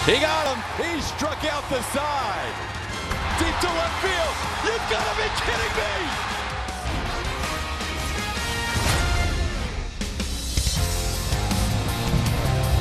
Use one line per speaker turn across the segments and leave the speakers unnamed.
He got him. He struck out the side. Deep to left field. You've got to be kidding me.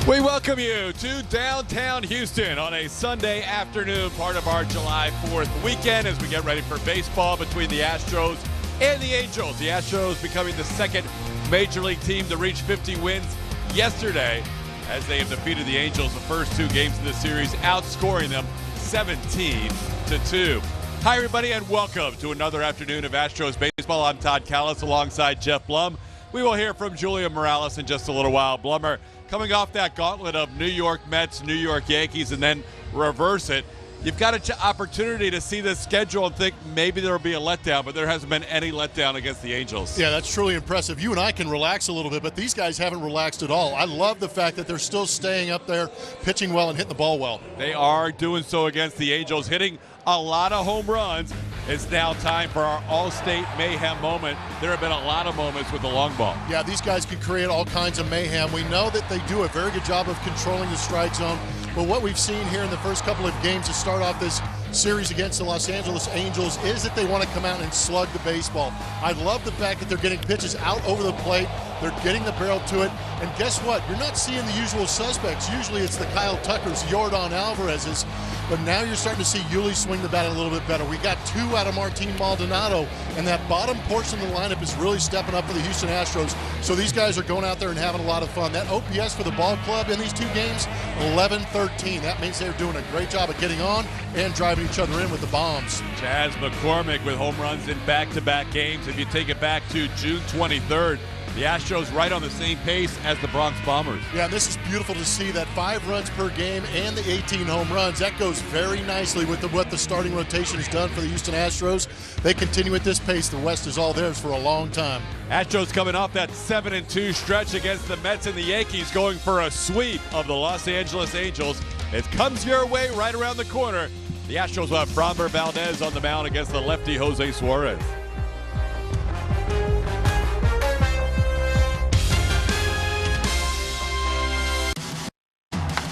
We welcome you to downtown Houston on a Sunday afternoon, part of our July 4th weekend as we get ready for baseball between the Astros and the Angels. The Astros becoming the second Major League team to reach 50 wins yesterday, as they have defeated the Angels the first two games of the series, outscoring them 17-2. Hi, everybody, and welcome to another afternoon of Astros baseball. I'm Todd Callis alongside Jeff Blum. We will hear from Julian Morales in just a little while. Blummer, coming off that gauntlet of New York Mets, New York Yankees, and then reverse it, you've got an opportunity to see the schedule and think maybe there will be a letdown, but there hasn't been any letdown against the Angels.
Yeah, that's truly impressive. You and I can relax a little bit, but these guys haven't relaxed at all. I love the fact that they're still staying up there, pitching well and hitting the ball well.
They are doing so against the Angels, hitting a lot of home runs. It's now time for our all-state mayhem moment. There have been a lot of moments with the long ball.
Yeah, these guys can create all kinds of mayhem. We know that they do a very good job of controlling the strike zone, but what we've seen here in the first couple of games to start off this series against the Los Angeles Angels is that they want to come out and slug the baseball. I love the fact that they're getting pitches out over the plate. They're getting the barrel to it. And guess what? You're not seeing the usual suspects. Usually it's the Kyle Tuckers, Yordan Alvarez's, but now you're starting to see Yuli swing the bat a little bit better. We got two out of Martin Maldonado, and that bottom portion of the lineup is really stepping up for the Houston Astros. So these guys are going out there and having a lot of fun. That OPS for the ball club in these two games, 11-13. That means they're doing a great job of getting on and driving each other in with the bombs.
Chas McCormick with home runs in back-to-back games. If you take it back to June 23rd, the Astros right on the same pace as the Bronx Bombers.
Yeah, this is beautiful to see, that 5 runs per game and the 18 home runs. That goes very nicely with what the starting rotation has done for the Houston Astros. They continue at this pace. The West is all theirs for a long time.
Astros coming off that 7-2 stretch against the Mets and the Yankees, going for a sweep of the Los Angeles Angels. It comes your way right around the corner. The Astros will have Framber Valdez on the mound against the lefty Jose Suarez.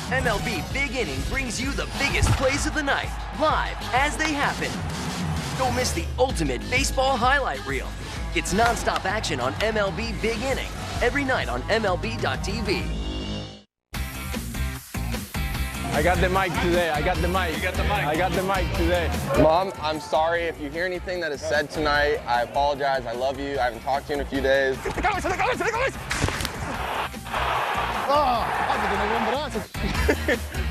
MLB Big Inning brings you the biggest plays of the night, live as they happen. Don't miss the ultimate baseball highlight reel. It's nonstop action on MLB Big Inning, every night on MLB.tv.
I got the mic today. I got the mic.
You got the mic.
I got the mic today.
Mom, I'm sorry if you hear anything that is said tonight. I apologize. I love you. I haven't talked to you in a few days.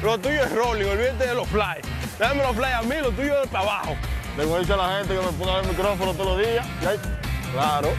Lo tuyo es rolling, olvídate de los fly. Dame los fly a mí, lo tuyo es para abajo. Le voy a decir a la gente que me ponga el micrófono todos los días. Claro.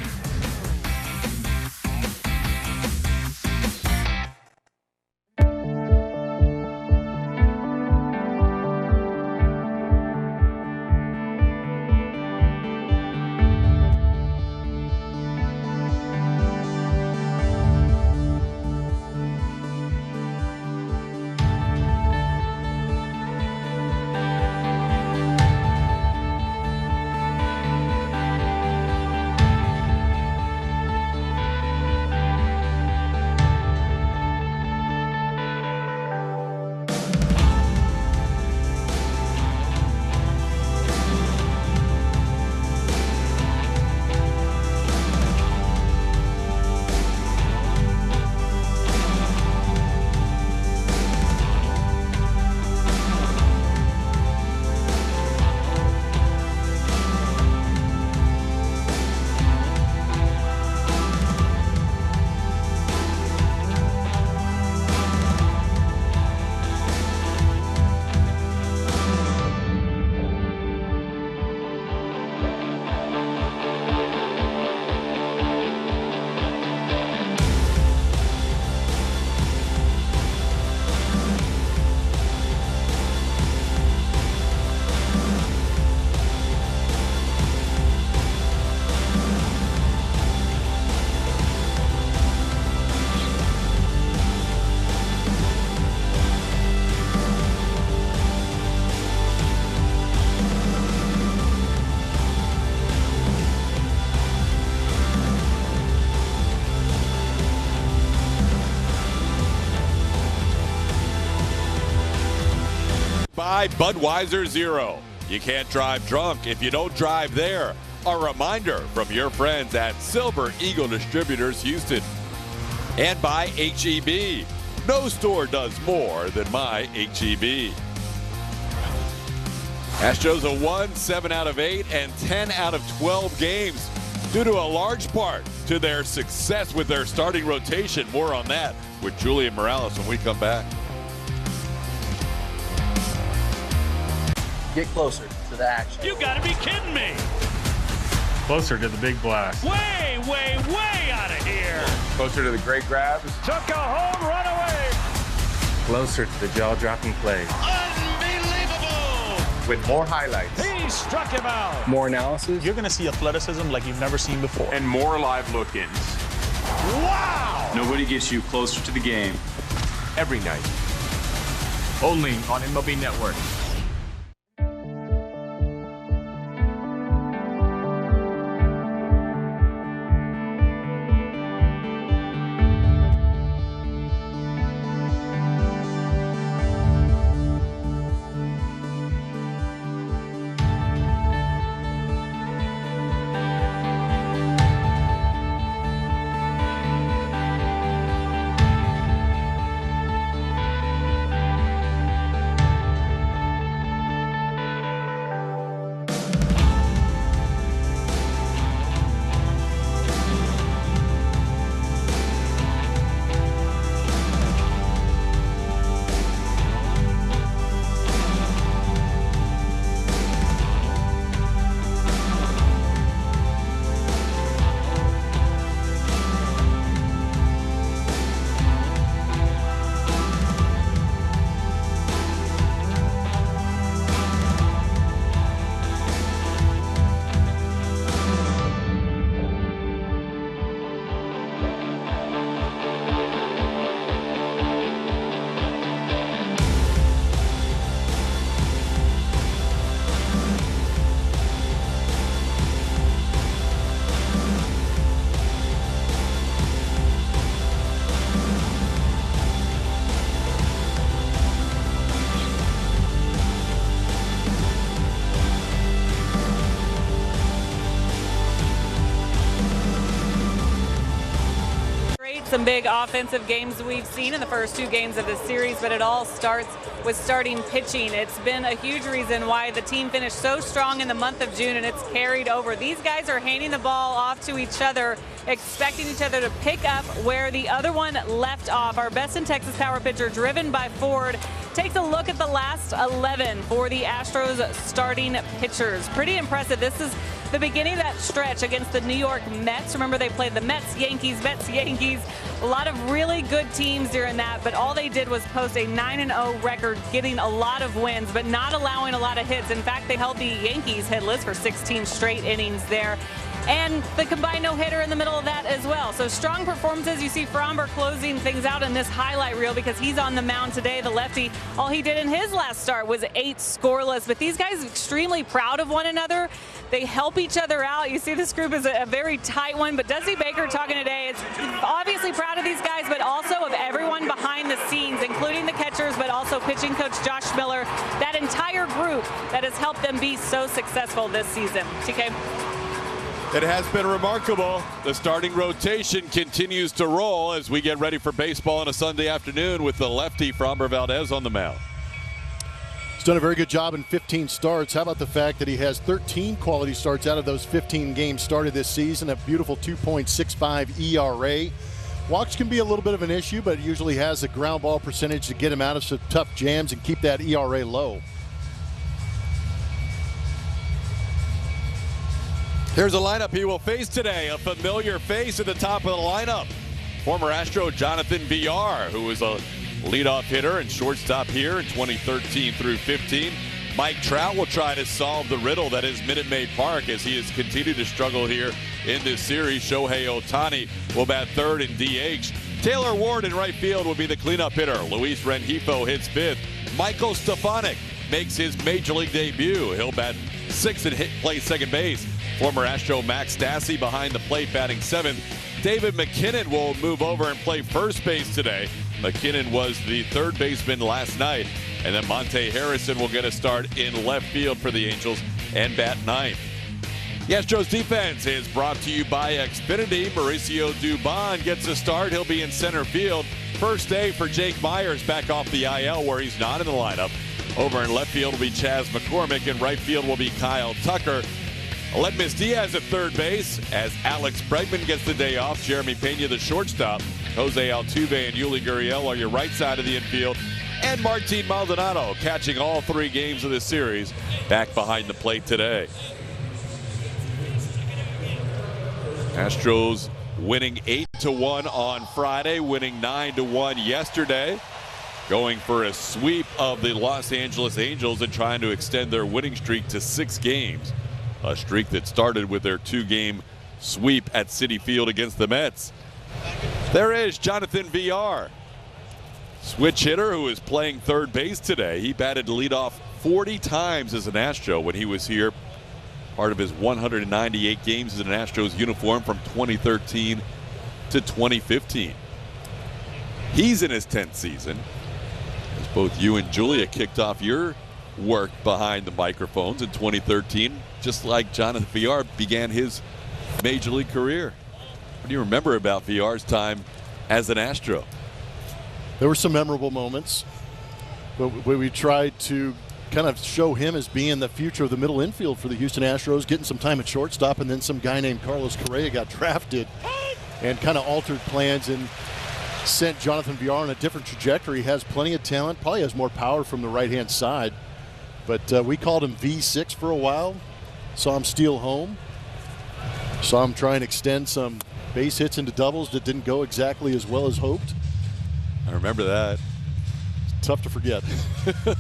by Budweiser Zero. You can't drive drunk if you don't drive there. A reminder from your friends at Silver Eagle Distributors Houston. And by HEB. No store does more than my HEB. Astros have won 7 out of 8 and 10 out of 12 games due to a large part to their success with their starting rotation. More on that with Julian Morales when we come back.
Get closer to the action.
You gotta be kidding me.
Closer to the big blast.
Way, way, way out of here.
Closer to the great grabs.
Took a home run away.
Closer to the jaw-dropping plays.
Unbelievable.
With more highlights.
He struck him out.
More analysis.
You're going to see athleticism like you've never seen before.
And more live look-ins.
Wow.
Nobody gets you closer to the game every night. Only on MLB Network.
Some big offensive games we've seen in the first 2 games of this series, but it all starts with starting pitching. It's been a huge reason why the team finished so strong in the month of June, and it's carried over. These guys are handing the ball off to each other, expecting each other to pick up where the other one left off. Our best in Texas power pitcher, driven by Ford, takes a look at the last 11 for the Astros starting pitchers. Pretty impressive. This is the beginning of that stretch against the New York Mets. Remember, they played the Mets, Yankees, Mets, Yankees. A lot of really good teams during that, but all they did was post a 9-0 record, getting a lot of wins, but not allowing a lot of hits. In fact, they held the Yankees hitless for 16 straight innings there. And the combined no-hitter in the middle of that as well. So strong performances. You see Framber closing things out in this highlight reel because he's on the mound today, the lefty. All he did in his last start was 8 scoreless. But these guys are extremely proud of one another. They help each other out. You see this group is a very tight one. But Dusty Baker talking today, it's obviously proud of these guys, but also of everyone behind the scenes, including the catchers, but also pitching coach Josh Miller. That entire group that has helped them be so successful this season. TK?
It has been remarkable. The starting rotation continues to roll as we get ready for baseball on a Sunday afternoon with the lefty Framber Valdez on the mound.
He's done a very good job in 15 starts. How about the fact that he has 13 quality starts out of those 15 games started this season, a beautiful 2.65 ERA. Walks can be a little bit of an issue, but usually has a ground ball percentage to get him out of some tough jams and keep that ERA low.
Here's a lineup he will face today. A familiar face at the top of the lineup. Former Astro Jonathan Villar, who was a leadoff hitter and shortstop here in 2013 through 15. Mike Trout will try to solve the riddle that is Minute Maid Park as he has continued to struggle here in this series. Shohei Ohtani will bat third in DH. Taylor Ward in right field will be the cleanup hitter. Luis Rengifo hits fifth. Michael Stefanik makes his major league debut. He'll bat sixth and play second base. Former Astro Max Stassi behind the plate batting seventh. David McKinnon will move over and play first base today. McKinnon was the third baseman last night. And then Monte Harrison will get a start in left field for the Angels and bat ninth. The Astros defense is brought to you by Xfinity. Mauricio Dubon gets a start. He'll be in center field. First day for Jake Myers back off the IL where he's not in the lineup. Over in left field will be Chaz McCormick, and right field will be Kyle Tucker. Aledmys Diaz at third base as Alex Bregman gets the day off. Jeremy Pena, the shortstop. Jose Altuve and Yuli Gurriel are your right side of the infield. And Martin Maldonado catching all 3 games of this series back behind the plate today. Astros winning 8-1 on Friday, winning 9-1 yesterday. Going for a sweep of the Los Angeles Angels and trying to extend their winning streak to 6 games. A streak that started with their 2-game sweep at Citi Field against the Mets. There is Jonathan Villar, switch hitter who is playing third base today. He batted leadoff 40 times as an Astro when he was here. Part of his 198 games as an Astros uniform from 2013 to 2015. He's in his 10th season. As both you and Julia kicked off your work behind the microphones in 2013, just like Jonathan Villar began his major league career. What do you remember about Villar's time as an Astro?
There were some memorable moments, but we tried to kind of show him as being the future of the middle infield for the Houston Astros, getting some time at shortstop, and then some guy named Carlos Correa got drafted and kind of altered plans and sent Jonathan Villar on a different trajectory. He has plenty of talent, probably has more power from the right-hand side, but we called him V6 for a while. Saw him steal home. Saw him try and extend some base hits into doubles that didn't go exactly as well as hoped.
I remember that.
It's tough to forget. But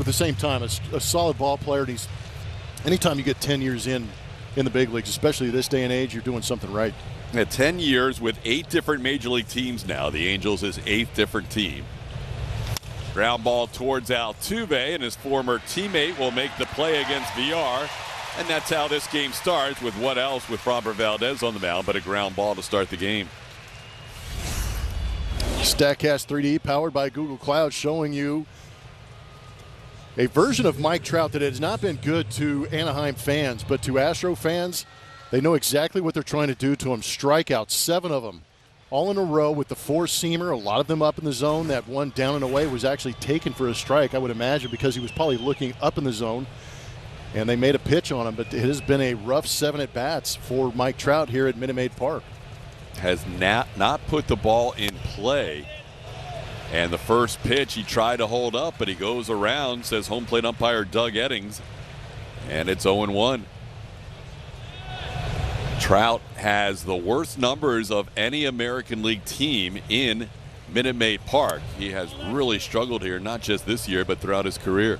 at the same time, a solid ball player. And he's, anytime you get 10 years in the big leagues, especially this day and age, you're doing something right.
At 10 years with 8 different major league teams now. The Angels' 8th different team. Ground ball towards Altuve, and his former teammate will make the play against Villar. And that's how this game starts, with what else with Framber Valdez on the mound but a ground ball to start the game.
StatCast 3D powered by Google Cloud, showing you a version of Mike Trout that has not been good to Anaheim fans, but to Astro fans, they know exactly what they're trying to do to him. Strikeouts, 7 of them, all in a row with the 4-seamer, a lot of them up in the zone. That one down and away was actually taken for a strike, I would imagine, because he was probably looking up in the zone, and they made a pitch on him. But it has been a rough 7 at-bats for Mike Trout here at Minute Maid Park.
Has not put the ball in play. And the first pitch he tried to hold up, but he goes around, says home plate umpire Doug Eddings, and it's 0-1. Trout has the worst numbers of any American League team in Minute Maid Park. He has really struggled here, not just this year, but throughout his career.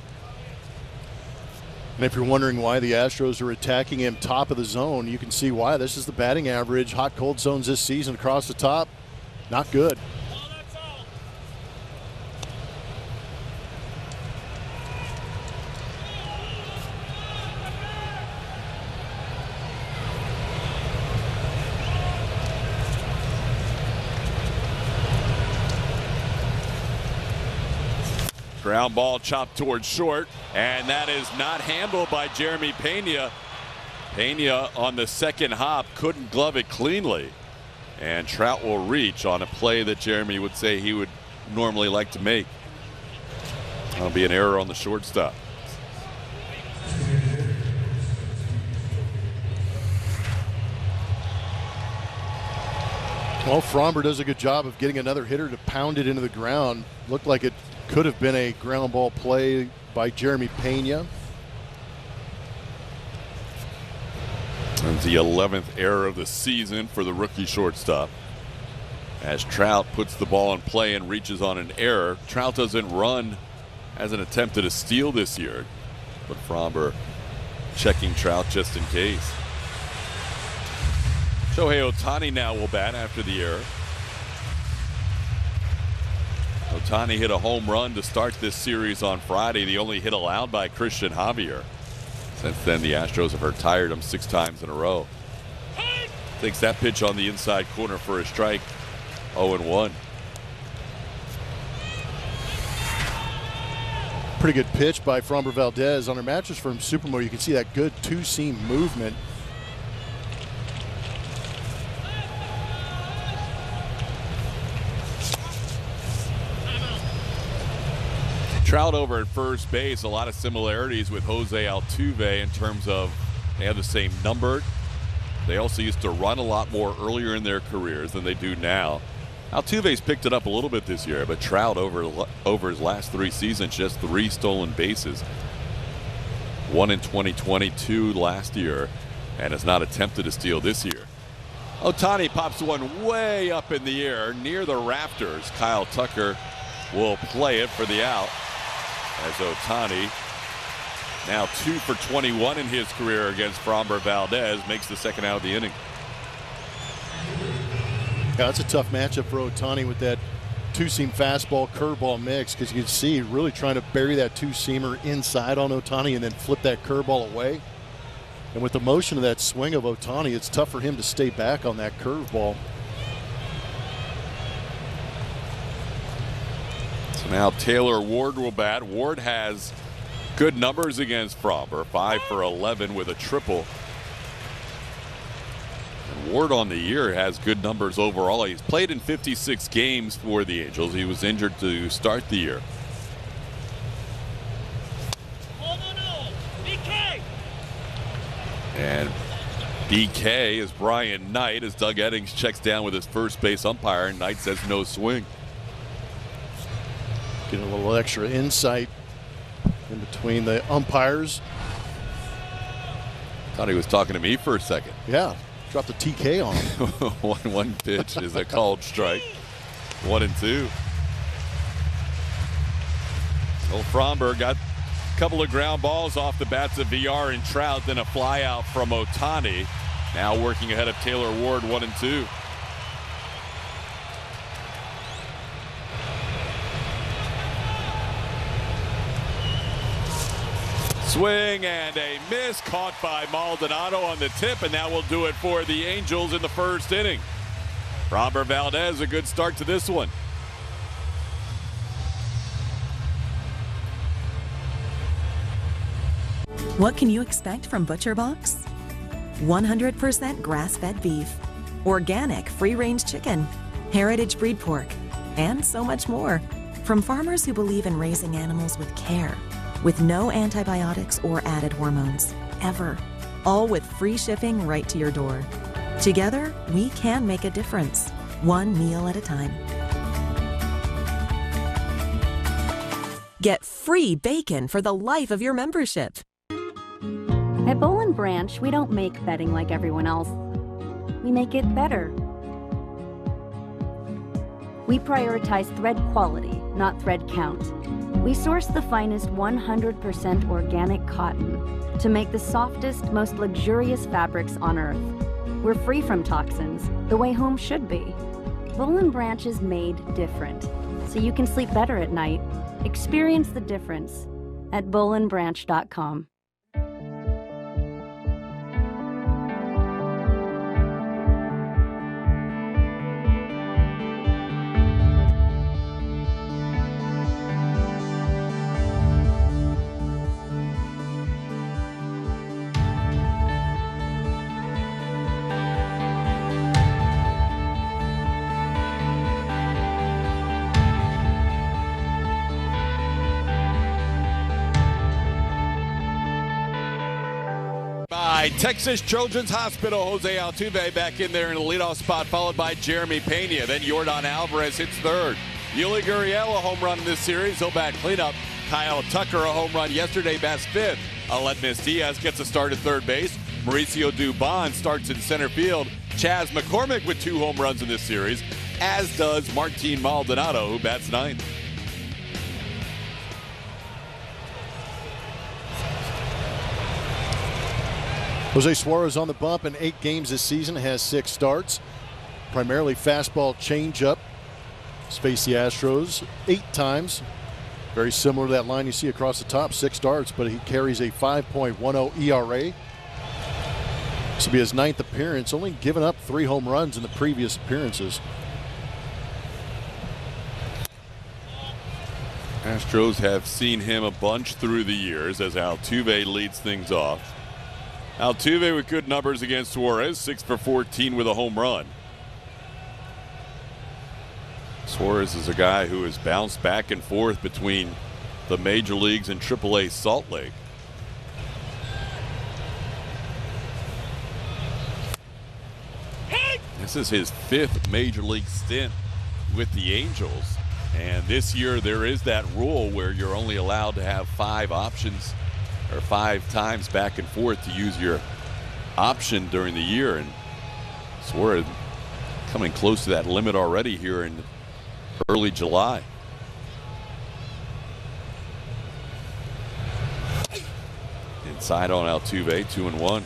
And if you're wondering why the Astros are attacking him top of the zone, you can see why. This is the batting average. Hot, cold zones this season across the top, not good.
Ground ball chopped towards short, and that is not handled by Jeremy Pena. Pena on the second hop couldn't glove it cleanly, and Trout will reach on a play that Jeremy would say he would normally like to make. That'll be an error on the shortstop.
Well, Framber does a good job of getting another hitter to pound it into the ground. Looked like it could have been a ground ball play by Jeremy Pena.
And the 11th error of the season for the rookie shortstop. As Trout puts the ball in play and reaches on an error. Trout doesn't run as an attempt at a steal this year, but Framber checking Trout just in case. Shohei Ohtani now will bat after the error. Ohtani hit a home run to start this series on Friday, the only hit allowed by Christian Javier. Since then, the Astros have retired him 6 times in a row. Takes that pitch on the inside corner for a strike. 0-1.
Pretty good pitch by Framber Valdez. On our Mattress Firm Supermo, you can see that good two-seam movement.
Trout over at first base. A lot of similarities with Jose Altuve in terms of they have the same number. They also used to run a lot more earlier in their careers than they do now. Altuve's picked it up a little bit this year, but Trout over his last 3 seasons, just 3 stolen bases. 1 in 2020, 2 last year, and has not attempted to steal this year. Ohtani pops one way up in the air near the rafters. Kyle Tucker will play it for the out as Ohtani, now 2 for 21 in his career against Framber Valdez, makes the second out of the inning.
Yeah, it's a tough matchup for Ohtani with that two-seam fastball curveball mix, because you can see really trying to bury that two-seamer inside on Ohtani and then flip that curveball away. And with the motion of that swing of Ohtani, it's tough for him to stay back on that curveball.
So now Taylor Ward will bat. Ward has good numbers against Framber, 5 for 11 with a triple. Ward on the year has good numbers overall. He's played in 56 games for the Angels. He was injured to start the year. And BK is Brian Knight as Doug Eddings checks down with his first base umpire. Knight says no swing.
Getting a little extra insight in between the umpires.
Thought he was talking to me for a second.
Yeah. Dropped a TK on him.
one pitch is a called strike. 1-2. Well, Framber got a couple of ground balls off the bats of VR and Trout, then a fly out from Ohtani. Now working ahead of Taylor Ward, 1-2. Swing and a miss, caught by Maldonado on the tip, and that will do it for the Angels in the first inning. Framber Valdez, a good start to this one.
What can you expect from Butcher Box? 100% grass-fed beef, organic free-range chicken, heritage breed pork, and so much more. From farmers who believe in raising animals with care, with no antibiotics or added hormones, ever. All with free shipping right to your door. Together, we can make a difference, one meal at a time. Get free bacon for the life of your membership.
At Boll & Branch, we don't make bedding like everyone else. We make it better. We prioritize thread quality, not thread count. We source the finest 100% organic cotton to make the softest, most luxurious fabrics on earth. We're free from toxins, the way home should be. Boll & Branch is made different, so you can sleep better at night. Experience the difference at bollandbranch.com.
Texas Children's Hospital, Jose Altuve back in there in a leadoff spot, followed by Jeremy Pena. Then Yordan Alvarez hits third. Yuli Gurriel, a home run in this series. He'll bat cleanup. Kyle Tucker, a home run yesterday, bats fifth. Aledmus Diaz gets a start at third base. Mauricio Dubon starts in center field. Chas McCormick with 2 home runs in this series, as does Martin Maldonado, who bats ninth.
Jose Suarez on the bump in 8 games this season, has 6 starts. Primarily fastball changeup. He's faced the Astros 8 times. Very similar to that line you see across the top, 6 starts, but he carries a 5.10 ERA. This will be his 9th appearance, only given up 3 home runs in the previous appearances.
Astros have seen him a bunch through the years as Altuve leads things off. Altuve with good numbers against Suarez, 6 for 14 with a home run. Suarez is a guy who has bounced back and forth between the major leagues and AAA Salt Lake. This is his 5th major league stint with the Angels. And this year there is that rule where you're only allowed to have 5 options or 5 times back and forth to use your option during the year. And Suarez coming close to that limit already here in early July. Inside on Altuve, 2-1.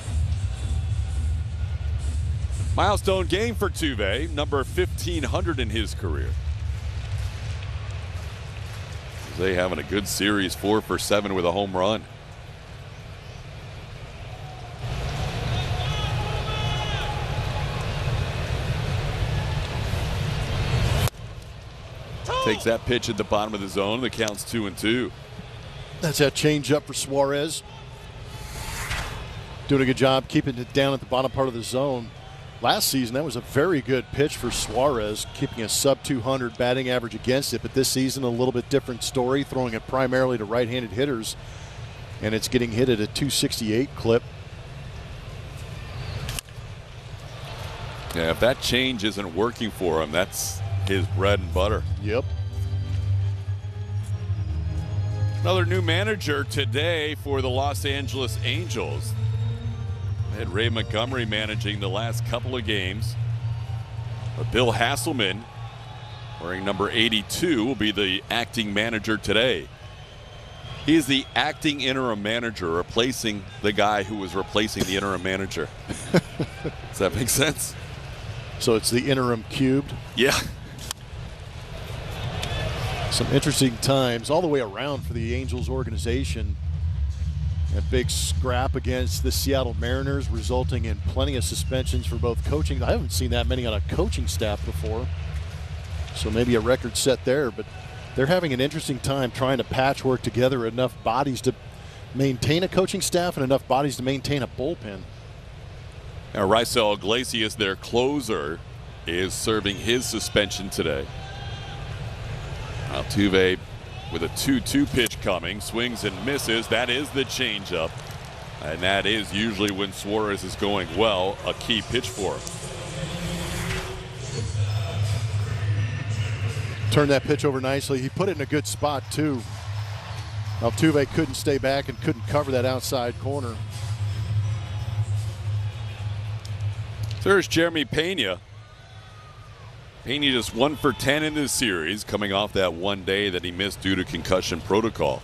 Milestone game for Tuve, number 1,500 in his career. They having a good series, 4 for 7 with a home run. Takes that pitch at the bottom of the zone. The count's 2-2.
That's that change up for Suarez. Doing a good job keeping it down at the bottom part of the zone. Last season, that was a very good pitch for Suarez, keeping a sub-200 batting average against it. But this season, a little bit different story, throwing it primarily to right-handed hitters. And it's getting hit at a 268 clip.
Yeah, if that change isn't working for him, that's his bread and butter.
Yep.
Another new manager today for the Los Angeles Angels. They had Ray Montgomery managing the last couple of games. But Bill Hasselman, wearing number 82, will be the acting manager today. He is the acting interim manager, replacing the guy who was replacing the interim manager. Does that make sense?
So it's the interim cubed?
Yeah.
Some interesting times all the way around for the Angels organization. A big scrap against the Seattle Mariners, resulting in plenty of suspensions for both coaching. I haven't seen that many on a coaching staff before. So maybe a record set there, but they're having an interesting time trying to patchwork together enough bodies to maintain a coaching staff and enough bodies to maintain a bullpen.
Now, Raisel Iglesias, their closer, is serving his suspension today. Altuve with a 2-2 pitch coming, swings and misses. That is the changeup, and that is usually when Suarez is going well, a key pitch for him.
Turned that pitch over nicely. He put it in a good spot too. Altuve couldn't stay back and couldn't cover that outside corner.
There's Jeremy Pena. Pena just 1 for 10 in this series, coming off that one day that he missed due to concussion protocol.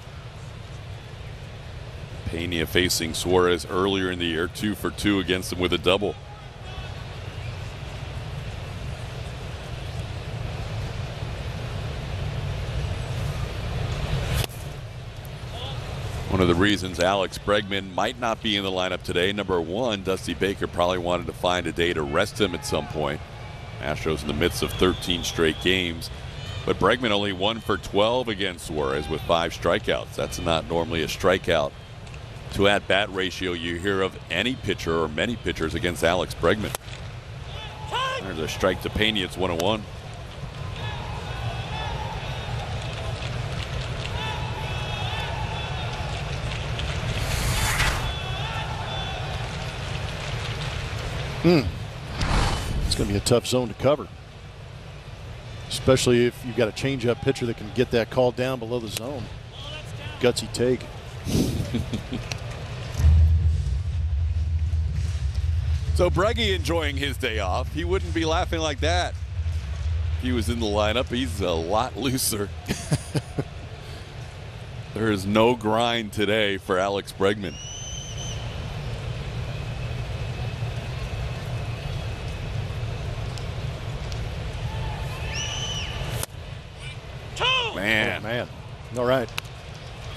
Pena facing Suarez earlier in the year, 2 for 2 against him with a double. One of the reasons Alex Bregman might not be in the lineup today, number 1, Dusty Baker probably wanted to find a day to rest him at some point. Astros in the midst of 13 straight games, but Bregman only 1 for 12 against Suarez with 5 strikeouts. That's not normally a strikeout to at-bat ratio you hear of any pitcher or many pitchers against Alex Bregman. There's a strike to Pena. It's 1-1.
It's going to be a tough zone to cover, especially if you've got a changeup pitcher that can get that call down below the zone. Gutsy take.
So Breggy enjoying his day off. He wouldn't be laughing like that if he was in the lineup. He's a lot looser. There is no grind today for Alex Bregman.
Man. All right.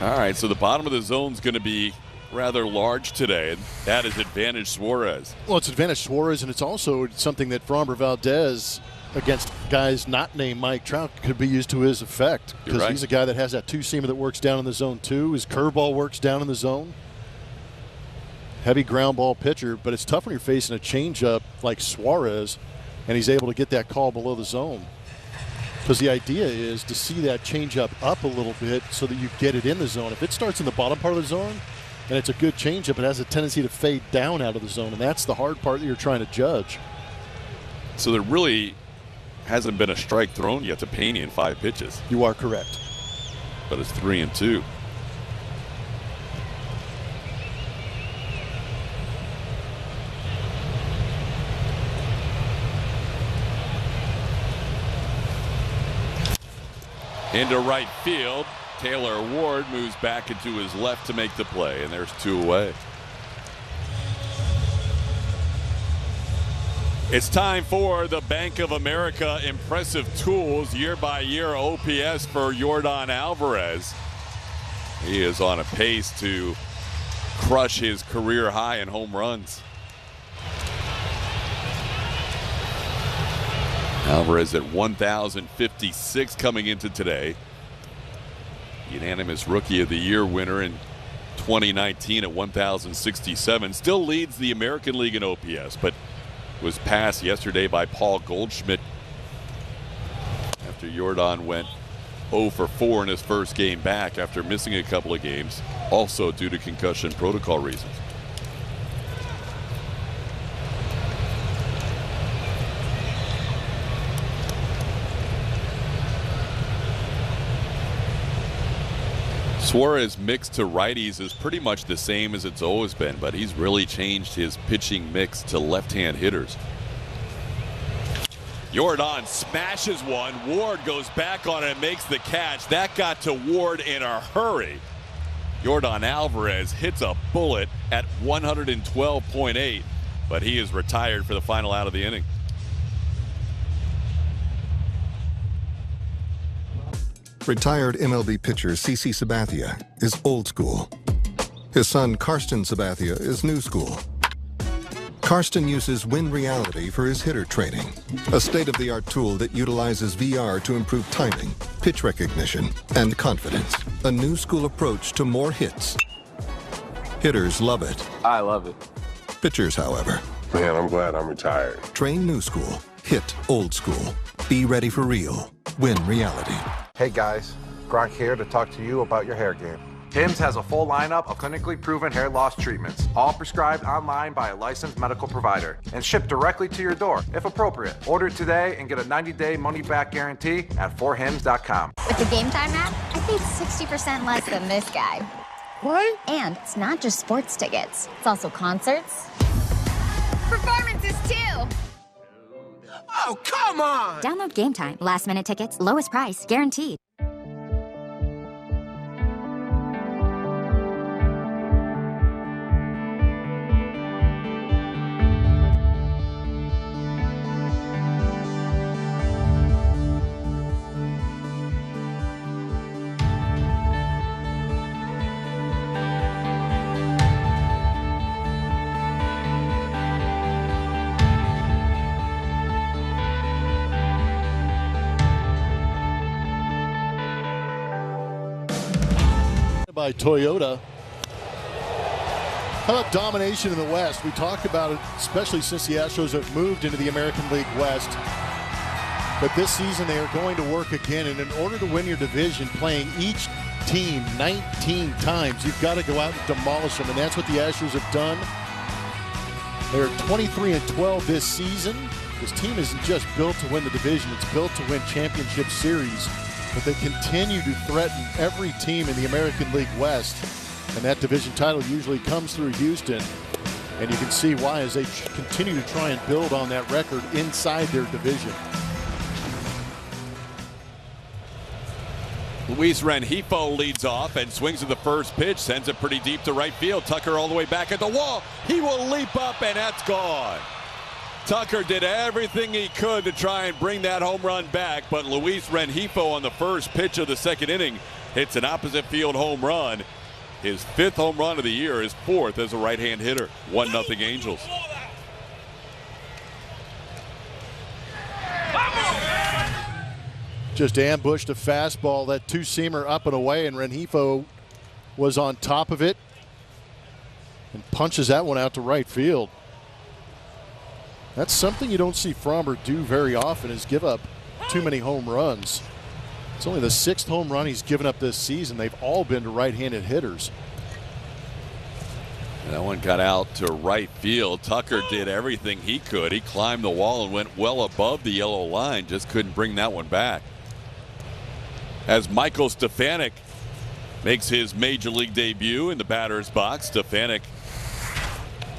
All right, so the bottom of the zone is going to be rather large today, and that is advantage Suarez.
Well, it's advantage Suarez, and it's also something that Framber Valdez against guys not named Mike Trout could be used to his effect, because he's a guy that has that two-seamer that works down in the zone too. His curveball works down in the zone. Heavy ground ball pitcher, but it's tough when you're facing a changeup like Suarez and he's able to get that call below the zone. Because the idea is to see that changeup up a little bit so that you get it in the zone. If it starts in the bottom part of the zone and it's a good changeup, it has a tendency to fade down out of the zone, and that's the hard part that you're trying to judge.
So there really hasn't been a strike thrown yet to Pena in 5 pitches.
You are correct.
But it's 3-2. Into right field, Taylor Ward moves back into his left to make the play, and there's 2 away. It's time for the Bank of America Impressive Tools year-by-year OPS for Yordan Alvarez. He is on a pace to crush his career high in home runs. Alvarez at 1,056 coming into today. Unanimous Rookie of the Year winner in 2019 at 1,067. Still leads the American League in OPS, but was passed yesterday by Paul Goldschmidt after Yordan went 0 for 4 in his first game back after missing a couple of games, also due to concussion protocol reasons. Suarez mix to righties is pretty much the same as it's always been, but he's really changed his pitching mix to left-hand hitters. Yordan smashes one. Ward goes back on it and makes the catch. That got to Ward in a hurry. Yordan Alvarez hits a bullet at 112.8, but he is retired for the final out of the inning.
Retired MLB pitcher CC Sabathia is old school. His son Karsten Sabathia is new school. Karsten uses Win Reality for his hitter training, a state-of-the-art tool that utilizes VR to improve timing, pitch recognition, and confidence. A new school approach to more hits. Hitters love it.
I love it.
Pitchers, however.
Man, I'm glad I'm retired.
Train new school. Hit old school. Be ready for real. Win Reality.
Hey guys, Gronk here to talk to you about your hair game. Hims has a full lineup of clinically proven hair loss treatments, all prescribed online by a licensed medical provider and shipped directly to your door, if appropriate. Order today and get a 90-day money-back guarantee at 4hims.com.
With the Game Time app, I paid 60% less than this guy. What? And it's not just sports tickets. It's also concerts. Performances, too.
Oh, come on!
Download Game Time. Last-minute tickets, lowest price, guaranteed.
By Toyota. How about domination in the West? We talked about it, especially since the Astros have moved into the American League West. But this season they are going to work again, and in order to win your division, playing each team 19 times, you've got to go out and demolish them, and that's what the Astros have done. They're 23-12 this season. This team isn't just built to win the division, it's built to win championship series. But they continue to threaten every team in the American League West. And that division title usually comes through Houston. And you can see why as they continue to try and build on that record inside their division.
Luis Rengifo leads off and swings at the first pitch, sends it pretty deep to right field. Tucker all the way back at the wall. He will leap up, and that's gone. Tucker did everything he could to try and bring that home run back, but Luis Rengifo on the first pitch of the second inning hits an opposite field home run. His 5th home run of the year, his 4th as a right-hand hitter. 1-0 Angels.
Just ambushed a fastball, that two-seamer up and away, and Rengifo was on top of it and punches that one out to right field. That's something you don't see Framber do very often, is give up too many home runs. It's only the 6th home run he's given up this season. They've all been to right-handed hitters.
And that one got out to right field. Tucker did everything he could. He climbed the wall and went well above the yellow line. Just couldn't bring that one back. As Michael Stefanik makes his major league debut in the batter's box. Stefanik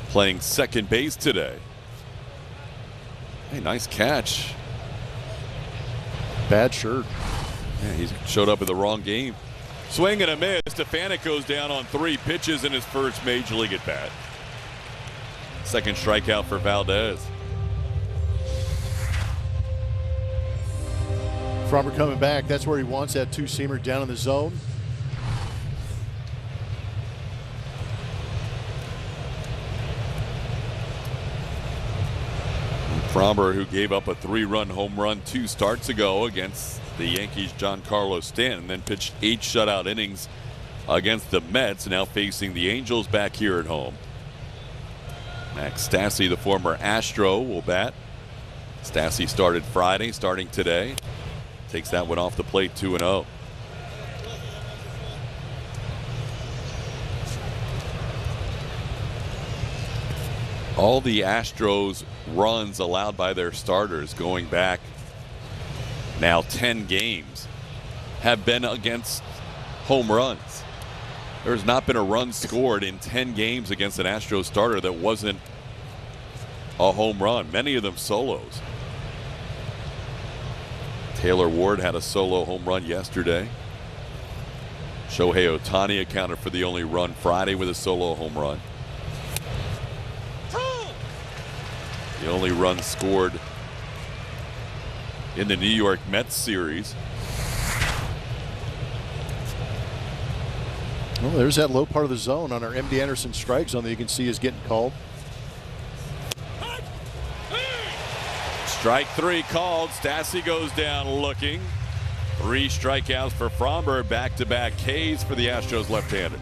playing second base today. Hey, nice catch.
Bad shirt.
Yeah, he showed up in the wrong game. Swing and a miss. Stefanik goes down on 3 pitches in his first major league at bat. Second strikeout for Valdez.
Framber coming back. That's where he wants that two-seamer down in the zone.
Framber, who gave up a 3-run home run 2 starts ago against the Yankees' Giancarlo Stanton, then pitched 8 shutout innings against the Mets, now facing the Angels back here at home. Max Stassi, the former Astro, will bat. Stassi started Friday, starting today. Takes that one off the plate, 2-0. All the Astros runs allowed by their starters going back now 10 games have been against home runs. There's not been a run scored in 10 games against an Astros starter that wasn't a home run, many of them solos. Taylor Ward had a solo home run yesterday. Shohei Ohtani accounted for the only run Friday with a solo home run. The only run scored in the New York Mets series.
Well, there's that low part of the zone on our MD Anderson strike zone that you can see is getting called.
Strike 3 called. Stassi goes down looking. 3 strikeouts for Framber. Back-to-back Ks for the Astros left-handed.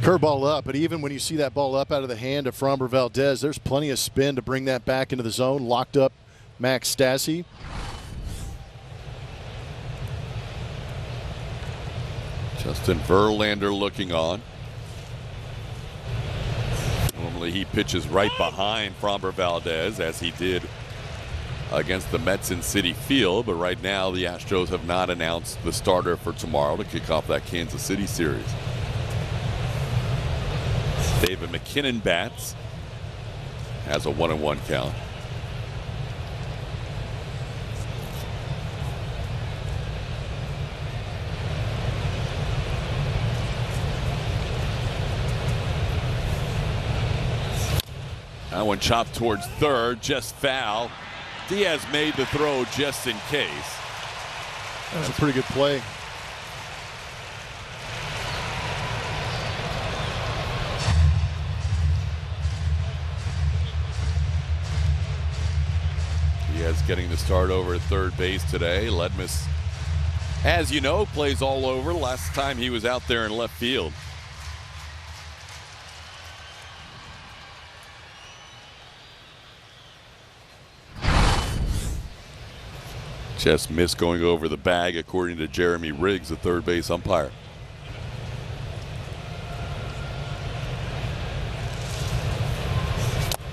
Curveball up, but even when you see that ball up out of the hand of Framber Valdez, there's plenty of spin to bring that back into the zone. Locked up Max Stassi.
Justin Verlander looking on. Normally he pitches right behind Framber Valdez, as he did against the Mets in Citi Field, but right now the Astros have not announced the starter for tomorrow to kick off that Kansas City series. David McKinnon bats, has a 1-1 count. That one chopped towards third, just foul. Diaz made the throw just in case.
That was a pretty good play.
Diaz getting the start over at third base today. Ledmus, as you know, plays all over. Last time he was out there in left field. Just missed going over the bag, according to Jeremy Riggs, the third base umpire.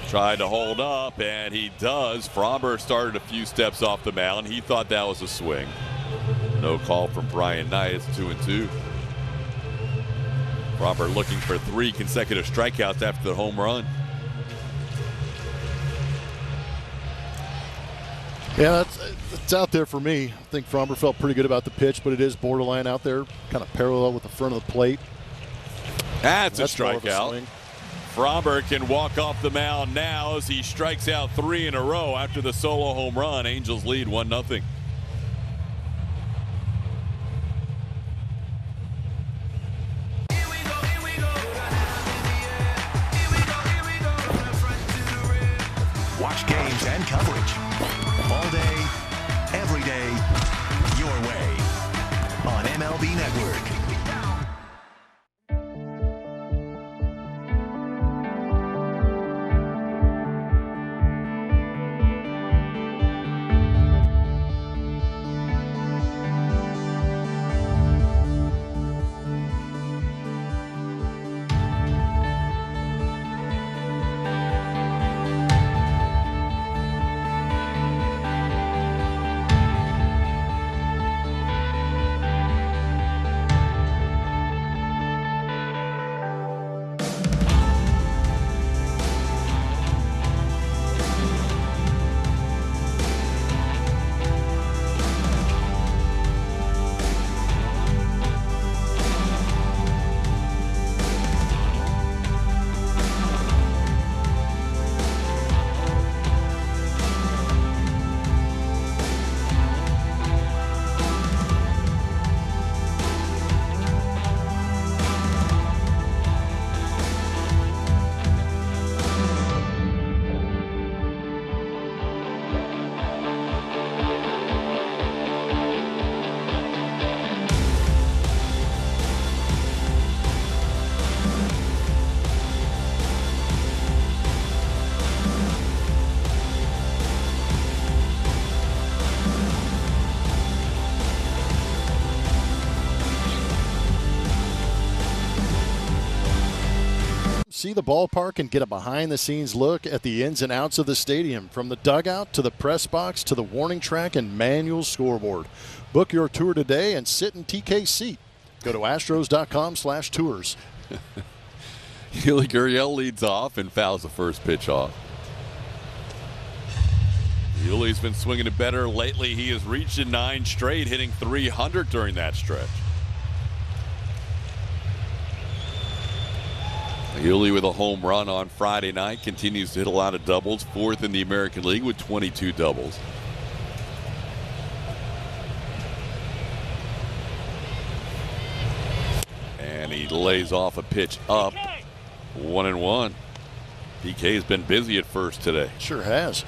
Tried to hold up, and he does. Framber started a few steps off the mound. He thought that was a swing. No call from Brian Knight. It's 2-2. Framber looking for 3 consecutive strikeouts after the home run.
Yeah, it's out there for me. I think Framber felt pretty good about the pitch, but it is borderline out there, kind of parallel with the front of the plate.
That's a strikeout. Framber can walk off the mound now as he strikes out 3 in a row after the solo home run. Angels lead 1-0.
fresh games and coverage. All day, every day, your way. On MLB Network.
See the ballpark and get a behind-the-scenes look at the ins and outs of the stadium, from the dugout to the press box to the warning track and manual scoreboard. Book your tour today and sit in TK's seat. Go to astros.com/tours.
Yuli Gurriel leads off and fouls the first pitch off. Yuli's been swinging it better lately. He has reached in 9 straight, hitting .300 during that stretch. Yuli with a home run on Friday night, continues to hit a lot of doubles, 4th in the American League with 22 doubles. And he lays off a pitch up, 1-1. PK's been busy at first today.
Sure has.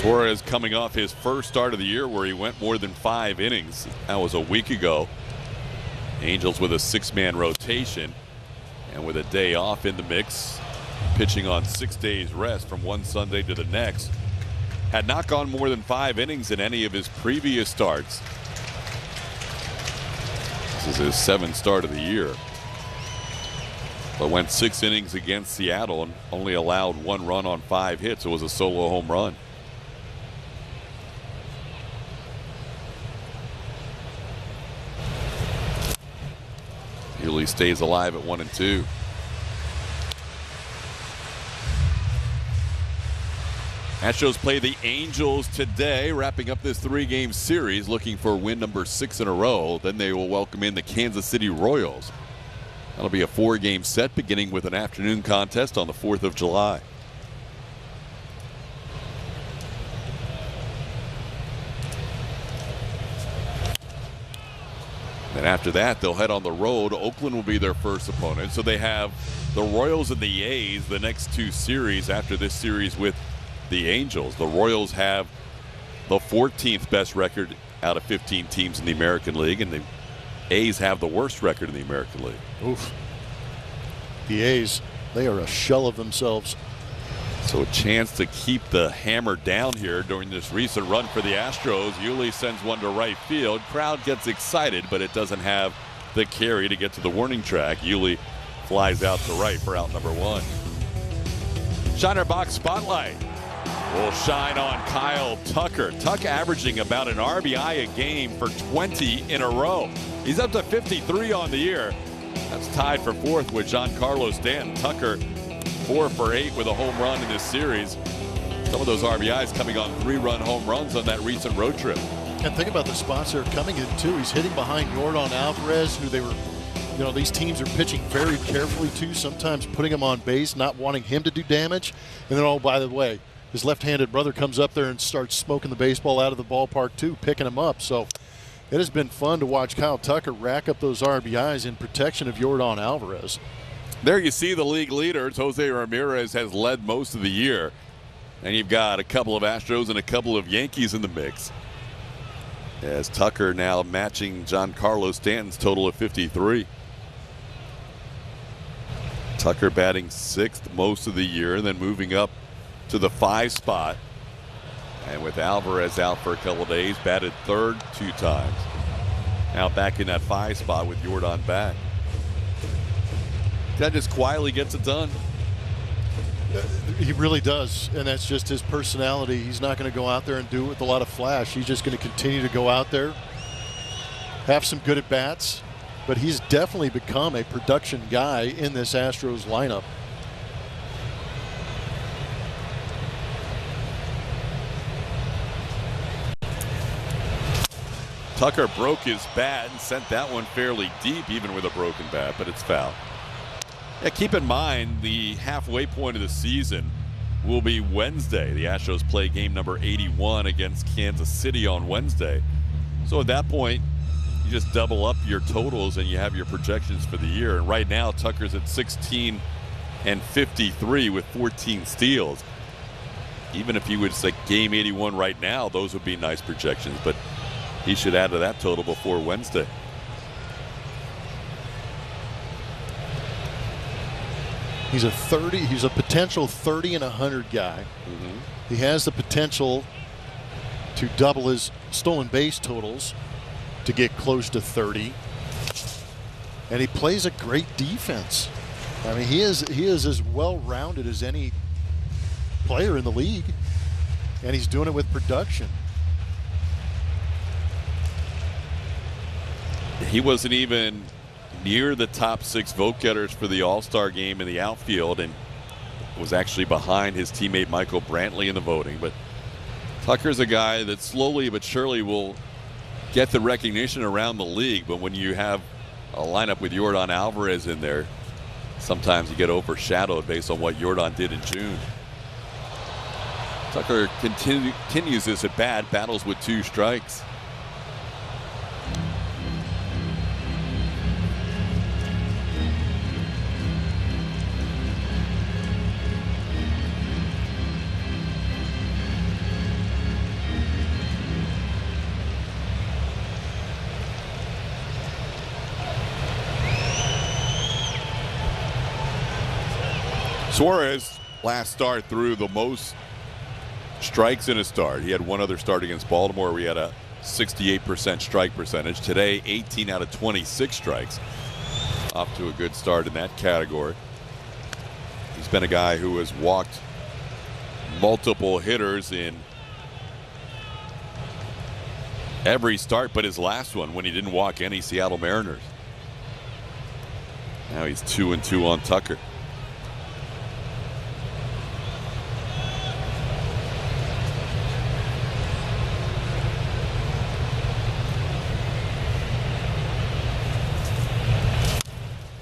Suarez coming off his first start of the year where he went more than 5 innings. That was a week ago. Angels with a 6-man rotation and with a day off in the mix, pitching on 6 days rest from one Sunday to the next. Had not gone more than 5 innings in any of his previous starts. This is his 7th start of the year. But went 6 innings against Seattle and only allowed 1 run on 5 hits. It was a solo home run. Yuli stays alive at 1-2. Astros play the Angels today, wrapping up this 3-game series, looking for win number 6 in a row. Then they will welcome in the Kansas City Royals. That'll be a 4-game set, beginning with an afternoon contest on the 4th of July. And after that, they'll head on the road. Oakland will be their first opponent. So they have the Royals and the A's the next 2 series after this series with the Angels. The Royals have the 14th best record out of 15 teams in the American League, and the A's have the worst record in the American League.
Oof. The A's, they are a shell of themselves.
So a chance to keep the hammer down here during this recent run for the Astros. Yuli sends one to right field. Crowd gets excited, but it doesn't have the carry to get to the warning track. Yuli flies out to right for out number 1. Shiner Box Spotlight will shine on Kyle Tucker. Tuck averaging about an RBI a game for 20 in a row. He's up to 53 on the year. That's tied for 4th with Giancarlo Stanton. Tucker 4 for 8 with a home run in this series. Some of those RBIs coming on 3-run home runs on that recent road trip.
And think about the spots they're coming in too. He's hitting behind Yordan Alvarez, who they were, these teams are pitching very carefully to, sometimes putting him on base, not wanting him to do damage. And then, oh, by the way, his left-handed brother comes up there and starts smoking the baseball out of the ballpark too, picking him up. So it has been fun to watch Kyle Tucker rack up those RBIs in protection of Yordan Alvarez.
There you see the league leaders. Jose Ramirez has led most of the year. And you've got a couple of Astros and a couple of Yankees in the mix. As Tucker now matching Giancarlo Stanton's total of 53. Tucker batting 6th most of the year, and then moving up to the 5 spot. And with Alvarez out for a couple of days, batted 3rd 2 times. Now back in that 5 spot with Yordan back. That just quietly gets it done.
He really does, and that's just his personality. He's not going to go out there and do it with a lot of flash. He's just going to continue to go out there, have some good at-bats, but he's definitely become a production guy in this Astros lineup.
Tucker broke his bat and sent that one fairly deep, even with a broken bat, but it's foul. Yeah, keep in mind the halfway point of the season will be Wednesday. The Astros play game number 81 against Kansas City on Wednesday. So at that point, you just double up your totals and you have your projections for the year. And right now, Tucker's at 16 and 53 with 14 steals. Even if you would say game 81 right now, those would be nice projections. But he should add to that total before Wednesday.
He's a potential 30 and 100 guy. He has the potential to double his stolen base totals to get close to 30. And he plays a great defense. I mean, he is as well-rounded as any player in the league, and he's doing it with production.
He wasn't even near the top 6 vote getters for the All-Star game in the outfield, and was actually behind his teammate Michael Brantley in the voting. But Tucker's a guy that slowly but surely will get the recognition around the league. But when you have a lineup with Yordan Alvarez in there, sometimes you get overshadowed based on what Yordan did in June. Tucker continues this at bat, battles with 2 strikes. Suarez last start threw the most strikes in a start. He had one other start against Baltimore where he had a 68% strike percentage. Today, 18 out of 26 strikes. Off to a good start in that category. He's been a guy who has walked multiple hitters in every start but his last one, when he didn't walk any Seattle Mariners. Now he's 2-2 on Tucker.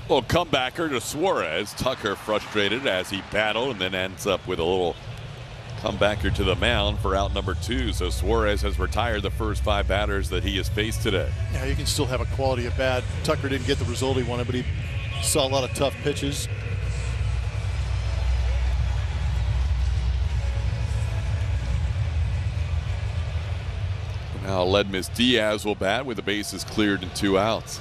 Little comebacker to Suarez. Tucker frustrated as he battled, and then ends up with a little comebacker to the mound for out number 2. So Suarez has retired the first 5 batters that he has faced today.
Yeah, you can still have a quality at bat. Tucker didn't get the result he wanted, but he saw a lot of tough pitches.
Now Ledmus Diaz will bat with the bases cleared and 2 outs.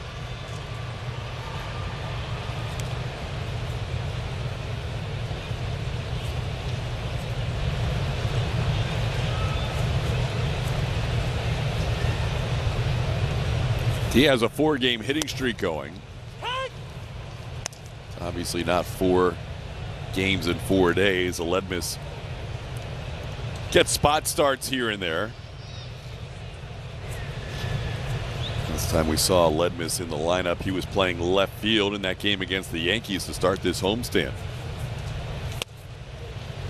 He has a 4-game hitting streak going. Obviously not 4 games in 4 days. Ledmus gets spot starts here and there. This time we saw Ledmus in the lineup. He was playing left field in that game against the Yankees to start this homestand.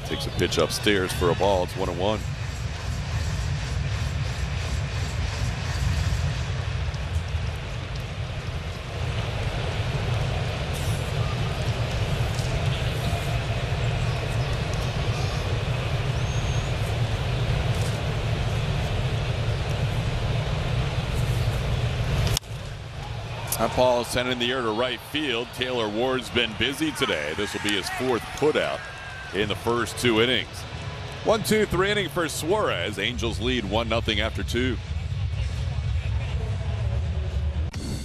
Takes a pitch upstairs for a ball. It's 1-1. That ball is sent in the air to right field. Taylor Ward's been busy today. This will be his 4th putout in the first 2 innings. 1-2-3 inning for Suarez. Angels lead 1-0 after 2.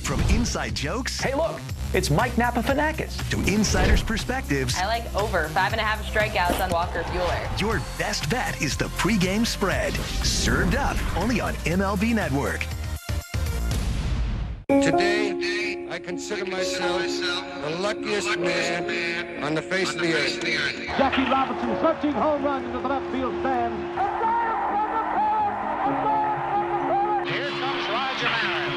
From inside jokes.
Hey, look, it's Mike Napafanakis.
To insiders' perspectives.
I like over 5.5 strikeouts on Walker Buehler.
Your best bet is the pregame spread. Served up only on MLB Network.
Today, I consider myself the luckiest man on the face of the earth.
Jackie Robinson, 13 home runs into the left field stand. Here comes Roger Maris.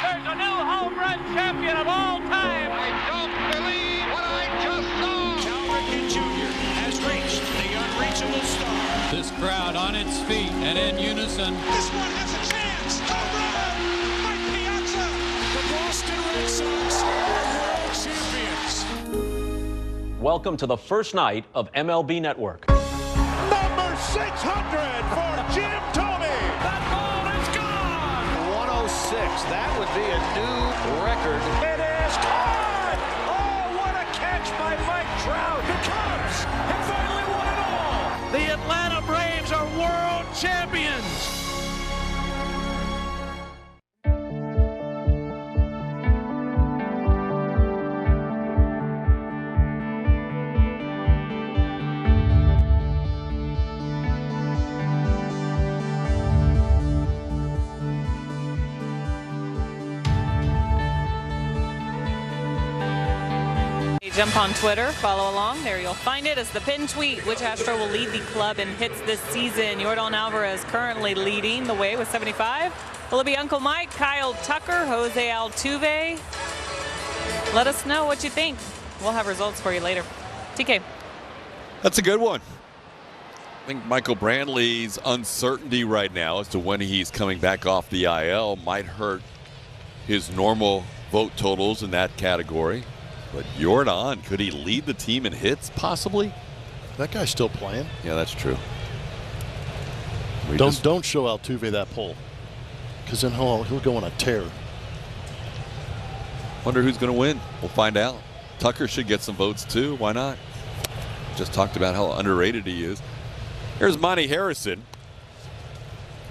There's a new home run champion of all time. I don't believe what I just saw. Cal Ripken Jr. has reached the unreachable star.
This crowd on its feet and in unison.
This one has a chance. Home run! Mike Piazza! The Boston Red Sox are world champions.
Welcome to the first night of MLB Network.
Number 600 for Jim Thome. That ball is gone.
106. That would be a new record.
It is caught. Oh, what a catch by Mike Trout. The Cubs have finally won it all. The Atlanta Braves are world champions.
Jump on Twitter, follow along. There you'll find it as the pinned tweet. Which Astro will lead the club in hits this season? Yordan Alvarez currently leading the way with 75. Will it be Uncle Mike, Kyle Tucker, Jose Altuve? Let us know what you think. We'll have results for you later. TK.
That's a good one. I think Michael Brantley's uncertainty right now as to when he's coming back off the IL might hurt his normal vote totals in that category. But Yordan, could he lead the team in hits, possibly?
That guy's still playing.
Yeah, that's true.
Don't show Altuve that poll, because then he'll go on a tear.
Wonder who's going to win. We'll find out. Tucker should get some votes too. Why not? Just talked about how underrated he is. Here's Monty Harrison.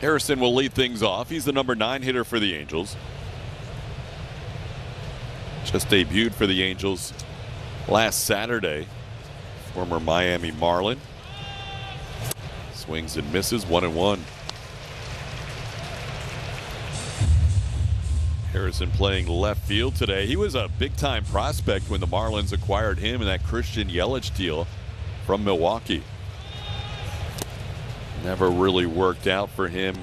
Harrison will lead things off. He's the number 9 hitter for the Angels. Just debuted for the Angels last Saturday. Former Miami Marlin. Swings and misses, 1-1. Harrison playing left field today. He was a big-time prospect when the Marlins acquired him in that Christian Yelich deal from Milwaukee. Never really worked out for him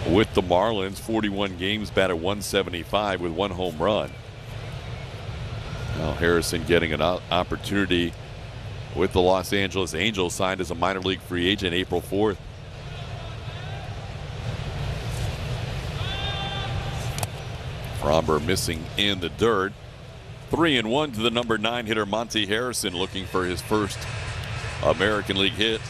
with the Marlins. 41 games, batted .175 with 1 home run. Now Harrison getting an opportunity with the Los Angeles Angels, signed as a minor league free agent April 4th. Framber missing in the dirt. 3-1 to the number 9 hitter Monty Harrison, looking for his first American League hit.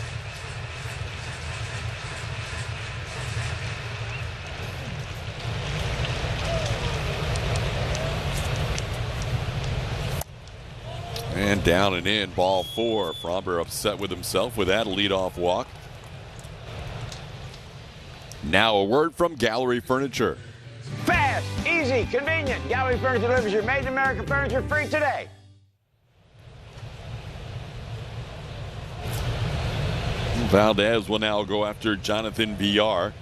And down and in, ball 4. Framber upset with himself with that leadoff walk. Now a word from Gallery Furniture.
Fast, easy, convenient. Gallery Furniture delivers your Made in America furniture free today.
Valdez will now go after Jonathan Villar.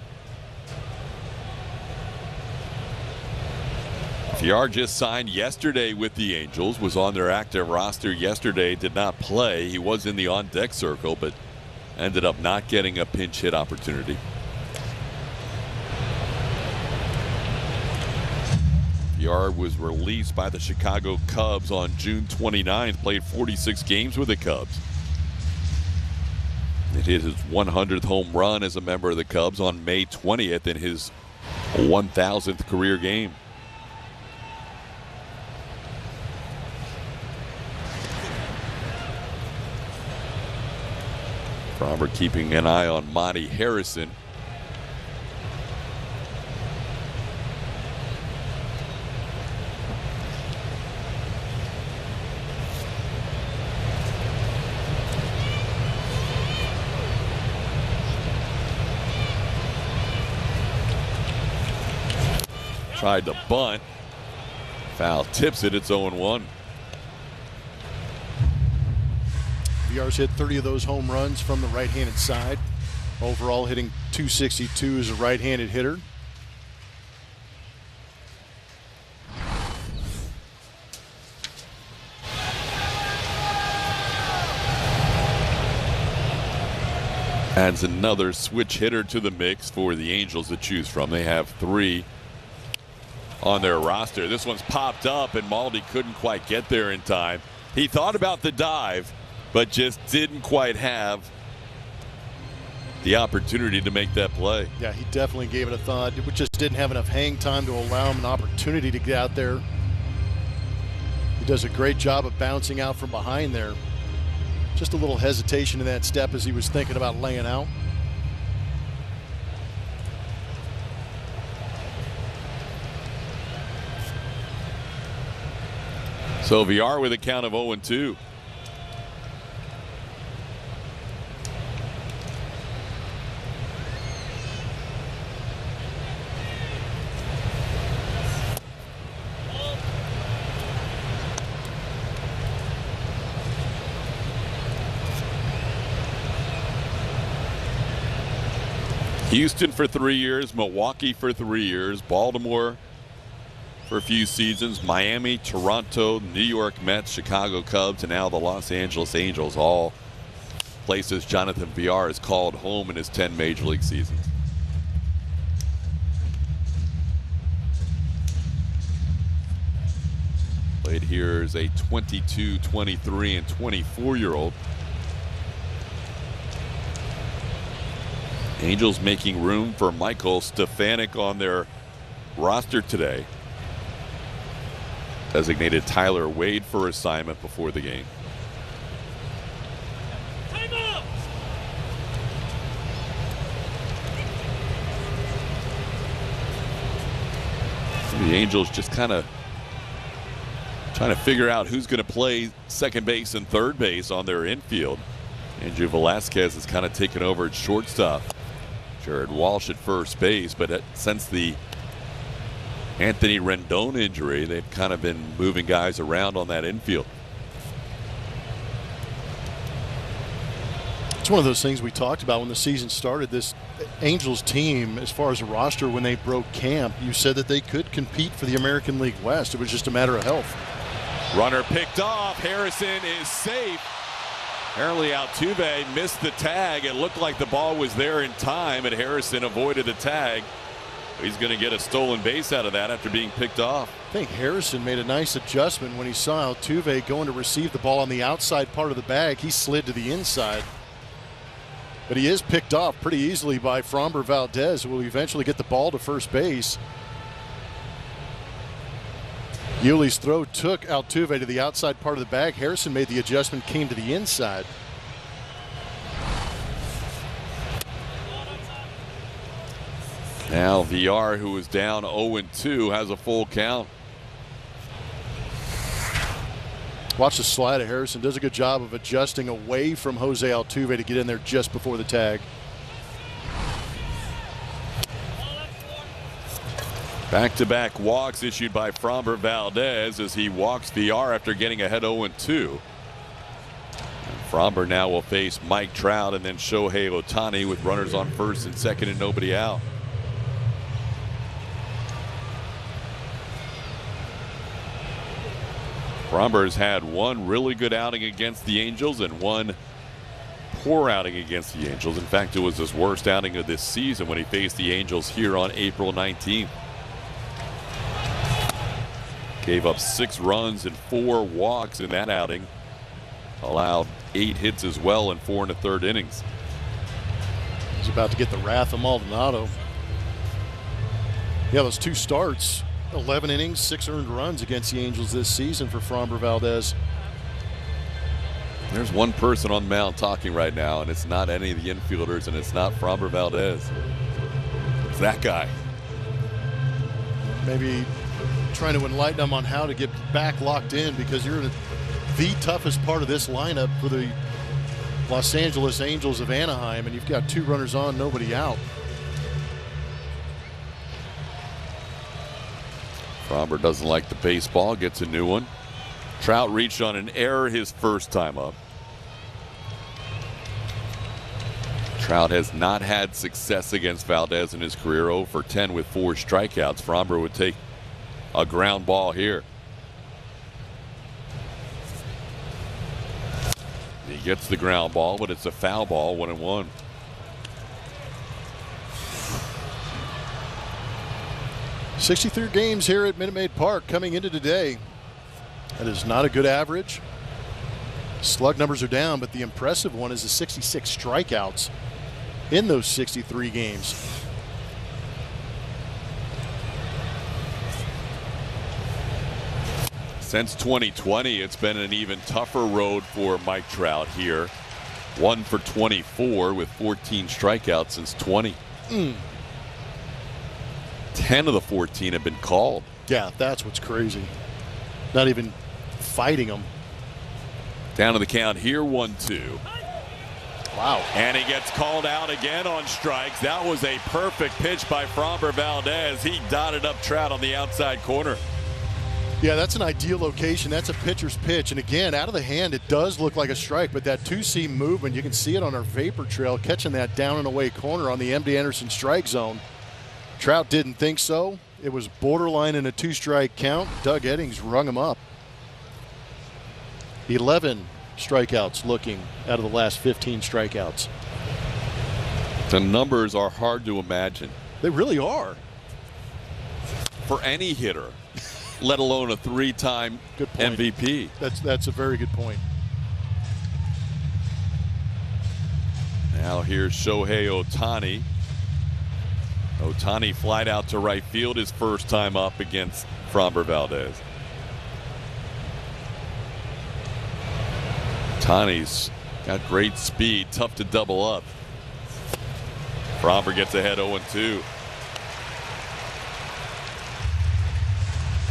Villar just signed yesterday with the Angels, was on their active roster yesterday, did not play. He was in the on-deck circle, but ended up not getting a pinch hit opportunity. Villar was released by the Chicago Cubs on June 29th, played 46 games with the Cubs. It hit his 100th home run as a member of the Cubs on May 20th in his 1,000th career game. Framber keeping an eye on Monty Harrison. Tried to bunt. Foul tips it. It's 0-1.
VR's hit 30 of those home runs from the right-handed side. Overall hitting .262 as a right-handed hitter.
Adds another switch hitter to the mix for the Angels to choose from. They have 3 on their roster. This one's popped up, and Maldi couldn't quite get there in time. He thought about the dive, but just didn't quite have the opportunity to make that play.
Yeah, he definitely gave it a thought. It just didn't have enough hang time to allow him an opportunity to get out there. He does a great job of bouncing out from behind there. Just a little hesitation in that step as he was thinking about laying out.
So VR with a count of 0-2. Houston for 3 years, Milwaukee for 3 years, Baltimore for a few seasons, Miami, Toronto, New York Mets, Chicago Cubs, and now the Los Angeles Angels, all places Jonathan VR has called home in his 10 Major League seasons. Played here as a 22, 23, and 24-year-old. Angels making room for Michael Stefanik on their roster today. Designated Tyler Wade for assignment before the game. The Angels just kind of trying to figure out who's going to play second base and third base on their infield. Andrew Velasquez has kind of taken over at shortstop. Jared Walsh at first base, but since the Anthony Rendon injury, they've kind of been moving guys around on that infield.
It's one of those things we talked about when the season started. This Angels team, as far as a roster, when they broke camp, you said that they could compete for the American League West. It was just a matter of health.
Runner picked off. Harrison is safe. Apparently Altuve missed the tag. It looked like the ball was there in time, and Harrison avoided the tag. He's going to get a stolen base out of that after being picked off.
I think Harrison made a nice adjustment when he saw Altuve going to receive the ball on the outside part of the bag. He slid to the inside. But he is picked off pretty easily by Framber Valdez, who will eventually get the ball to first base. Yuli's throw took Altuve to the outside part of the bag. Harrison made the adjustment, came to the inside.
Now VR, who is down 0-2, has a full count.
Watch the slide of Harrison. Does a good job of adjusting away from Jose Altuve to get in there just before the tag.
Back-to-back walks issued by Framber Valdez as he walks VR after getting ahead 0-2. Framber now will face Mike Trout and then Shohei Ohtani with runners on first and second and nobody out. Framber's had one really good outing against the Angels and one poor outing against the Angels. In fact, it was his worst outing of this season when he faced the Angels here on April 19th. Gave up 6 runs and 4 walks in that outing. Allowed 8 hits as well in 4 1/3 innings.
He's about to get the wrath of Maldonado. Yeah, those 2 starts, 11 innings, 6 earned runs against the Angels this season for Framber Valdez.
There's one person on the mound talking right now, and it's not any of the infielders, and it's not Framber Valdez. It's that guy.
Maybe trying to enlighten them on how to get back locked in, because you're in the toughest part of this lineup for the Los Angeles Angels of Anaheim, and you've got 2 runners on, nobody out.
Framber doesn't like the baseball, gets a new one. Trout reached on an error his first time up. Trout has not had success against Valdez in his career, 0 for 10 with 4 strikeouts. Framber would take a ground ball here. He gets the ground ball, but it's a foul ball, 1-1.
'63 games here at Minute Maid Park coming into today. That is not a good average. Slug numbers are down, but the impressive one is the 66 strikeouts in those 63 games.
Since 2020, it's been an even tougher road for Mike Trout here. 1 for 24 with 14 strikeouts since 20. 10 of the 14 have been called.
Yeah, that's what's crazy. Not even fighting them.
Down to the count here, 1-2.
Wow.
And he gets called out again on strikes. That was a perfect pitch by Framber Valdez. He dotted up Trout on the outside corner.
Yeah, that's an ideal location. That's a pitcher's pitch. And again, out of the hand, it does look like a strike, but that two-seam movement, you can see it on our vapor trail, catching that down and away corner on the MD Anderson strike zone. Trout didn't think so. It was borderline in a 2-strike count. Doug Eddings rung him up. 11 strikeouts looking out of the last 15 strikeouts.
The numbers are hard to imagine.
They really are.
For any hitter, let alone a 3-time MVP.
That's a very good point.
Now here's Shohei Ohtani. Ohtani flied out to right field his first time up against Framber Valdez. Ohtani's got great speed, tough to double up. Framber gets ahead 0-2.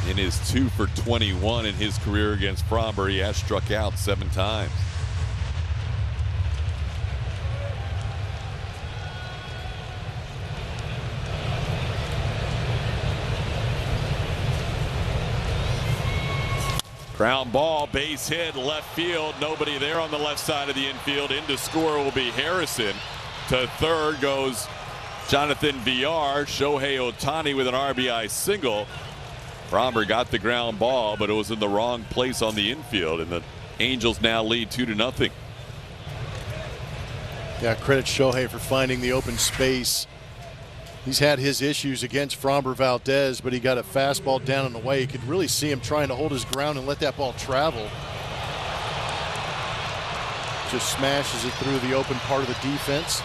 In his 2 for 21 in his career against Framber, he has struck out 7 times. Ground ball, base hit, left field. Nobody there on the left side of the infield. In to score will be Harrison. To third goes Jonathan VR. Shohei Ohtani with an RBI single. Framber got the ground ball, but it was in the wrong place on the infield, and the Angels now lead 2-0.
Yeah, credit Shohei for finding the open space. He's had his issues against Framber Valdez, but he got a fastball down and away. You could really see him trying to hold his ground and let that ball travel. Just smashes it through the open part of the defense.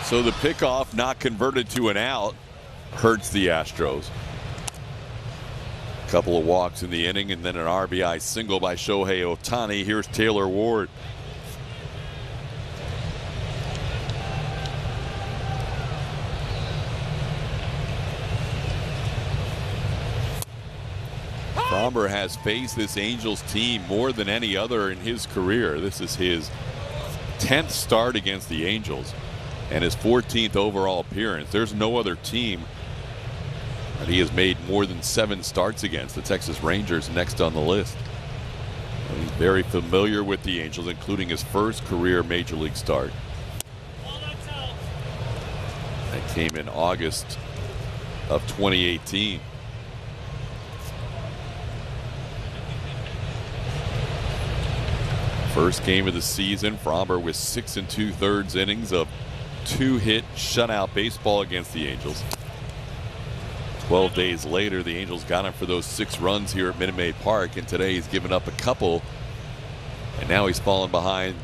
So the pickoff not converted to an out hurts the Astros. Couple of walks in the inning and then an RBI single by Shohei Ohtani. Here's Taylor Ward. Framber has faced this Angels team more than any other in his career. This is his 10th start against the Angels and his 14th overall appearance. There's no other team that he has made more than 7 starts against. The Texas Rangers next on the list. And he's very familiar with the Angels, including his first career major league start. That came in August of 2018. First game of the season, Framber with 6 2/3 innings of 2-hit shutout baseball against the Angels. 12 days later, the Angels got him for those 6 runs here at Minute Maid Park, and today he's given up a couple, and now he's fallen behind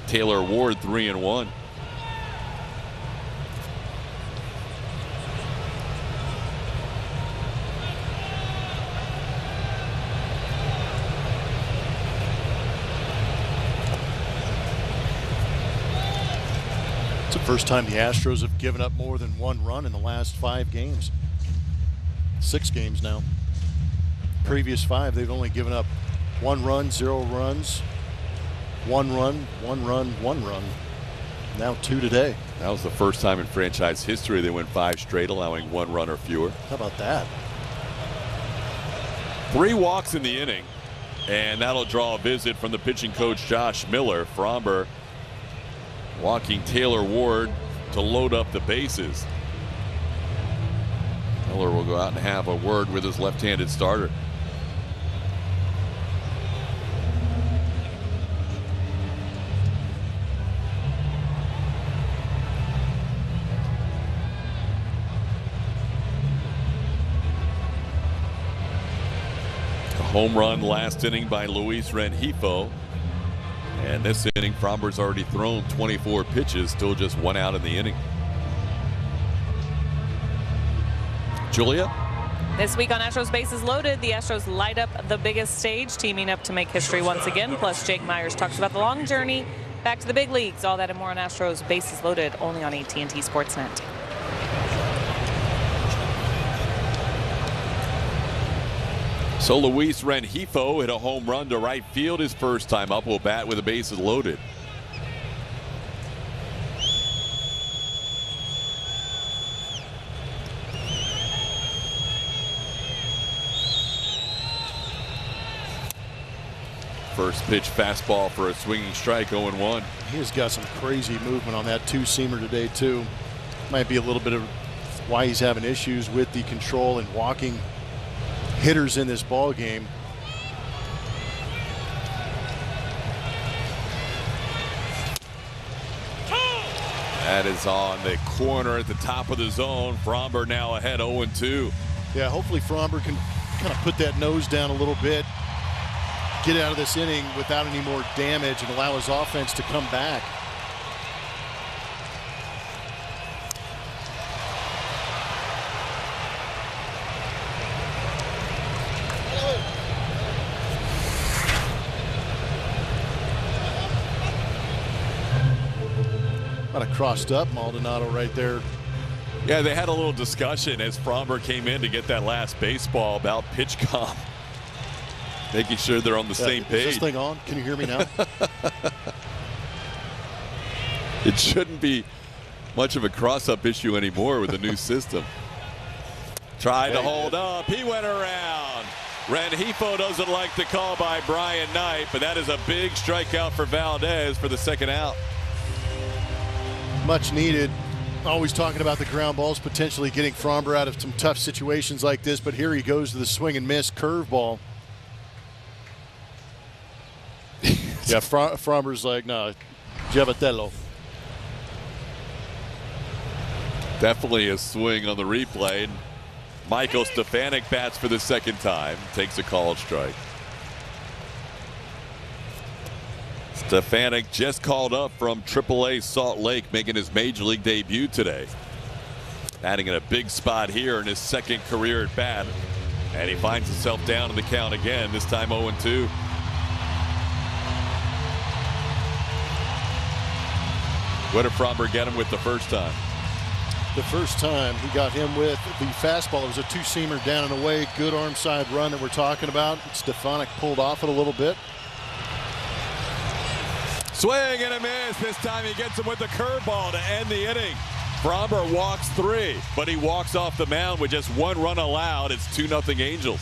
Taylor Ward 3-1.
It's the first time the Astros have given up more than 1 run in the last 5 games. 6 games now. Previous 5, they've only given up 1 run, 0 runs, One run. Now 2 today.
That was the first time in franchise history they went 5 straight, allowing 1 run or fewer.
How about that?
3 walks in the inning, and that'll draw a visit from the pitching coach Josh Miller. Framber walking Taylor Ward to load up the bases. Miller will go out and have a word with his left-handed starter. Home run last inning by Luis Rengifo. And this inning, Framber's already thrown 24 pitches, still just 1 out in the inning. Julia?
This week on Astros Bases Loaded, the Astros light up the biggest stage, teaming up to make history once again. Plus, Jake Myers talks about the long journey back to the big leagues. All that and more on Astros Bases Loaded, only on AT&T Sportsnet.
So Luis Rengifo hit a home run to right field his first time up. Will bat with the bases loaded. First pitch fastball for a swinging strike, 0-1.
He's got some crazy movement on that 2-seamer today too. Might be a little bit of why he's having issues with the control and walking hitters in this ball game.
That is on the corner at the top of the zone. Framber now ahead 0-2.
Yeah, hopefully Framber can kind of put that nose down a little bit, get out of this inning without any more damage, and allow his offense to come back. Kind of crossed up Maldonado right there.
Yeah, they had a little discussion as Framber came in to get that last baseball about pitch comp. Making sure they're on the same page.
Is this thing on? Can you hear me now?
It shouldn't be much of a cross-up issue anymore with the new system. Tried to hold up. He went around. Rengifo doesn't like the call by Brian Knight, but that is a big strikeout for Valdez for the second out.
Much needed. Always talking about the ground balls potentially getting Framber out of some tough situations like this, but here he goes to the swing and miss curveball. Yeah, Framber's like, no, Giavatello.
Definitely a swing on the replay. Michael Stefanik bats for the second time, takes a called strike. Stefanik just called up from AAA Salt Lake, making his major league debut today. Batting in a big spot here in his second career at bat. And he finds himself down in the count again, this time 0-2. What did Framber get him with the first time?
The first time he got him with the fastball. It was a 2-seamer down and away. Good arm side run that we're talking about. Stefanik pulled off it a little bit.
Swing and a miss. This time he gets him with the curveball to end the inning. Framber walks 3, but he walks off the mound with just 1 run allowed. It's 2-0 Angels.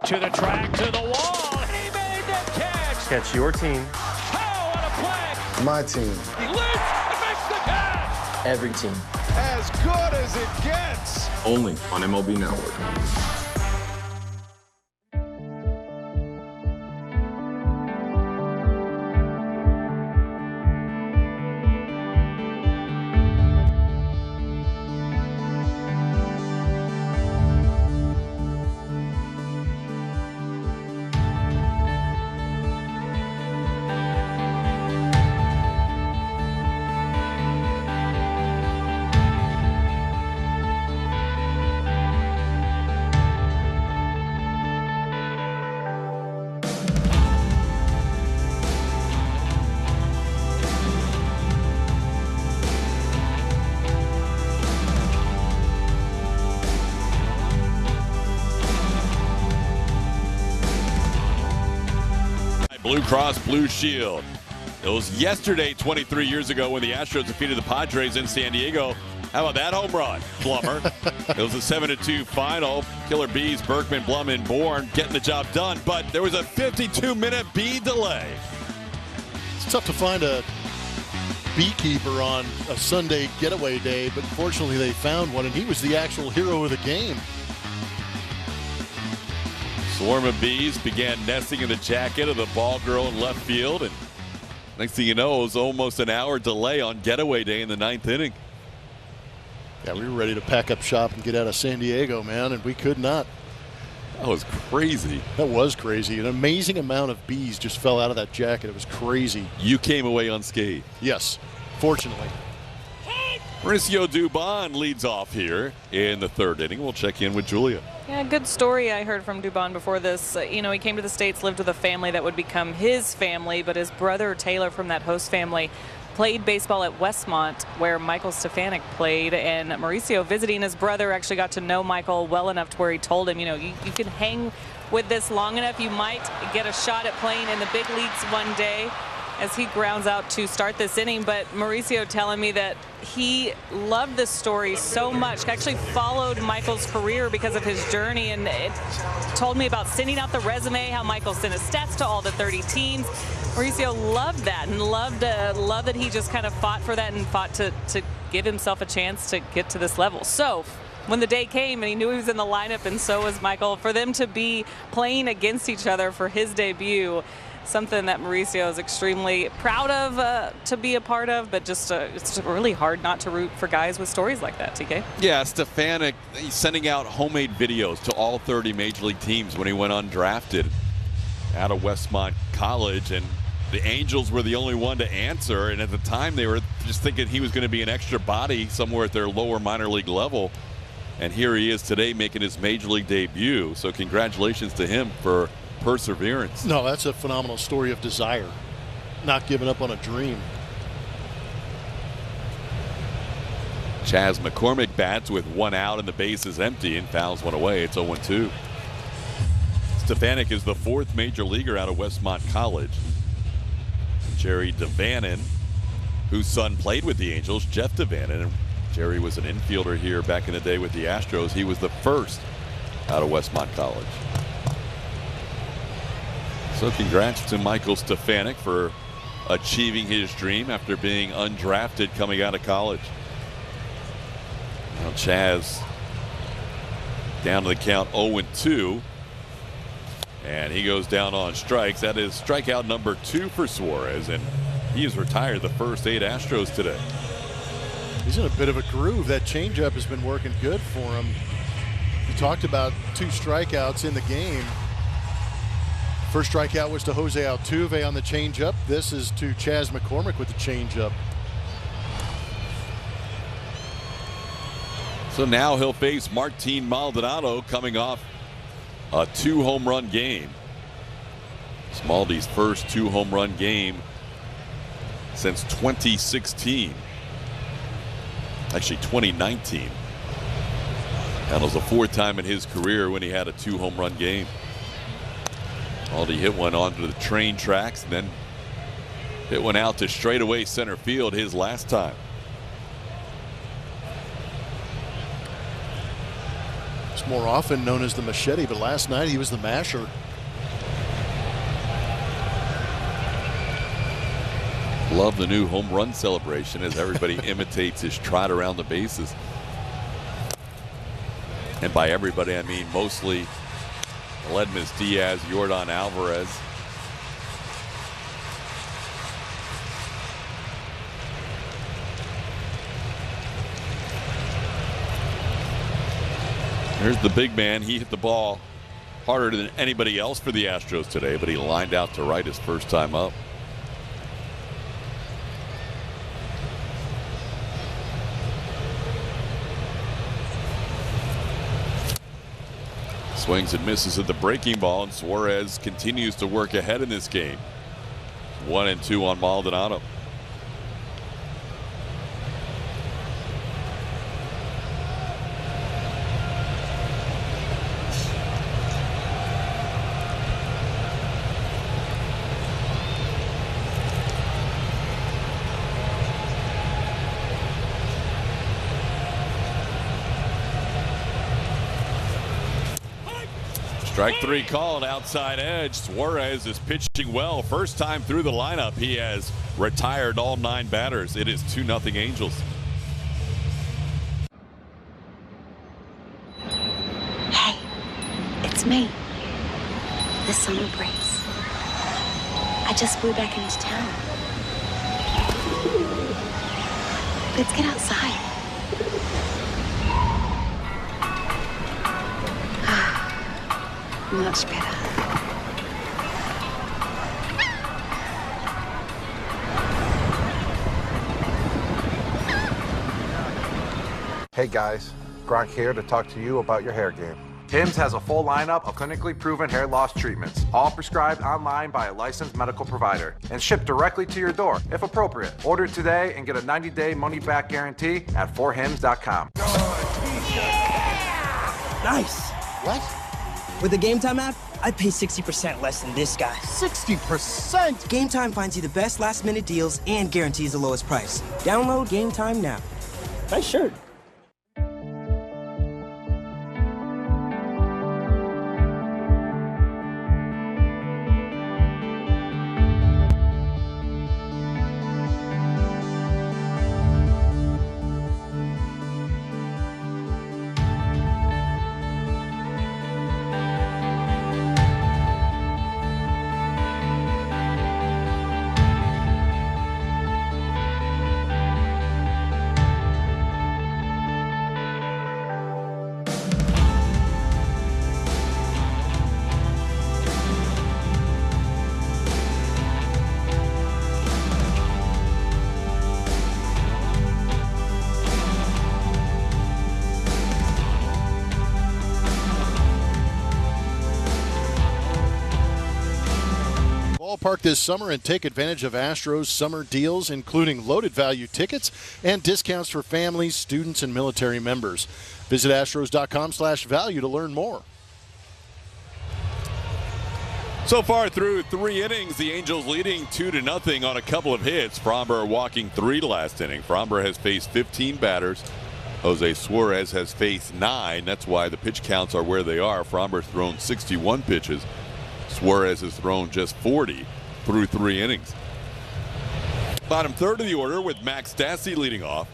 To the track, to the wall, and he made the catch.
Catch your team.
Oh, what a play.
My team.
He leaps and makes the catch.
Every team.
As good as it gets.
Only on MLB Network.
Blue Cross Blue Shield. It was yesterday, 23 years ago, when the Astros defeated the Padres in San Diego. How about that home run, Blummer? It was a 7-2 final. Killer Bees, Berkman, Blum, and Bourne getting the job done, but there was a 52-minute bee delay.
It's tough to find a beekeeper on a Sunday getaway day, but fortunately they found one, and he was the actual hero of the game.
Swarm of bees began nesting in the jacket of the ball girl in left field, and next thing you know, it was almost an hour delay on getaway day in the 9th inning.
Yeah, we were ready to pack up shop and get out of San Diego, man, and we could not.
That was crazy.
That was crazy. An amazing amount of bees just fell out of that jacket. It was crazy.
You came away unscathed.
Yes, fortunately.
Mauricio Dubon leads off here in the 3rd inning. We'll check in with Julia.
Yeah, good story I heard from Dubon before this. You know, he came to the States, lived with a family that would become his family, but his brother Taylor from that host family played baseball at Westmont, where Michael Stefanik played, and Mauricio, visiting his brother, actually got to know Michael well enough to where he told him, you know, you can hang with this long enough, you might get a shot at playing in the big leagues one day, as he grounds out to start this inning. But Mauricio telling me that he loved this story so much, actually followed Michael's career because of his journey, and it told me about sending out the resume, how Michael sent his stats to all the 30 teams. Mauricio loved that, and loved that he just kind of fought for that and fought to give himself a chance to get to this level. So when the day came and he knew he was in the lineup, and so was Michael, for them to be playing against each other for his debut, something that Mauricio is extremely proud of to be a part of, but just it's really hard not to root for guys with stories like that, TK.
Yeah, Stefanik, he's sending out homemade videos to all 30 Major League teams when he went undrafted out of Westmont College, and the Angels were the only one to answer, and at the time they were just thinking he was going to be an extra body somewhere at their lower minor league level, and here he is today making his Major League debut. So congratulations to him for perseverance.
No, that's a phenomenal story of desire, not giving up on a dream.
Chas McCormick bats with 1 out and the base is empty, and fouls one away. It's 0-2. Stefanik is the 4th major leaguer out of Westmont College. Jerry DeVannen, whose son played with the Angels, Jeff DeVannen, and Jerry was an infielder here back in the day with the Astros. He was the 1st out of Westmont College. So congrats to Michael Stefanik for achieving his dream after being undrafted coming out of college. Now Chas down to the count 0-2. And he goes down on strikes. That is strikeout number 2 for Suarez, and he has retired the first 8 Astros today.
He's in a bit of a groove. That changeup has been working good for him. You talked about 2 strikeouts in the game. First strikeout was to Jose Altuve on the changeup. This is to Chas McCormick with the changeup.
So now he'll face Martin Maldonado coming off a 2-home run game. Smaldy's first 2-home run game since 2016. Actually 2019. That was the 4th time in his career when he had a 2-home run game. Maldy hit one onto the train tracks and then hit one out to straightaway center field his last time.
It's more often known as the machete, but last night he was the masher.
Love the new home run celebration as everybody imitates his trot around the bases. And by everybody, I mean mostly Ledmus Diaz, Yordan Alvarez. Here's the big man. He hit the ball harder than anybody else for the Astros today, but he lined out to right his first time up. Swings and misses at the breaking ball, and Suarez continues to work ahead in this game. 1-2 on Maldonado. Strike three called, outside edge. Suarez is pitching well. First time through the lineup, he has retired all 9 batters. It is 2-0 Angels.
Hey, it's me. The summer breeze. I just flew back into town. Let's get outside. Much better.
Hey guys, Gronk here to talk to you about your hair game. Hims has a full lineup of clinically proven hair loss treatments, all prescribed online by a licensed medical provider and shipped directly to your door, if appropriate. Order today and get a 90-day money-back guarantee at 4hims.com.
Nice.
What?
With the Game Time app, I pay 60% less than this guy.
60%?
Game Time finds you the best last-minute deals and guarantees the lowest price. Download Game Time now. Nice shirt.
Ballpark this summer and take advantage of Astros summer deals, including loaded value tickets and discounts for families, students, and military members. Visit astros.com/value to learn more.
So far through 3 innings, the Angels leading 2-0 on a couple of hits. Framber walking 3 last inning. Framber has faced 15 batters. Jose Suarez has faced 9. That's why the pitch counts are where they are. Framber's thrown 61 pitches. Suarez has thrown just 40 through 3 innings. Bottom third of the order with Max Stassi leading off.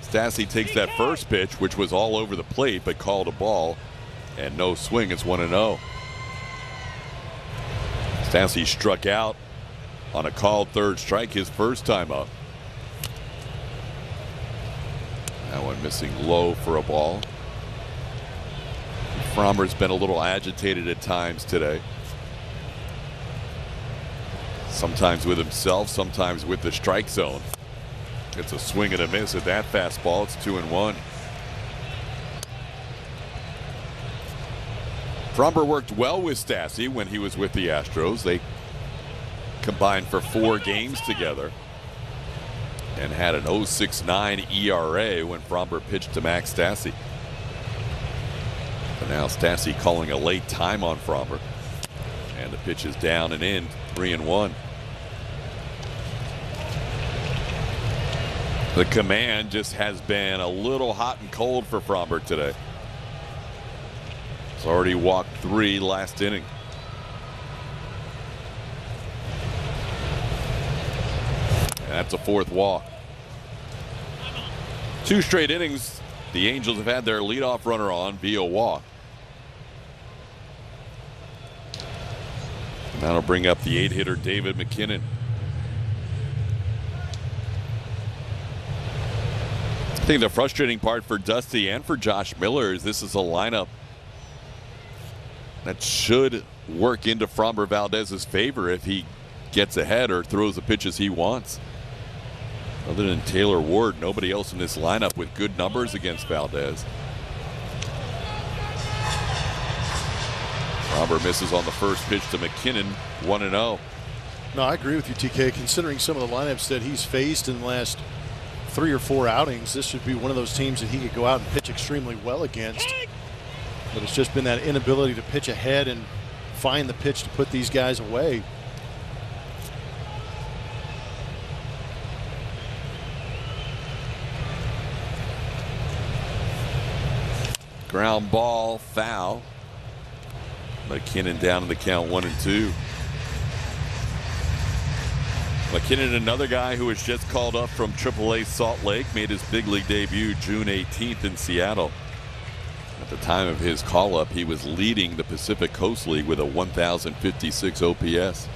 Stassi takes that first pitch, which was all over the plate, but called a ball and no swing. It's 1-0. Stassi struck out on a called third strike his first time up. That one missing low for a ball. Framber's been a little agitated at times today. Sometimes with himself, sometimes with the strike zone. It's a swing and a miss at that fastball. It's 2-1. Framber worked well with Stassi when he was with the Astros. They combined for 4 games together and had an 0.69 ERA when Framber pitched to Max Stassi. But now Stassi calling a late time on Framber. And the pitch is down and in, 3-1. The command just has been a little hot and cold for Framber today. He's already walked 3 last inning. And that's a 4th walk. 2 straight innings, the Angels have had their leadoff runner on via walk. And that'll bring up the 8-hitter David McKinnon. I think the frustrating part for Dusty and for Josh Miller is this is a lineup that should work into Framber Valdez's favor if he gets ahead or throws the pitches he wants. Other than Taylor Ward, nobody else in this lineup with good numbers against Valdez. Framber misses on the first pitch to McKinnon, 1-0.
No, I agree with you, TK. Considering some of the lineups that he's faced in the last 3 or 4 outings, this should be one of those teams that he could go out and pitch extremely well against. But it's just been that inability to pitch ahead and find the pitch to put these guys away.
Ground ball, foul. McKinnon down in the count 1-2. McKinnon, another guy who was just called up from AAA Salt Lake, made his big league debut June 18th in Seattle. At the time of his call-up, he was leading the Pacific Coast League with a 1,056 OPS.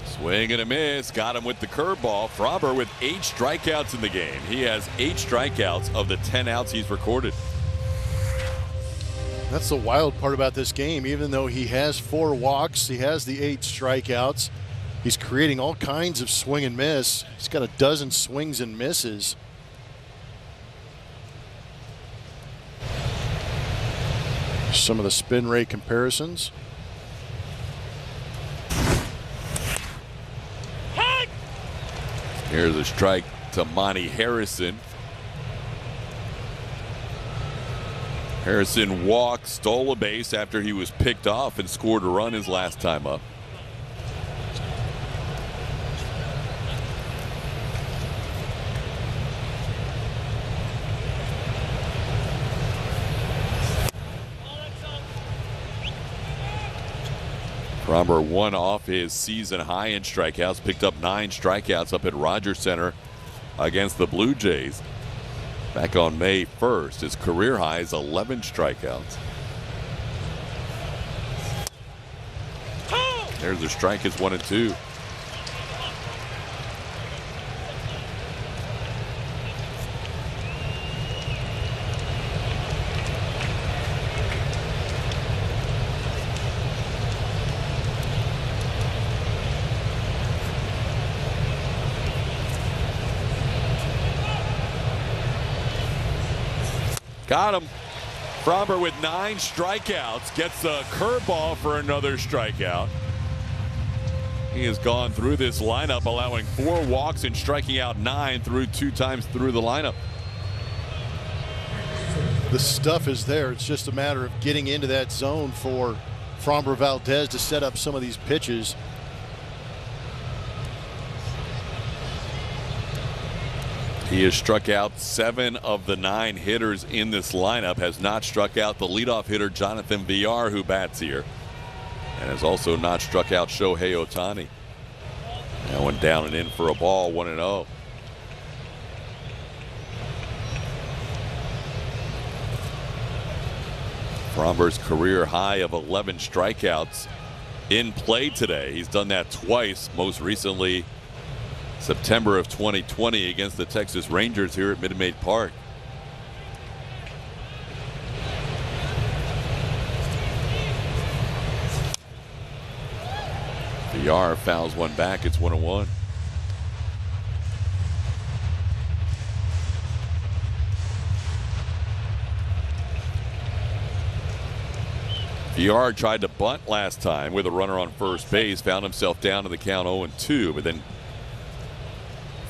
Swing and a miss. Got him with the curveball. Framber with 8 strikeouts in the game. He has 8 strikeouts of the 10 outs he's recorded.
That's the wild part about this game. Even though he has 4 walks, he has the 8 strikeouts. He's creating all kinds of swing and miss. He's got a dozen swings and misses. Some of the spin rate comparisons.
Here's a strike to Monty Harrison. Harrison walked, stole a base after he was picked off, and scored a run his last time up. Framber won off his season high in strikeouts, picked up 9 strikeouts up at Rogers Center against the Blue Jays back on May 1st. His career high is 11 strikeouts. There's a strike. It's 1-2. Got him. Framber with 9 strikeouts gets a curveball for another strikeout. He has gone through this lineup, allowing 4 walks and striking out 9 through 2 times through the lineup.
The stuff is there. It's just a matter of getting into that zone for Framber Valdez to set up some of these pitches.
He has struck out 7 of the 9 hitters in this lineup, has not struck out the leadoff hitter Jonathan Villar, who bats here, and has also not struck out Shohei Ohtani. That one down and in for a ball, 1-0. Framber's career high of 11 strikeouts in play today. He's done that twice, most recently September of 2020 against the Texas Rangers here at Minute Maid Park. Villar fouls one back. It's 1-1. Villar tried to bunt last time with a runner on first base, found himself down to the count 0-2, but then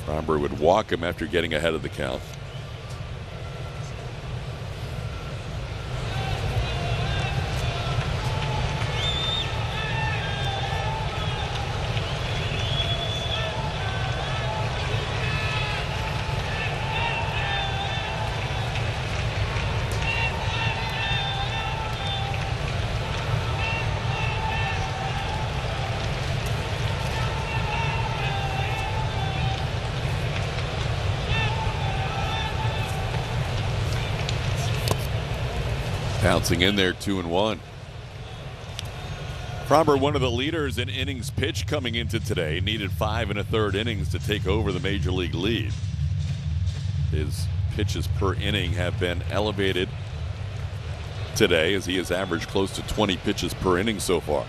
Framber would walk him after getting ahead of the count. Bouncing in there, 2-1. Framber, one of the leaders in innings pitched coming into today, needed 5 1/3 innings to take over the major league lead. His pitches per inning have been elevated today, as he has averaged close to 20 pitches per inning so far.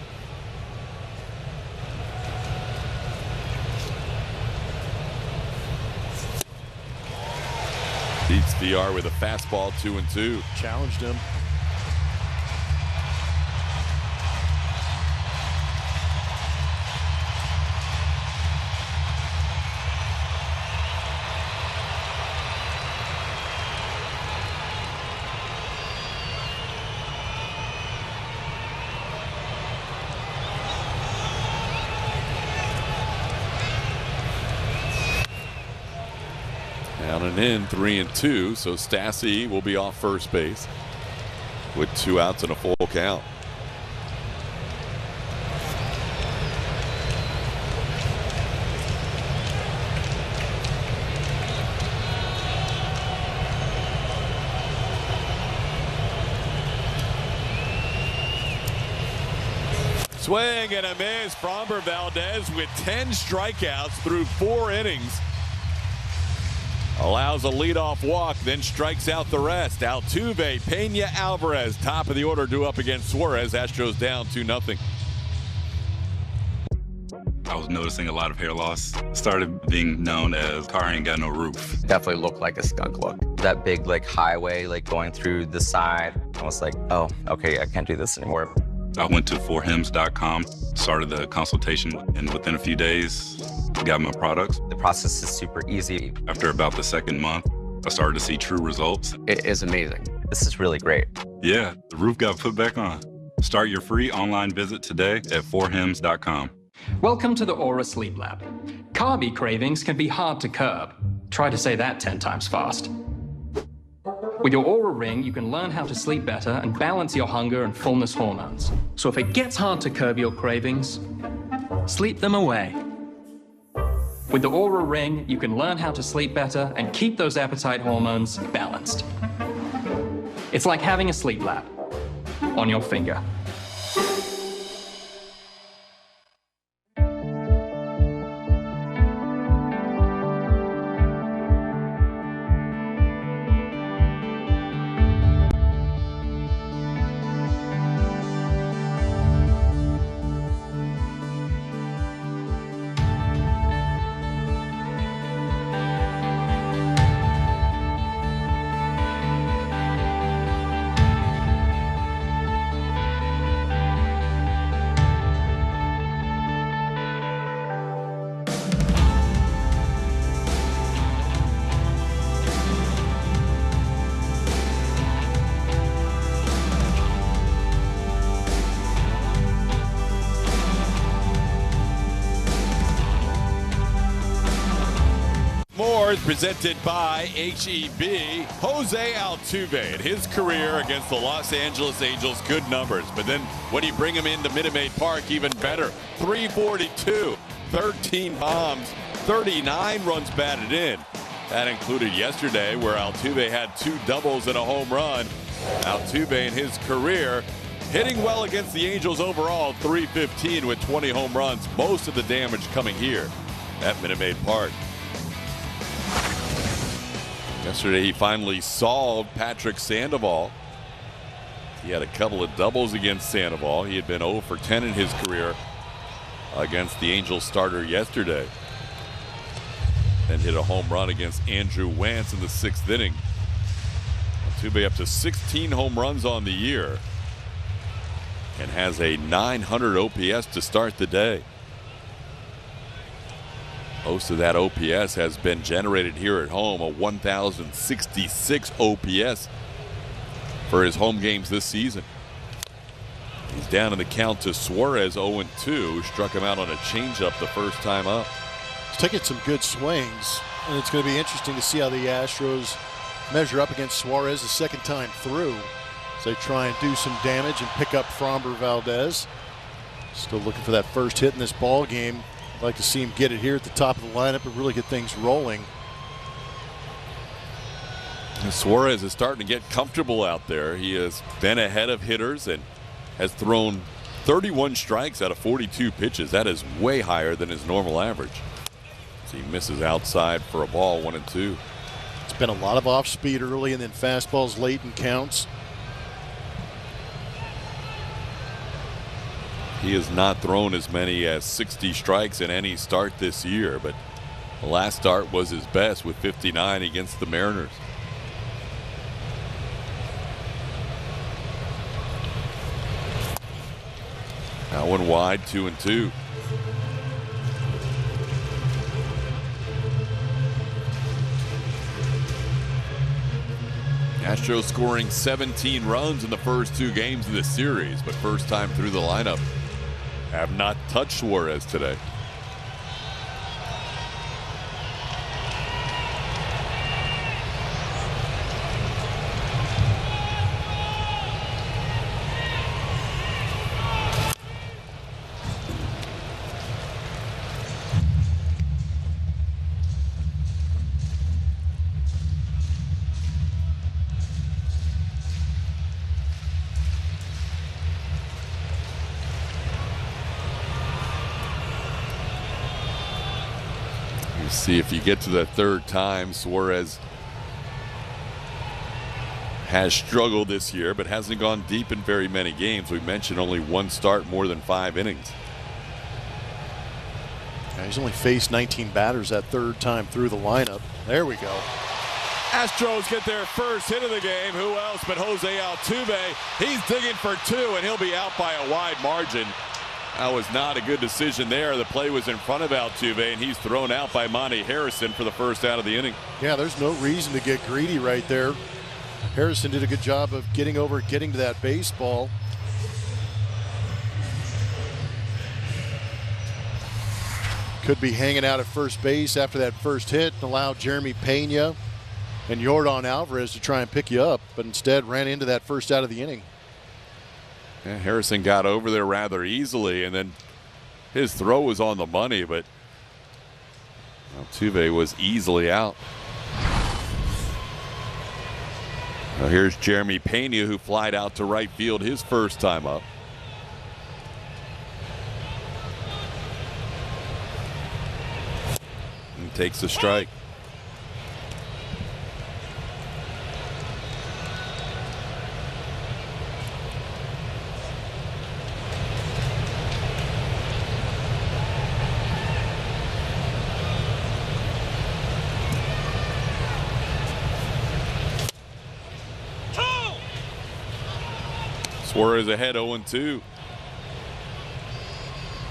Beats Villar with a fastball, 2-2.
Challenged him.
Down Running in 3-2, so Stassi will be off first base with 2 outs and a full count. Swing and a miss. Framber Valdez with 10 strikeouts through 4 innings. Allows a leadoff walk, then strikes out the rest. Altuve, Pena, Alvarez, top of the order, due up against Suarez. Astros down 2-0.
I was noticing a lot of hair loss. Started being known as car ain't got no roof.
Definitely looked like a skunk look. That big highway going through the side. I was like, oh, okay, I can't do this anymore.
I went to forhims.com, started the consultation, and within a few days, got my products.
The process is super easy.
After about the second month, I started to see true results.
It is amazing. This is really great.
Yeah, the roof got put back on. Start your free online visit today at forhims.com.
Welcome to the Aura Sleep Lab. Carby cravings can be hard to curb. Try to say that 10 times fast. With your Aura Ring, you can learn how to sleep better and balance your hunger and fullness hormones. So if it gets hard to curb your cravings, sleep them away. With the Aura Ring, you can learn how to sleep better and keep those appetite hormones balanced. It's like having a sleep lab on your finger.
Presented by HEB. Jose Altuve in his career against the Los Angeles Angels, good numbers. But then when you bring him into Minute Maid Park, even better. 342, 13 bombs, 39 runs batted in. That included yesterday where Altuve had 2 doubles and a home run. Altuve in his career hitting well against the Angels overall, 315 with 20 home runs. Most of the damage coming here at Minute Maid Park. Yesterday, he finally solved Patrick Sandoval. He had a couple of doubles against Sandoval. He had been 0 for 10 in his career against the Angels starter yesterday. Then hit a home run against Andrew Wantz in the 6th inning. Altuve up to 16 home runs on the year and has a 900 OPS to start the day. Most of that OPS has been generated here at home, a 1,066 OPS for his home games this season. He's down in the count to Suarez, 0-2. Struck him out on a changeup the first time up.
He's taking some good swings, and it's going to be interesting to see how the Astros measure up against Suarez the second time through as they try and do some damage and pick up Framber Valdez. Still looking for that first hit in this ball game. I'd like to see him get it here at the top of the lineup and really get things rolling.
And Suarez is starting to get comfortable out there. He has been ahead of hitters and has thrown 31 strikes out of 42 pitches. That is way higher than his normal average. So he misses outside for a ball, 1-2.
It's been a lot of off speed early and then fastballs late in counts.
He has not thrown as many as 60 strikes in any start this year, but the last start was his best with 59 against the Mariners. Now one wide, 2-2. Astros scoring 17 runs in the first 2 games of the series, but first time through the lineup. Have not touched Suarez today. You see if you get to the third time, Suarez has struggled this year, but hasn't gone deep in very many games. We mentioned only one start, more than 5 innings.
Yeah, he's only faced 19 batters that third time through the lineup. There we go.
Astros get their first hit of the game. Who else but Jose Altuve? He's digging for 2, and he'll be out by a wide margin. That was not a good decision there. The play was in front of Altuve, and he's thrown out by Monty Harrison for the first out of the inning.
Yeah, there's no reason to get greedy right there. Harrison did a good job of getting to that baseball. Could be hanging out at first base after that first hit and allow Jeremy Pena and Yordan Alvarez to try and pick you up, but instead ran into that first out of the inning.
Yeah, Harrison got over there rather easily, and then his throw was on the money, but Altuve was easily out. Now here's Jeremy Pena, who flied out to right field his first time up. And takes a strike. Suarez ahead 0-2.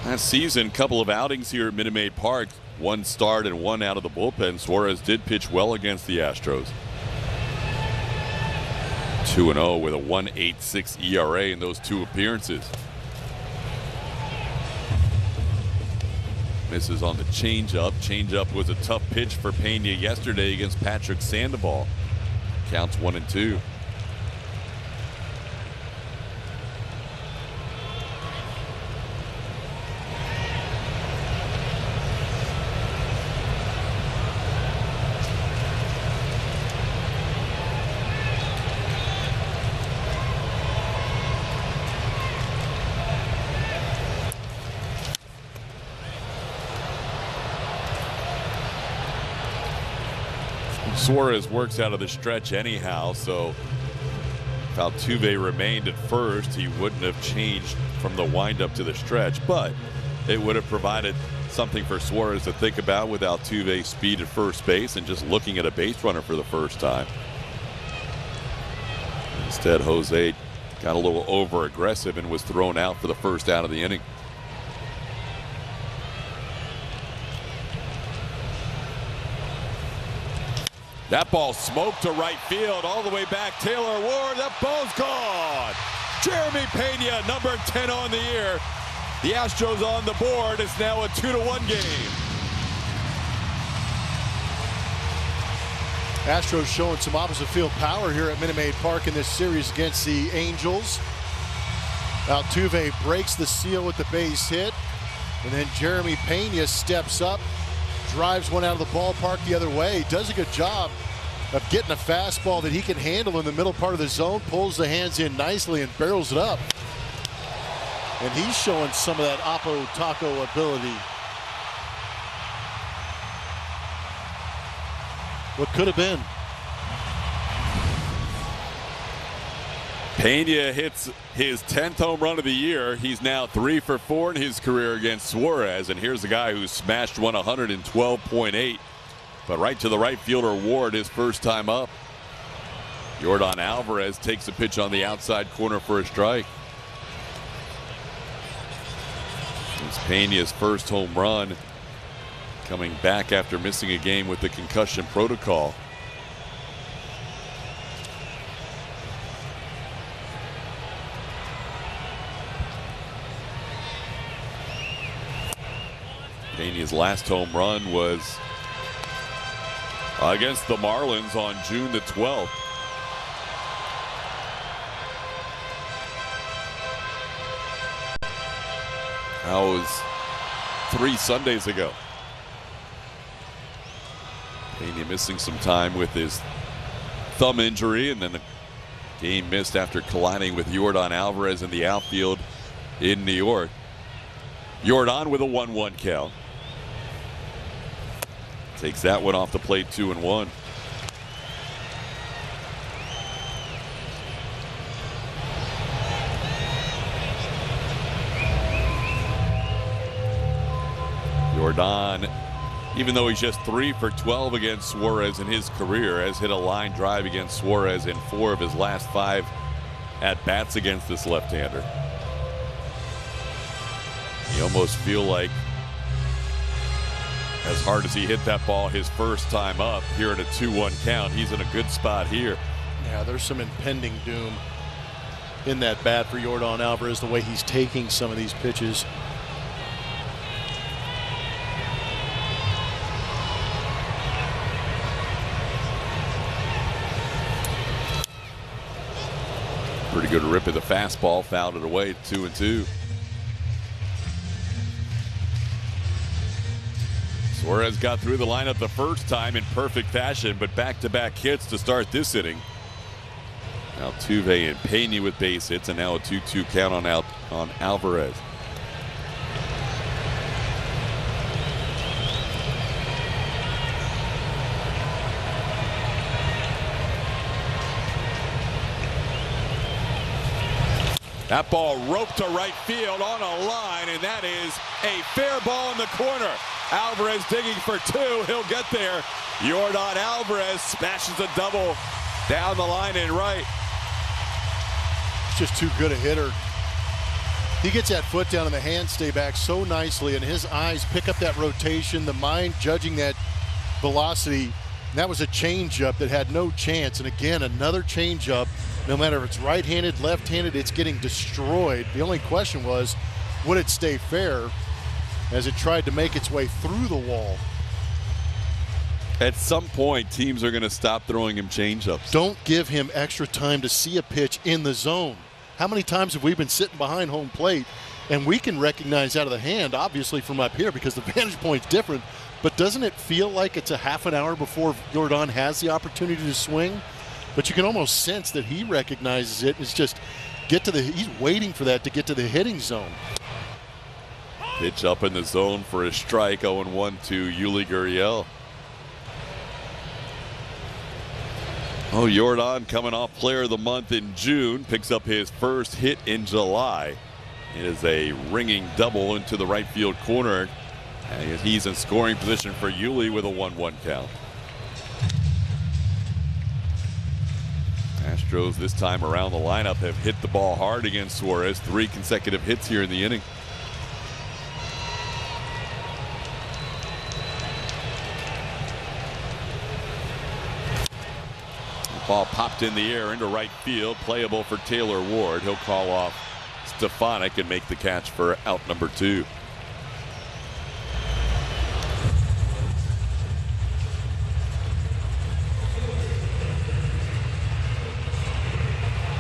That season, couple of outings here at Minute Maid Park. 1 start and 1 out of the bullpen. Suarez did pitch well against the Astros. 2-0 with a 1.86 ERA in those 2 appearances. Misses on the changeup. Changeup was a tough pitch for Pena yesterday against Patrick Sandoval. Counts 1-2. Suarez works out of the stretch anyhow, so if Altuve remained at first, he wouldn't have changed from the windup to the stretch, but it would have provided something for Suarez to think about with Altuve's speed at first base and just looking at a base runner for the first time. Instead, Jose got a little over aggressive and was thrown out for the first out of the inning. That ball smoked to right field, all the way back. Taylor Ward, that ball's gone. Jeremy Pena, number 10 on the year. The Astros on the board. It's now a 2-1 game.
Astros showing some opposite field power here at Minute Maid Park in this series against the Angels. Altuve breaks the seal with the base hit, and then Jeremy Pena steps up, drives one out of the ballpark the other way. Does a good job of getting a fastball that he can handle in the middle part of the zone, pulls the hands in nicely and barrels it up. And he's showing some of that Oppo Taco ability. What could have been.
Pena hits his 10th home run of the year. He's now 3 for 4 in his career against Suarez. And here's a guy who smashed one 112.8. But right to the right fielder Ward his first time up. Yordan Alvarez takes a pitch on the outside corner for a strike. It's Pena's first home run, coming back after missing a game with the concussion protocol. Pena's last home run was against the Marlins on June the 12th. That was 3 Sundays ago. Pena missing some time with his thumb injury, and then the game missed after colliding with Yordan Alvarez in the outfield in New York. Yordan with a 1-1 count. Takes that one off the plate, 2-1. Jordan, even though he's just 3 for 12 against Suarez in his career, has hit a line drive against Suarez in 4 of his last 5 at-bats against this left-hander. You almost feel like, as hard as he hit that ball his first time up, here at a 2-1 count, he's in a good spot here.
Yeah, there's some impending doom in that bat for Jordan Alvarez, the way he's taking some of these pitches.
Pretty good rip of the fastball, fouled it away, 2-2. Suarez got through the lineup the first time in perfect fashion, but back-to-back hits to start this inning. Altuve and Pena with base hits, and now a 2-2 count on Alvarez. That ball roped to right field on a line, and that is a fair ball in the corner. Alvarez digging for 2. He'll get there. Jordan Alvarez smashes a double down the line and right.
It's just too good a hitter. He gets that foot down and the hand stay back so nicely, and his eyes pick up that rotation, the mind judging that velocity. And that was a changeup that had no chance. And again, another changeup. No matter if it's right-handed, left-handed, it's getting destroyed. The only question was, would it stay fair as it tried to make its way through the wall?
At some point, teams are going to stop throwing him changeups.
Don't give him extra time to see a pitch in the zone. How many times have we been sitting behind home plate and we can recognize out of the hand, obviously from up here because the vantage point's different, but doesn't it feel like it's a half an hour before Jordan has the opportunity to swing? But you can almost sense that he recognizes it. It's just he's waiting for that to get to the hitting zone.
Pitch up in the zone for a strike, 0-1 to Yuli Gurriel. Oh, Jordan coming off Player of the Month in June, picks up his first hit in July. It is a ringing double into the right field corner. And he's in scoring position for Yuli with a 1-1 count. Astros this time around the lineup have hit the ball hard against Suarez. 3 consecutive hits here in the inning. The ball popped in the air into right field, playable for Taylor Ward. He'll call off Stefanik and make the catch for out number 2.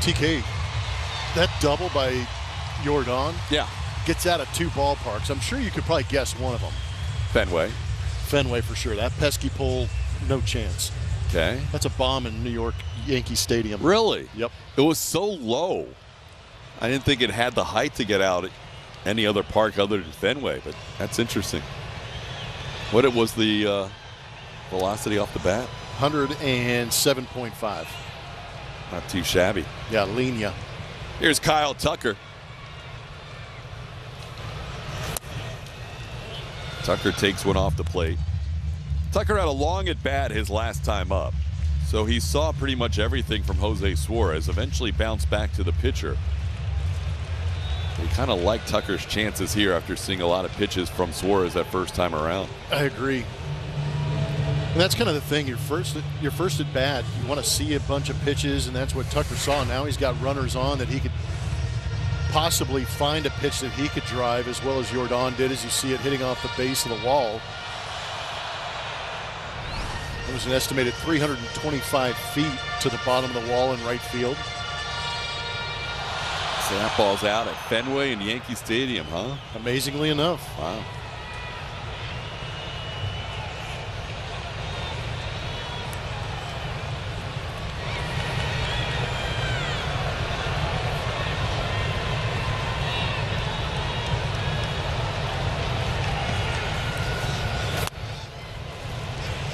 TK, that double by Jordan, gets out of 2 ballparks. I'm sure you could probably guess one of them.
Fenway
for sure. That pesky pole, no chance.
Okay.
That's a bomb in New York Yankee Stadium.
Really?
Yep.
It was so low. I didn't think it had the height to get out at any other park other than Fenway, but that's interesting. What was the velocity off the bat?
107.5.
Not too shabby.
Yeah, linea.
Here's Kyle Tucker. Tucker takes one off the plate. Tucker had a long at bat his last time up, so he saw pretty much everything from Jose Suarez, eventually bounced back to the pitcher. We kind of like Tucker's chances here after seeing a lot of pitches from Suarez that first time around.
I agree. And that's kind of the thing. Your first at bat, you want to see a bunch of pitches, and that's what Tucker saw. Now he's got runners on that he could possibly find a pitch that he could drive, as well as Jordan did, as you see it hitting off the base of the wall. It was an estimated 325 feet to the bottom of the wall in right field.
So that ball's out at Fenway and Yankee Stadium, huh?
Amazingly enough.
Wow.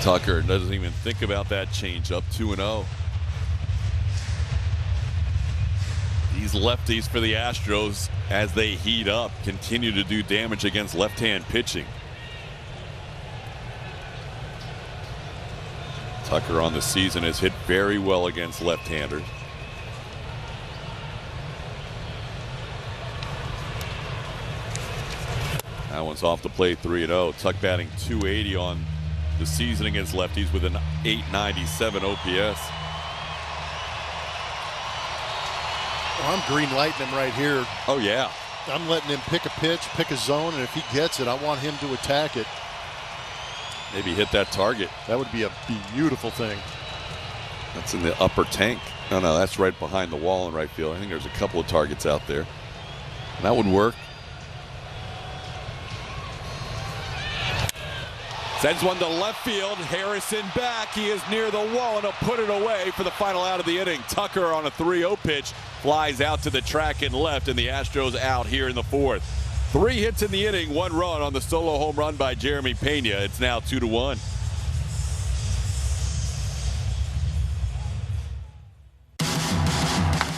Tucker doesn't even think about that changeup. 2-0. These lefties for the Astros, as they heat up, continue to do damage against left-hand pitching. Tucker on the season has hit very well against left-handers. That one's off the plate, 3-0. Tuck batting .280 on the season against lefties with an .897 OPS.
Well, I'm green lighting him right here.
Oh, yeah.
I'm letting him pick a pitch, pick a zone, and if he gets it, I want him to attack it.
Maybe hit that target.
That would be a beautiful thing.
That's in the upper tank. No, that's right behind the wall in right field. I think there's a couple of targets out there. That would work. Sends one to left field. Harrison back. He is near the wall and he'll put it away for the final out of the inning. Tucker on a 3-0 pitch flies out to the track and left, and the Astros out here in the fourth. 3 hits in the inning, 1 run on the solo home run by Jeremy Pena. It's now 2-1.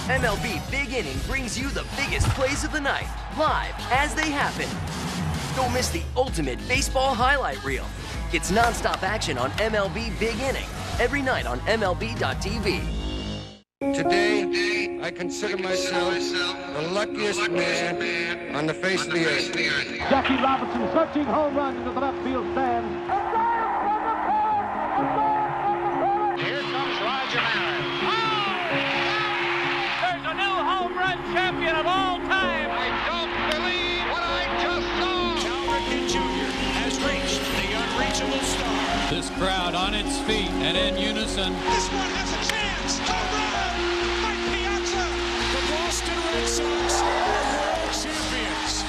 MLB Big Inning brings you the biggest plays of the night, live as they happen. Don't miss the ultimate baseball highlight reel. It's nonstop action on MLB Big Inning, every night on MLB.tv.
Today, I consider myself the luckiest man on the face of the earth.
Jackie Robinson searching home run into the left field stands.
Here comes Roger Maris.
There's a new home run champion of all time.
I don't believe what I just saw. Cal Ripken Jr. has reached the unreachable star.
This crowd on its feet and in unison.
This one has a chance. Home run! Mike Piazza! The Boston Red Sox are world champions.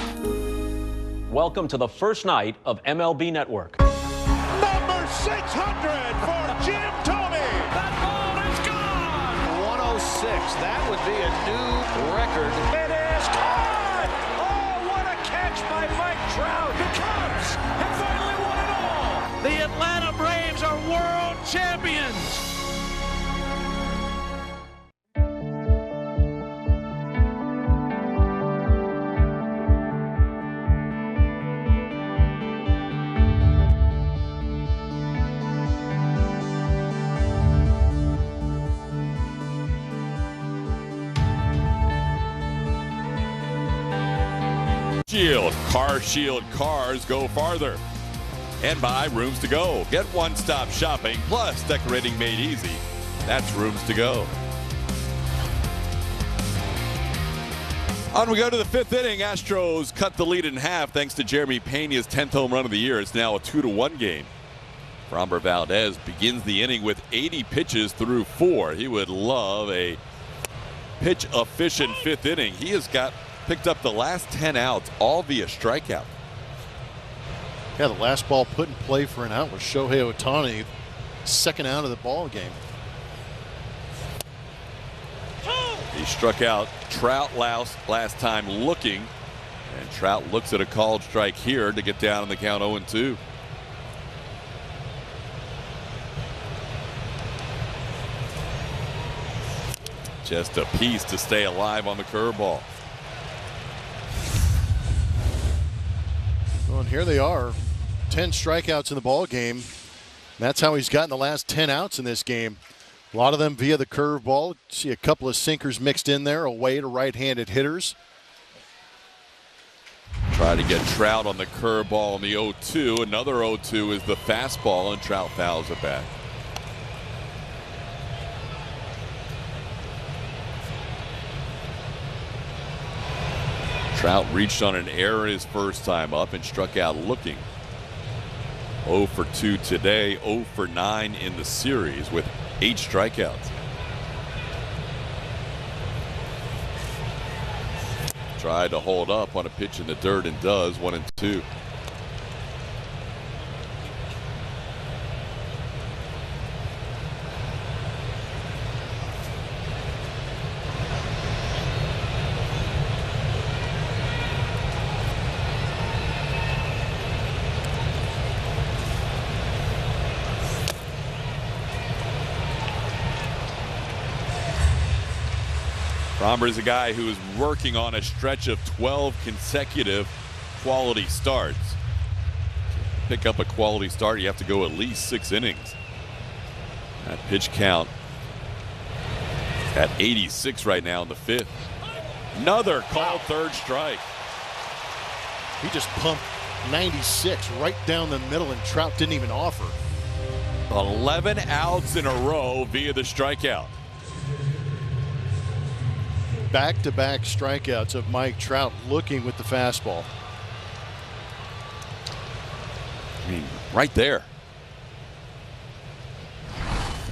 Welcome to the first night of MLB Network.
Number 600 for Jim Thome. That ball is gone.
106. That would be a new record.
It is caught. Oh, what a catch by Mike Trout. The Cubs have finally won it all. The Atlanta Braves are world champions.
Shield. Car Shield cars go farther. And buy Rooms to Go. Get one-stop shopping plus decorating made easy. That's Rooms to Go. On we go to the 5th inning. Astros cut the lead in half thanks to Jeremy Pena's 10th home run of the year. It's now a 2-1 game. Framber Valdez begins the inning with 80 pitches through 4. He would love a pitch-efficient 5th inning. He has picked up the last 10 outs, all via strikeout.
Yeah, the last ball put in play for an out was Shohei Ohtani, second out of the ball game.
He struck out Trout last time looking, and Trout looks at a called strike here to get down in the count 0-2. Just a piece to stay alive on the curveball.
Well, and here they are, 10 strikeouts in the ball game. That's how he's gotten the last 10 outs in this game. A lot of them via the curveball. See a couple of sinkers mixed in there away to right-handed hitters.
Try to get Trout on the curveball in the 0-2. Another 0-2 is the fastball, and Trout fouls it back. Trout reached on an error his first time up and struck out looking. 0 for 2 today, 0 for 9 in the series with 8 strikeouts. Tried to hold up on a pitch in the dirt and does. 1-2. Framber is a guy who is working on a stretch of 12 consecutive quality starts. To pick up a quality start, you have to go at least 6 innings. That pitch count at 86 right now in the 5th. Another called third strike.
He just pumped 96 right down the middle, and Trout didn't even offer.
11 outs in a row via the strikeout.
Back-to-back strikeouts of Mike Trout, looking with the fastball.
I mean, right there.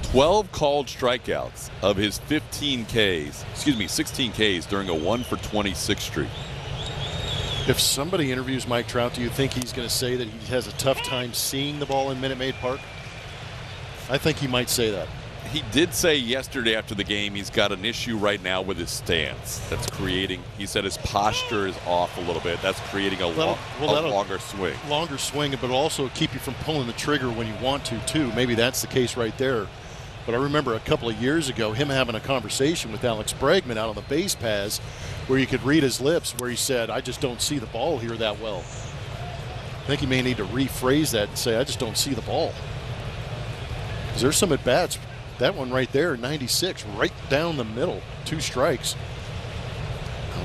12 called strikeouts of his 16 Ks during a 1-for-26 streak.
If somebody interviews Mike Trout, do you think he's going to say that he has a tough time seeing the ball in Minute Maid Park? I think he might say that.
He did say yesterday after the game he's got an issue right now with his stance. That's creating, he said his posture is off a little bit. That's creating a longer swing. Longer swing,
but also keep you from pulling the trigger when you want to, too. Maybe that's the case right there. But I remember a couple of years ago him having a conversation with Alex Bregman out on the base paths where you could read his lips, where he said, I just don't see the ball here that well. I think he may need to rephrase that and say, I just don't see the ball. Because there's some at-bats. That one right there, 96, right down the middle. 2 strikes.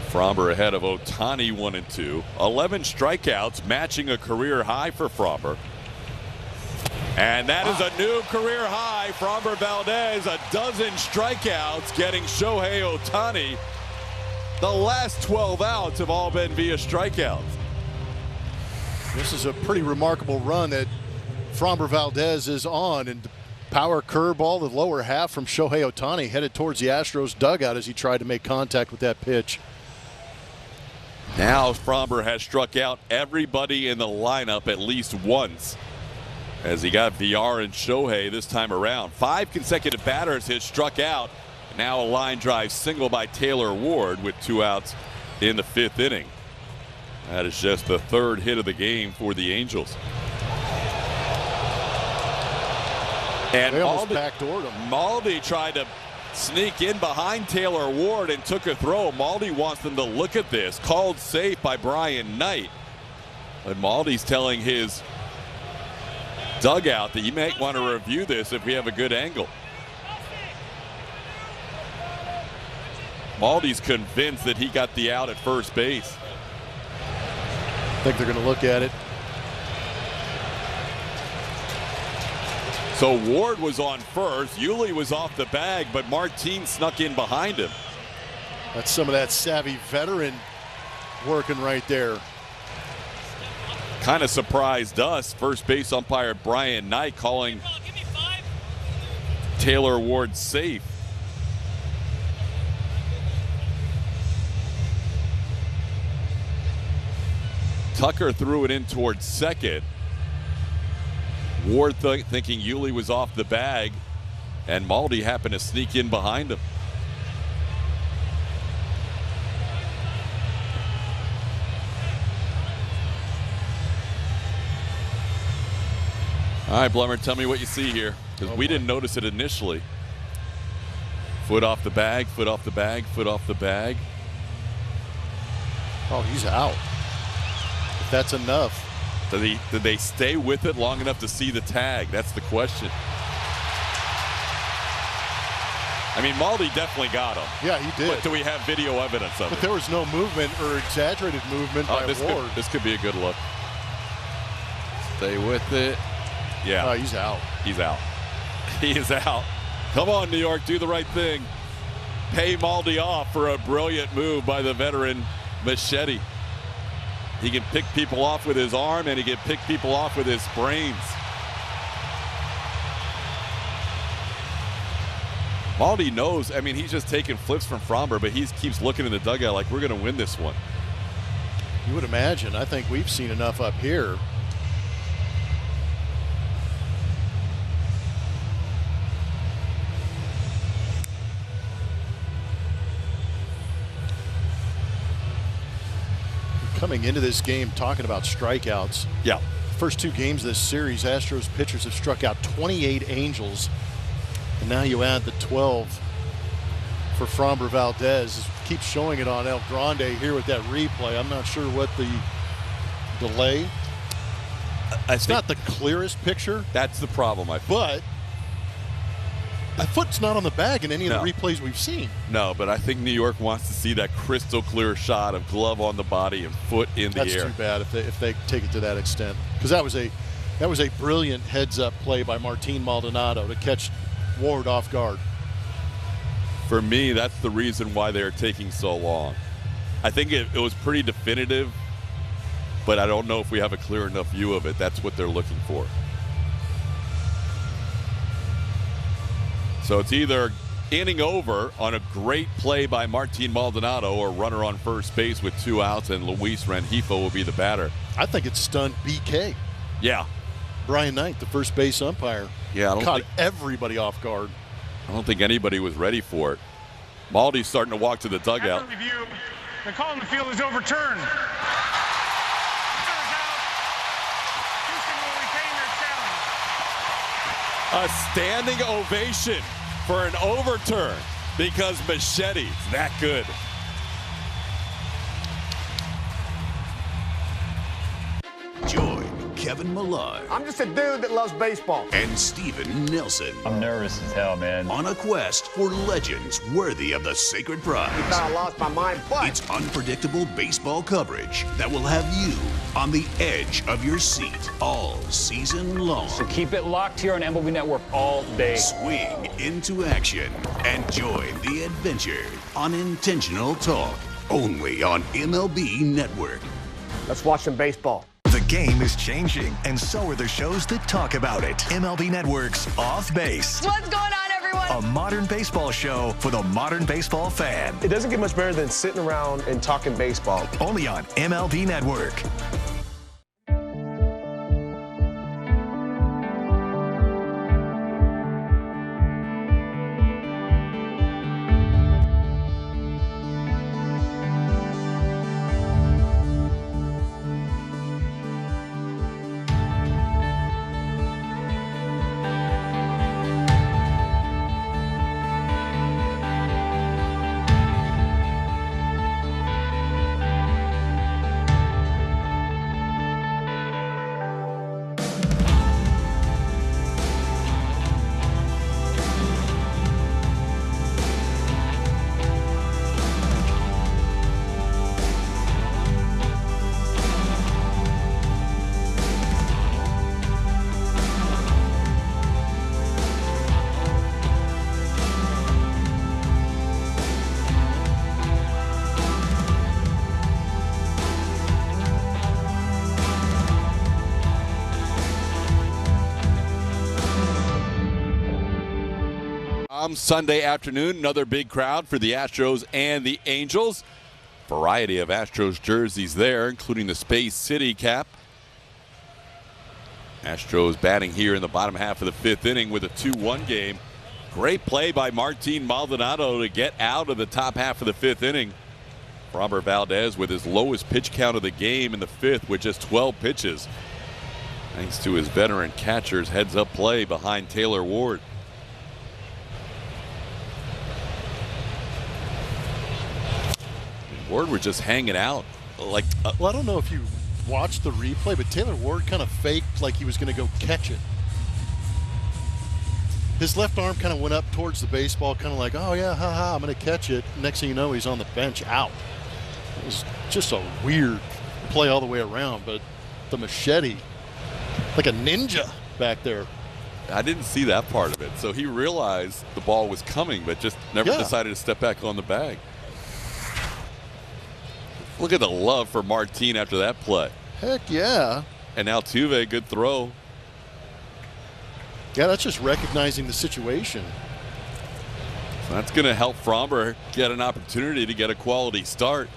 Framber ahead of Ohtani 1-2. 11 strikeouts, matching a career high for Framber. And that is a new career high. Framber Valdez, a dozen strikeouts, getting Shohei Ohtani. The last 12 outs have all been via strikeouts.
This is a pretty remarkable run that Framber Valdez is on, and power curveball, the lower half from Shohei Ohtani, headed towards the Astros dugout as he tried to make contact with that pitch.
Now Framber has struck out everybody in the lineup at least once, as he got VR and Shohei this time around. 5 consecutive batters has struck out. Now a line drive single by Taylor Ward with 2 outs in the 5th inning. That is just the 3rd hit of the game for the Angels. And
they almost backdoored him.
Maldi tried to sneak in behind Taylor Ward and took a throw. Maldi wants them to look at this. Called safe by Brian Knight. But Maldi's telling his dugout that you might want to review this if we have a good angle. Maldi's convinced that he got the out at first base.
I think they're going to look at it.
So Ward was on first. Yuli was off the bag, but Martin snuck in behind him.
That's some of that savvy veteran working right there.
Kind of surprised us. First base umpire Brian Knight calling Taylor Ward safe. Tucker threw it in towards second. Ward thinking Yuli was off the bag, and Maldi happened to sneak in behind him. All right, Blummer, tell me what you see here, because we didn't notice it initially. Foot off the bag, foot off the bag, foot off the bag.
Oh, he's out. If that's enough.
Did they stay with it long enough to see the tag? That's the question. I mean, Maldi definitely got him.
Yeah, he did.
But do we have video evidence of it?
But there was no movement or exaggerated movement by Ward.
This could be a good look. Stay with it. Yeah.
Oh, he's out.
He's out. He is out. Come on, New York, do the right thing. Pay Maldi off for a brilliant move by the veteran Machete. He can pick people off with his arm, and he can pick people off with his brains. Maldi knows. I mean, he's just taking flips from Framber, but he keeps looking in the dugout like we're going to win this one.
You would imagine. I think we've seen enough up here. Coming into this game talking about strikeouts.
Yeah.
First 2 games of this series, Astros pitchers have struck out 28 Angels. And now you add the 12 for Framber Valdez. keeps showing it on El Grande here with that replay. I'm not sure what the delay. It's not the clearest picture.
That's the problem, I think.
But a foot's not on the bag in any of the replays we've seen.
No, but I think New York wants to see that crystal clear shot of glove on the body and foot in the air.
That's too bad if they take it to that extent, because that was a brilliant heads-up play by Martin Maldonado to catch Ward off guard.
For me, that's the reason why they're taking so long. I think it was pretty definitive, but I don't know if we have a clear enough view of it. That's what they're looking for. So it's either inning over on a great play by Martin Maldonado or runner on first base with 2 outs, and Luis Rengifo will be the batter.
I think it stunned BK.
Yeah.
Brian Knight, the first base umpire.
Yeah,
caught everybody off guard.
I don't think anybody was ready for it. Maldy's starting to walk to the dugout.
After review, the call on the field is overturned.
A standing ovation for an overturn because Machete's that good.
Join Kevin Millar.
I'm just a dude that loves baseball.
And Steven Nelson.
I'm nervous as hell, man.
On a quest for legends worthy of the sacred prize.
I thought I lost my mind, but
it's unpredictable baseball coverage that will have you on the edge of your seat all season long.
So keep it locked here on MLB Network all day.
Swing into action and join the adventure on Intentional Talk, only on MLB Network.
Let's watch some baseball.
The game is changing, and so are the shows that talk about it. MLB Network's Off Base.
What's going on, everyone?
A modern baseball show for the modern baseball fan.
It doesn't get much better than sitting around and talking baseball.
Only on MLB Network.
Sunday afternoon, another big crowd for the Astros and the Angels. Variety of Astros jerseys there, including the Space City cap. Astros batting here in the bottom half of the 5th inning with a 2-1 game. Great play by Martin Maldonado to get out of the top half of the 5th inning. Framber Valdez with his lowest pitch count of the game in the 5th with just 12 pitches. Thanks to his veteran catcher's heads-up play behind Taylor Ward. Ward were just hanging out.
Well, I don't know if you watched the replay, but Taylor Ward kind of faked like he was going to go catch it. His left arm kind of went up towards the baseball, kind of like, oh yeah, haha, I'm going to catch it. Next thing you know, he's on the bench out. It was just a weird play all the way around, but the machete, like a ninja back there.
I didn't see that part of it. So he realized the ball was coming, but just never decided to step back on the bag. Look at the love for Martin after that play.
Heck yeah.
And now Tuve, good throw.
Yeah, that's just recognizing the situation.
So that's going to help Framber get an opportunity to get a quality start.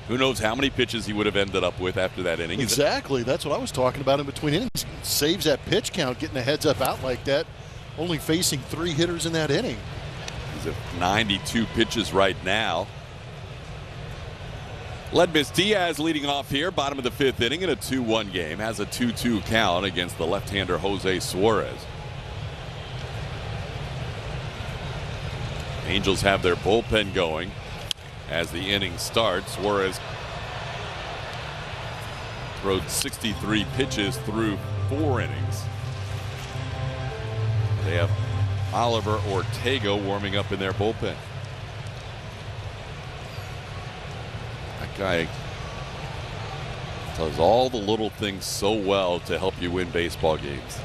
Who knows how many pitches he would have ended up with after that inning.
Exactly. That's what I was talking about in between innings. Saves that pitch count, getting a heads up out like that, only facing 3 hitters in that inning.
He's at 92 pitches right now. Ledmus Diaz leading off here, bottom of the 5th inning in a 2-1 game. Has a 2-2 count against the left-hander Jose Suarez. Angels have their bullpen going. as the inning starts. Suarez throws 63 pitches through 4 innings. They have Oliver Ortega warming up in their bullpen. That guy does all the little things so well to help you win baseball games.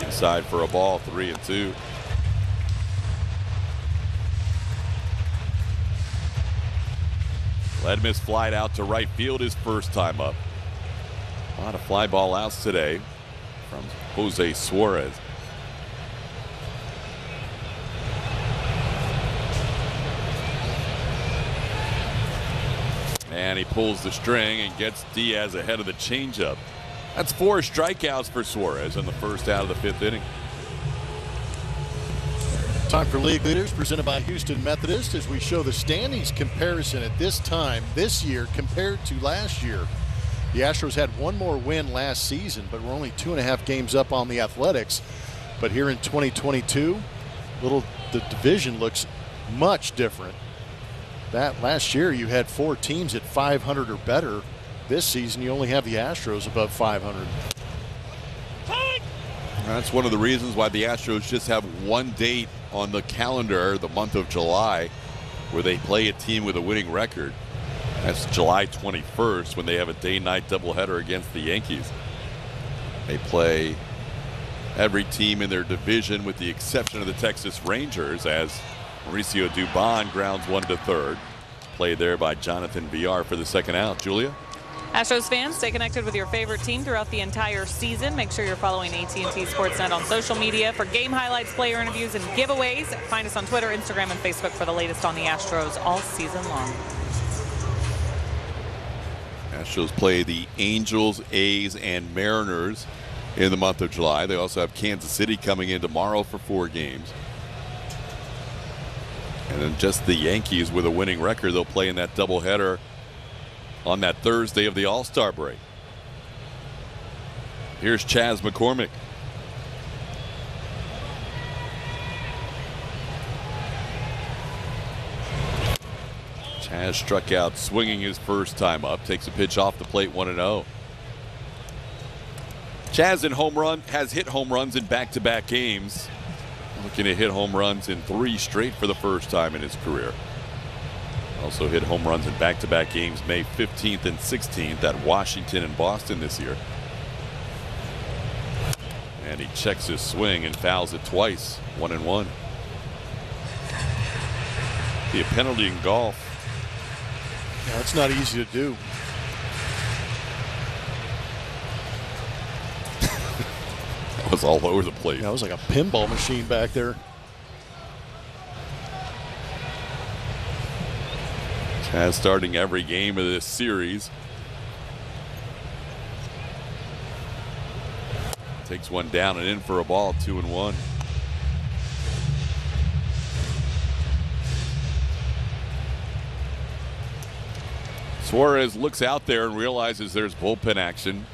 Inside for a ball, 3-2. Led his flight out to right field his first time up. A lot of fly ball outs today from Jose Suarez. And he pulls the string and gets Diaz ahead of the changeup. That's 4 strikeouts for Suarez in the first out of the 5th inning.
Time for League Leaders, presented by Houston Methodist, as we show the standings comparison at this time this year compared to last year. The Astros had one more win last season, but we're only 2.5 games up on the Athletics. But here in 2022, the division looks much different. That last year you had 4 teams at 500 or better. This season you only have the Astros above 500.
That's one of the reasons why the Astros just have one date on the calendar, the month of July, where they play a team with a winning record. That's July 21st, when they have a day-night doubleheader against the Yankees. They play every team in their division with the exception of the Texas Rangers, as Mauricio Dubon grounds one to third. Played there by Jonathan Villar for the second out. Julia?
Astros fans, stay connected with your favorite team throughout the entire season. Make sure you're following AT&T Sportsnet on social media for game highlights, player interviews, and giveaways. Find us on Twitter, Instagram, and Facebook for the latest on the Astros all season long.
Astros play the Angels, A's, and Mariners in the month of July. They also have Kansas City coming in tomorrow for 4 games. And then just the Yankees with a winning record. They'll play in that doubleheader on that Thursday of the All-Star break. Here's Chas McCormick. Chas struck out swinging his first time up. Takes a pitch off the plate, 1-0. Chas has hit home runs in back-to-back games. Looking to hit home runs in 3 straight for the first time in his career. Also hit home runs in back-to-back games May 15th and 16th at Washington and Boston this year. And he checks his swing and fouls it twice, 1-1. Be a penalty in golf.
Yeah, it's not easy to do.
That was all over the place.
Yeah, it was like a pinball machine back there.
Chas starting every game of this series. Takes one down and in for a ball, 2-1. Suarez looks out there and realizes there's bullpen action.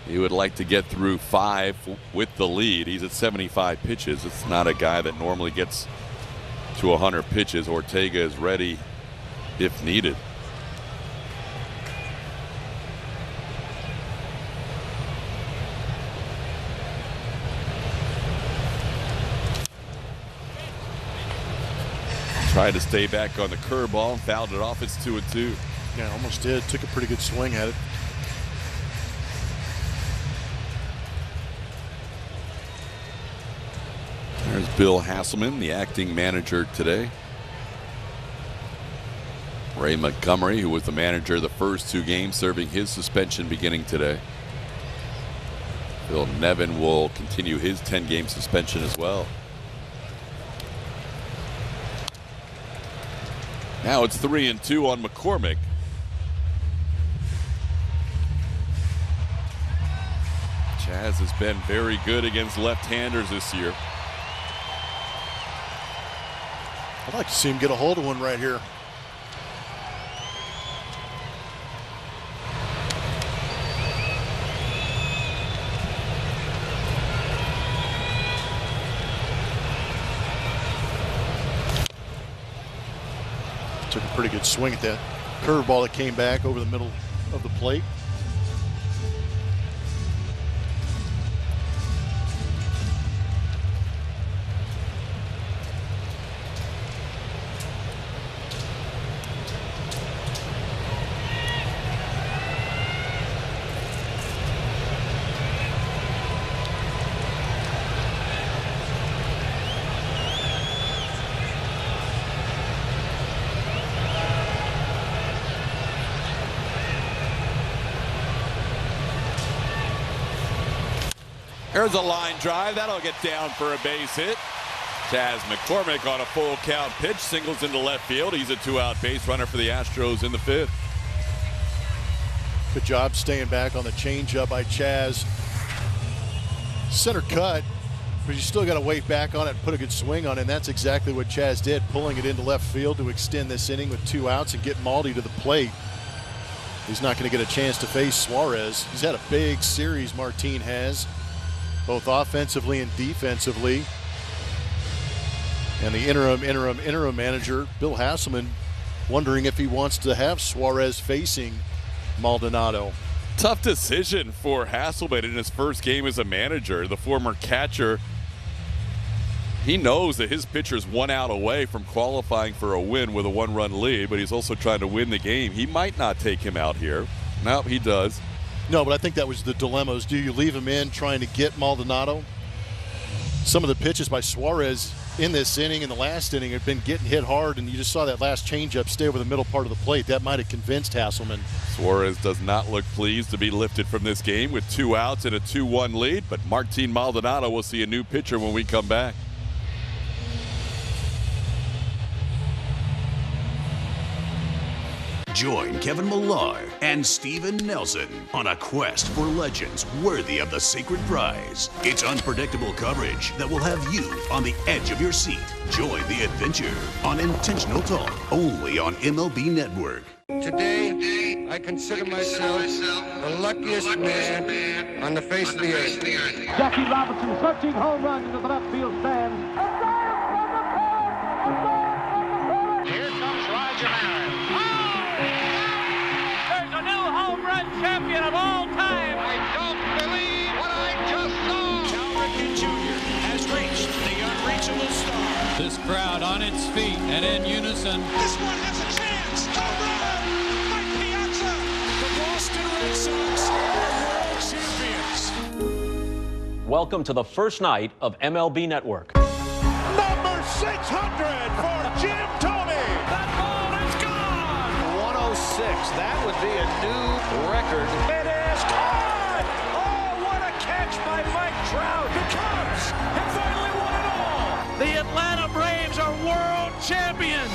He would like to get through 5 with the lead. He's at 75 pitches. It's not a guy that normally gets to 100 pitches. Ortega is ready if needed. Tried to stay back on the curveball and fouled it off. It's 2-2.
Yeah, almost did. Took a pretty good swing at it.
There's Bill Hasselman, the acting manager today. Ray Montgomery, who was the manager of the first 2 games, serving his suspension beginning today. Phil Nevin will continue his 10-game suspension as well. Now it's 3-2 on McCormick. Chas has been very good against left-handers this year.
I'd like to see him get a hold of one right here. Took a pretty good swing at that curveball that came back over the middle of the plate.
There's a line drive. That'll get down for a base hit. Chas McCormick on a full count pitch. Singles into left field. He's a 2-out base runner for the Astros in the 5th.
Good job staying back on the changeup by Chas. Center cut, but you still got to wait back on it and put a good swing on it. And that's exactly what Chas did, pulling it into left field to extend this inning with 2 outs and get Maldi to the plate. He's not going to get a chance to face Suarez. He's had a big series, Martin has, both offensively and defensively. And the interim manager, Bill Hasselman, wondering if he wants to have Suarez facing Maldonado.
Tough decision for Hasselman in his first game as a manager. The former catcher, he knows that his pitcher's 1 out away from qualifying for a win with a 1-run lead, but he's also trying to win the game. He might not take him out here. No, he does.
No, but I think that was the dilemmas. Do you leave him in trying to get Maldonado? Some of the pitches by Suarez in this inning, in the last inning, have been getting hit hard, and you just saw that last changeup stay over the middle part of the plate. That might have convinced Hasselman.
Suarez does not look pleased to be lifted from this game with 2 outs and a 2-1 lead, but Martin Maldonado will see a new pitcher when we come back.
Join Kevin Millar and Steven Nelson on a quest for legends worthy of the sacred prize. It's unpredictable coverage that will have you on the edge of your seat. Join the adventure on Intentional Talk, only on MLB Network.
Today, I consider myself the luckiest man on the face of the earth.
Jackie Robinson searching home run into the left field stands.
Here comes Roger Maris. There's a new home run champion of all time. I don't believe what I just saw. Cal Ripken Jr. has reached the unreachable star.
This crowd on its feet and in unison.
This one has a chance. Home run! Mike Piazza. The Boston Red Sox are world champions.
Welcome to the first night of MLB Network.
Number 600 for Jim Thome. That ball is gone.
106. That would be a new record.
It is caught. Oh, what a catch by Mike Trout. The Cubs have finally won it all. The Atlanta Braves are world champions.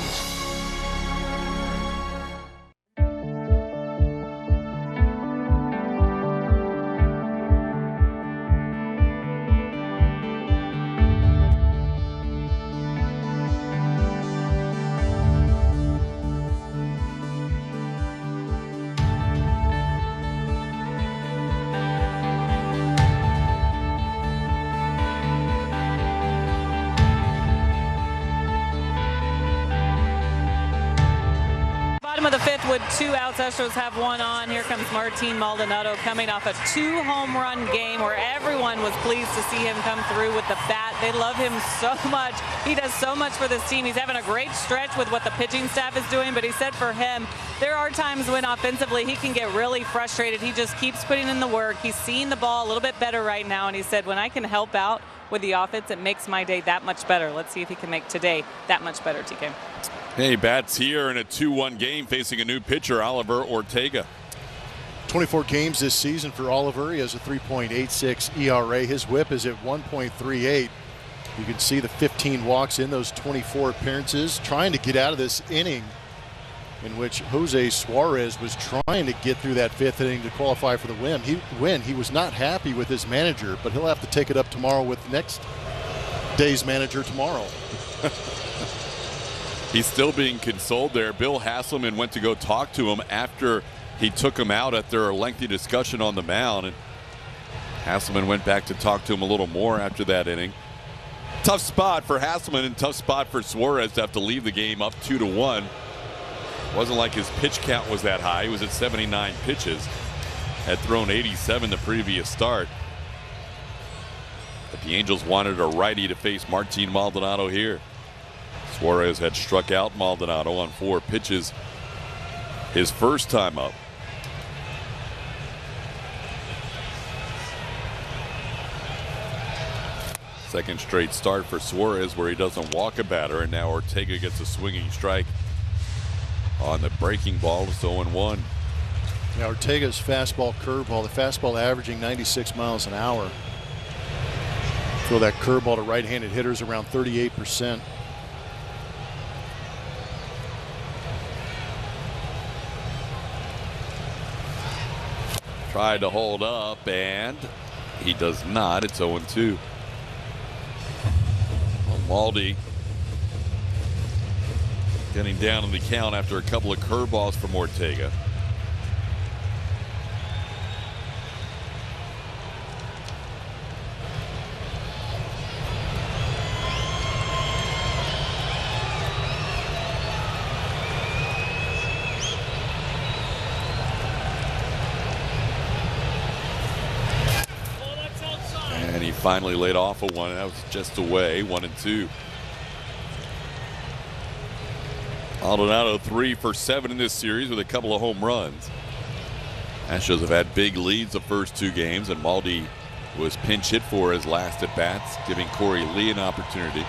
Of the 5th with 2 outs. Astros have 1 on. Here comes Martin Maldonado coming off a 2-home-run game where everyone was pleased to see him come through with the bat. They love him so much. He does so much for this team. He's having a great stretch with what the pitching staff is doing, but he said for him, there are times when offensively he can get really frustrated. He just keeps putting in the work. He's seeing the ball a little bit better right now, and he said, when I can help out with the offense, it makes my day that much better. Let's see if he can make today that much better, TK.
Hey, bats here in a 2-1 game facing a new pitcher, Oliver Ortega.
24 games this season for Oliver. He has a 3.86 ERA. His whip is at 1.38. You can see the 15 walks in those 24 appearances. Trying to get out of this inning in which Jose Suarez was trying to get through that 5th inning to qualify for the win. He was not happy with his manager, but he'll have to take it up tomorrow with next day's manager tomorrow.
He's still being consoled there. Bill Hasselman went to go talk to him after he took him out at their lengthy discussion on the mound. And Hasselman went back to talk to him a little more after that inning. Tough spot for Hasselman and tough spot for Suarez to have to leave the game up 2-1. Wasn't like his pitch count was that high. He was at 79 pitches. Had thrown 87 the previous start. But the Angels wanted a righty to face Martin Maldonado here. Suarez had struck out Maldonado on 4 pitches his first time up. Second straight start for Suarez where he doesn't walk a batter, and now Ortega gets a swinging strike on the breaking ball. It's 0-1.
Now Ortega's fastball, curveball, the fastball averaging 96 miles an hour. Throw that curveball to right-handed hitters around 38%.
Tried to hold up, and he does not. It's 0-2. Maldi getting down in the count after a couple of curveballs from Ortega. And he finally laid off a one. That was just away. 1-2. Maldonado 3 for 7 in this series with a couple of home runs. Astros have had big leads the first 2 games, and Maldi was pinch hit for his last at bats, giving Corey Lee an opportunity.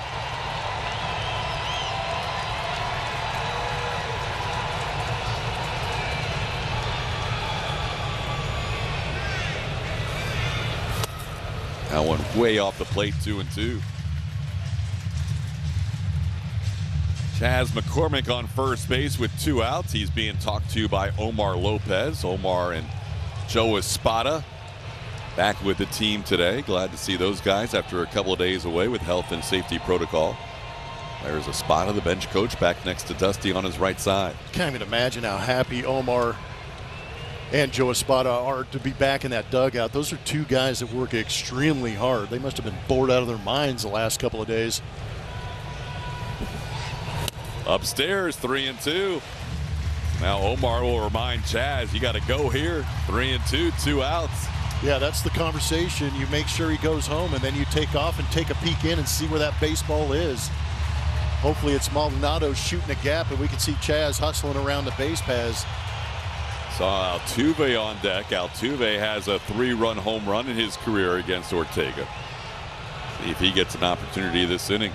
That one way off the plate, 2-2. Chas McCormick on first base with 2 outs. He's being talked to by Omar Lopez. Omar and Joe Espada back with the team today. Glad to see those guys after a couple of days away with health and safety protocol. There's Espada, the bench coach, back next to Dusty on his right side.
Can't even imagine how happy Omar and Joe Espada are to be back in that dugout. Those are 2 guys that work extremely hard. They must have been bored out of their minds the last couple of days.
Upstairs, 3-2. Now Omar will remind Chas, you got to go here. 3-2, 2 outs.
Yeah, that's the conversation. You make sure he goes home, and then you take off and take a peek in and see where that baseball is. Hopefully it's Maldonado shooting a gap, and we can see Chas hustling around the base paths.
Saw Altuve on deck. Altuve has a 3-run home run in his career against Ortega. See if he gets an opportunity this inning.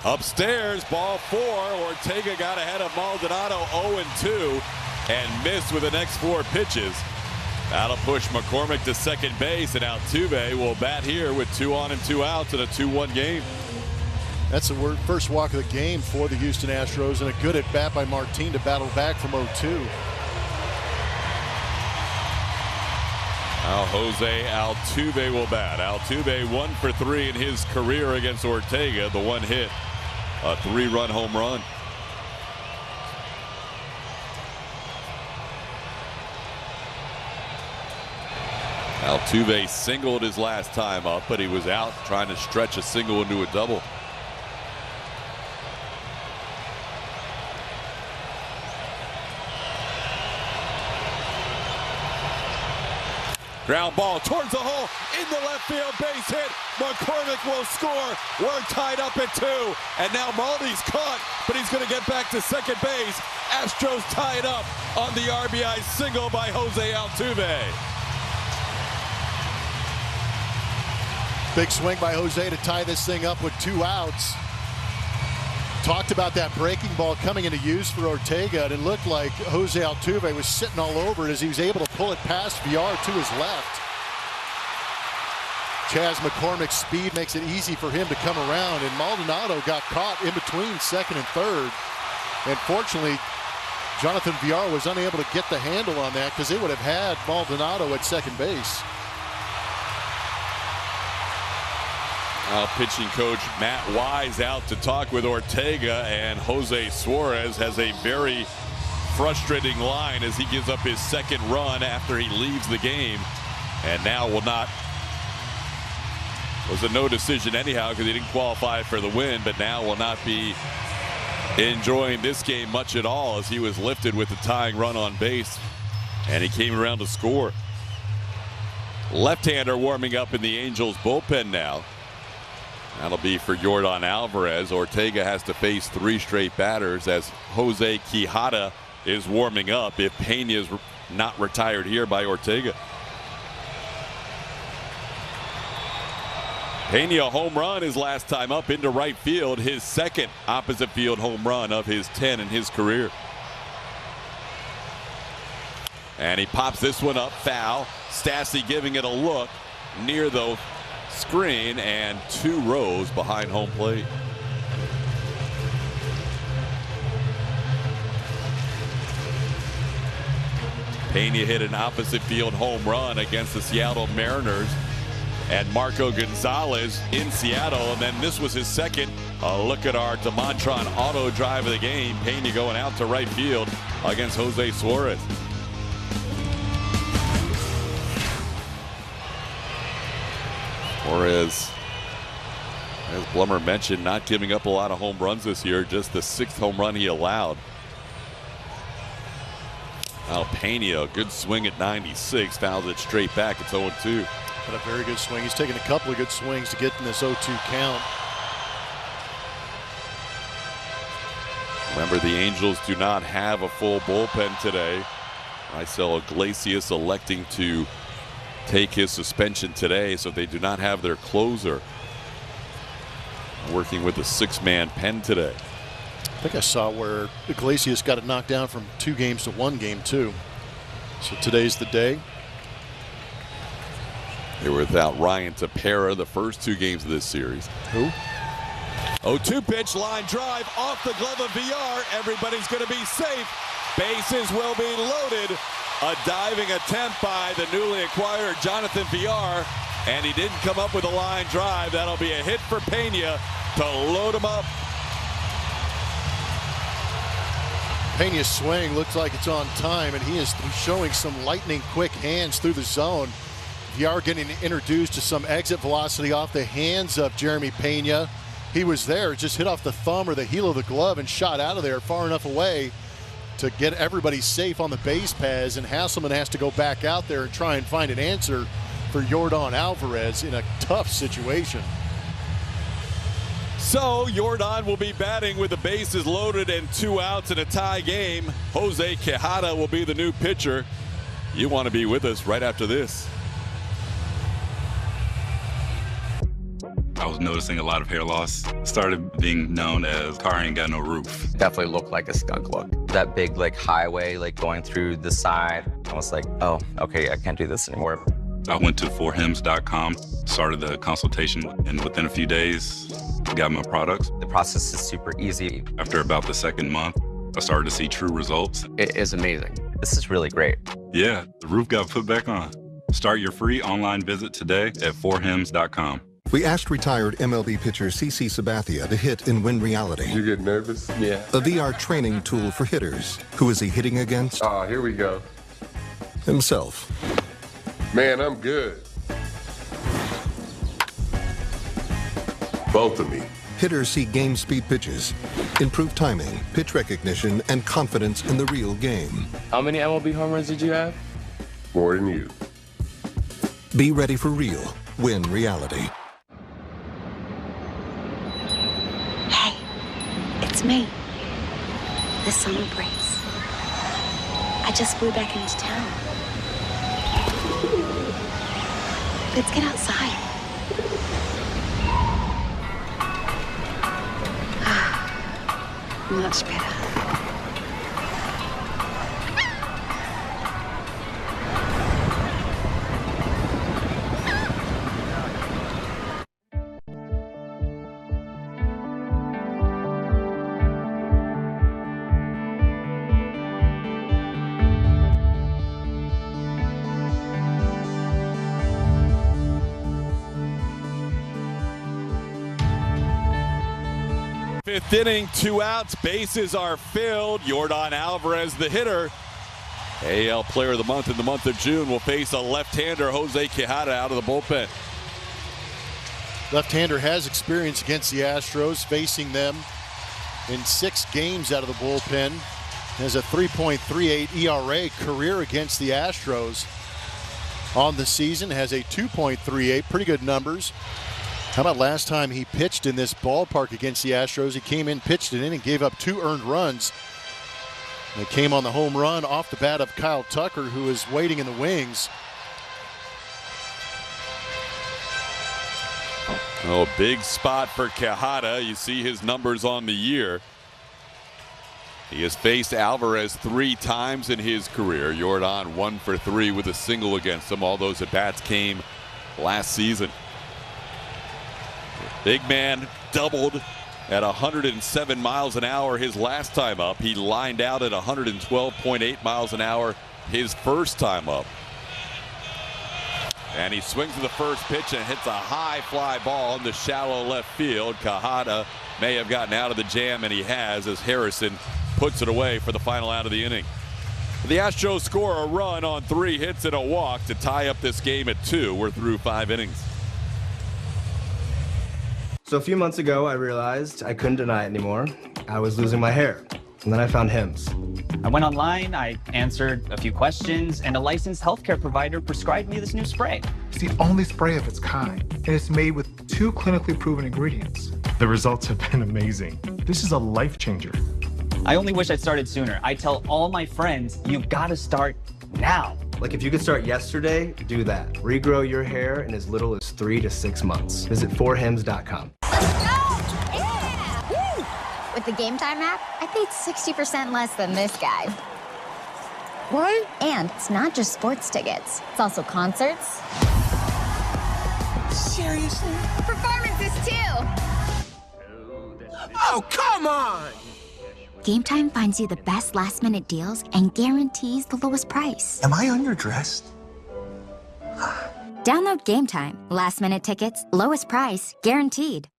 Upstairs, ball 4. Ortega got ahead of Maldonado 0-2 and missed with the next 4 pitches. That'll push McCormick to second base, and Altuve will bat here with 2 on and 2 outs in a 2-1 game.
That's the first walk of the game for the Houston Astros, and a good at bat by Martin to battle back from 0-2.
Now Jose Altuve will bat. Altuve 1 for 3 in his career against Ortega. The 1 hit, a 3-run home run. Altuve singled his last time up, but he was out trying to stretch a single into a double. Ground ball towards the hole, in the left field, base hit. McCormick will score. We're tied up at 2, and now Maldi's caught, but he's going to get back to second base. Astros tie it up on the RBI single by Jose Altuve.
Big swing by Jose to tie this thing up with 2 outs. Talked about that breaking ball coming into use for Ortega, and it looked like Jose Altuve was sitting all over it as he was able to pull it past Villar to his left. Chas McCormick's speed makes it easy for him to come around, and Maldonado got caught in between second and third. And fortunately, Jonathan Villar was unable to get the handle on that because they would have had Maldonado at second base.
Now pitching coach Matt Wise out to talk with Ortega, and Jose Suarez has a very frustrating line as he gives up his second run after he leaves the game. And now will not. Was a no decision anyhow because he didn't qualify for the win, but now will not be enjoying this game much at all as he was lifted with the tying run on base, and he came around to score. Left-hander warming up in the Angels bullpen now. That'll be for Yordan Alvarez. Ortega has to face 3 straight batters as Jose Quijada is warming up if Pena is not retired here by Ortega. Pena, a home run his last time up into right field, his second opposite field home run of his 10 in his career. And he pops this one up, foul. Stassi giving it a look near the screen and 2 rows behind home plate. Pena hit an opposite field home run against the Seattle Mariners and Marco Gonzalez in Seattle, and then this was his second. Look at our DeMontron auto drive of the game. Pena going out to right field against Jose Suarez. Suarez, as Blummer mentioned, not giving up a lot of home runs this year, just the 6th home run he allowed. Now Pena, a good swing at 96, fouls it straight back. It's 0-2.
Got a very good swing. He's taken a couple of good swings to get in this 0-2 count.
Remember, the Angels do not have a full bullpen today. Raisel Iglesias electing to take his suspension today, so they do not have their closer working with a 6-man pen today.
I think I saw where Iglesias got it knocked down from 2 games to 1 game too. So today's the day.
They were without Ryan Tepera the first 2 games of this series.
Who?
0-2 pitch, line drive off the glove of VR. Everybody's going to be safe. Bases will be loaded. A diving attempt by the newly acquired Jonathan VR, and he didn't come up with a line drive. That'll be a hit for Pena to load him up.
Pena's swing looks like it's on time, and he is showing some lightning quick hands through the zone. VR getting introduced to some exit velocity off the hands of Jeremy Pena. He was there, just hit off the thumb or the heel of the glove and shot out of there far enough away to get everybody safe on the base paths, and Hasselman has to go back out there and try and find an answer for Yordan Alvarez in a tough situation.
So Yordan will be batting with the bases loaded and 2 outs in a tie game. Jose Quijada will be the new pitcher. You want to be with us right after this.
I was noticing a lot of hair loss. Started being known as car ain't got no roof.
Definitely looked like a skunk look. That big highway going through the side. I was like, oh, okay, I can't do this anymore.
I went to forhims.com, started the consultation, and within a few days, got my products.
The process is super easy.
After about the 2nd month, I started to see true results.
It is amazing. This is really great.
Yeah, the roof got put back on. Start your free online visit today at forhims.com.
We asked retired MLB pitcher CC Sabathia to hit in Win Reality.
You get nervous? Yeah.
A VR training tool for hitters. Who is he hitting against?
Oh, here we go.
Himself.
Man, I'm good. Both of me.
Hitters see game speed pitches, improved timing, pitch recognition, and confidence in the real game.
How many MLB home runs did you have?
More than you.
Be ready for real. Win Reality.
Hey, it's me. The summer breeze. I just flew back into town. Let's get outside. Much better.
Fifth inning, 2 outs, bases are filled. Yordan Alvarez, the hitter. AL Player of the Month in the month of June will face a left-hander, Jose Quijada, out of the bullpen.
Left-hander has experience against the Astros, facing them in 6 games out of the bullpen. Has a 3.38 ERA career against the Astros on the season. Has a 2.38, pretty good numbers. How about last time he pitched in this ballpark against the Astros? He came in, pitched an inning, gave up 2 earned runs. It came on the home run off the bat of Kyle Tucker, who is waiting in the wings.
Oh, big spot for Quijada. You see his numbers on the year. He has faced Alvarez 3 times in his career. Jordan 1 for 3 with a single against him. All those at-bats came last season. Big man doubled at 107 miles an hour his last time up. He lined out at 112.8 miles an hour his first time up. And he swings to the first pitch and hits a high fly ball in the shallow left field. Quijada may have gotten out of the jam, and he has, as Harrison puts it away for the final out of the inning. The Astros score a run on 3 hits and a walk to tie up this game at 2. We're through 5 innings.
So a few months ago, I realized I couldn't deny it anymore. I was losing my hair. And then I found Hims.
I went online, I answered a few questions, and a licensed healthcare provider prescribed me this new spray.
It's the only spray of its kind, and it's made with 2 clinically proven ingredients. The results have been amazing. This is a life changer.
I only wish I'd started sooner. I tell all my friends, you've got to start now.
Like if you could start yesterday, do that. Regrow your hair in as little as 3 to 6 months. Visit 4hims.com.
With the Game Time app, I paid 60% less than this guy. What? And it's not just sports tickets. It's also concerts. Seriously? Performances, too!
Oh, come on!
Game Time finds you the best last-minute deals and guarantees the lowest price.
Am I underdressed?
Download Game Time. Last-minute tickets, lowest price, guaranteed.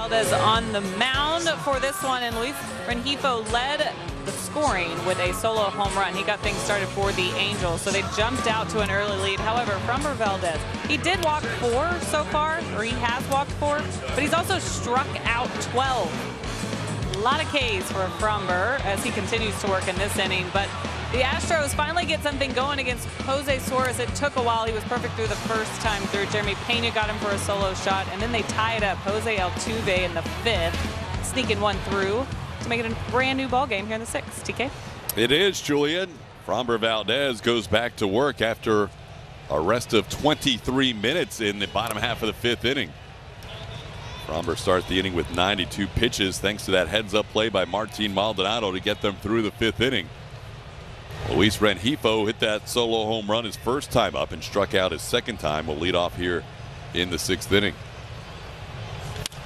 Valdez on the mound for this one, and Luis Rengifo led the scoring with a solo home run. He got things started for the Angels, so they jumped out to an early lead. However, Framber Valdez, he did walk 4 so far, or he has walked 4, but he's also struck out 12. A lot of Ks for Framber as he continues to work in this inning, but the Astros finally get something going against Jose Suarez. It took a while. He was perfect through the first time through. Jeremy Pena got him for a solo shot, and then they tied up Jose Altuve in the 5th, sneaking one through to make it a brand new ball game here in the 6th. TK?
It is, Julian. Framber Valdez goes back to work after a rest of 23 minutes in the bottom half of the 5th inning. Framber starts the inning with 92 pitches thanks to that heads-up play by Martin Maldonado to get them through the 5th inning. Luis Rengifo hit that solo home run his first time up and struck out his second time. Will lead off here in the 6th inning.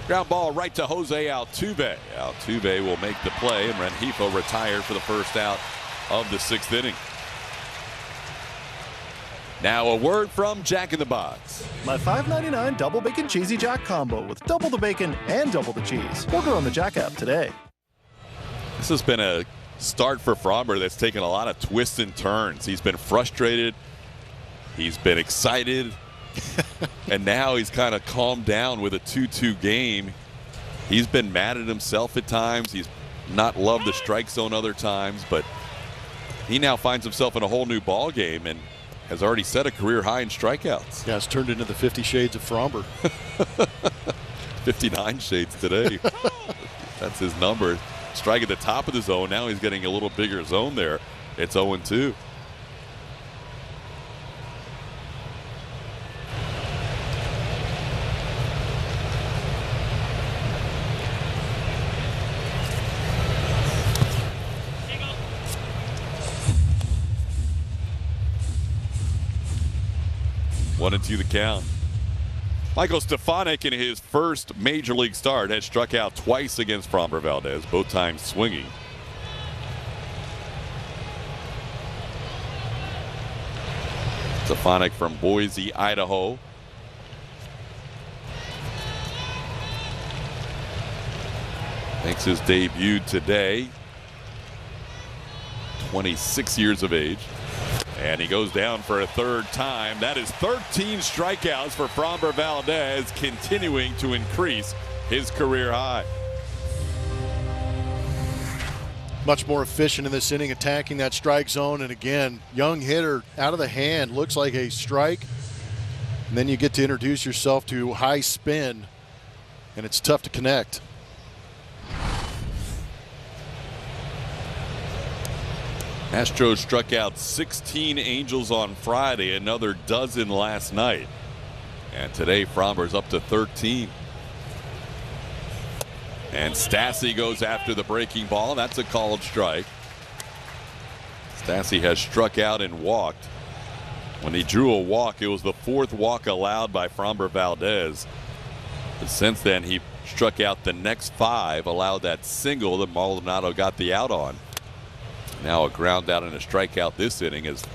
Ground ball right to Jose Altuve. Altuve will make the play, and Rengifo retired for the first out of the 6th inning. Now a word from Jack in the Box.
My $5.99 double bacon cheesy Jack combo with double the bacon and double the cheese. Order on the Jack app today.
This has been a start for Framber that's taken a lot of twists and turns. He's been frustrated. He's been excited. And now he's kind of calmed down with a 2-2 game. He's been mad at himself at times. He's not loved the strike zone other times, but he now finds himself in a whole new ball game and has already set a career high in strikeouts.
Yeah, it's turned into the 50 Shades of Framber.
59 shades today. That's his number. Strike at the top of the zone. Now he's getting a little bigger zone there. It's 0-2. 1-2 the count. Michael Stefanik in his first major league start has struck out twice against Framber Valdez, both times swinging. Stefanik from Boise, Idaho. Makes his debut today. 26 years of age. And he goes down for a third time. That is 13 strikeouts for Framber Valdez, continuing to increase his career high.
Much more efficient in this inning, attacking that strike zone. And again, young hitter out of the hand, looks like a strike. And then you get to introduce yourself to high spin, and it's tough to connect.
Astros struck out 16 Angels on Friday, another dozen last night. And today, Framber's up to 13. And Stassi goes after the breaking ball. That's a called strike. Stassi has struck out and walked. When he drew a walk, it was the fourth walk allowed by Framber Valdez. But since then, he struck out the next 5, allowed that single that Maldonado got the out on. Now a ground out and a strikeout this inning as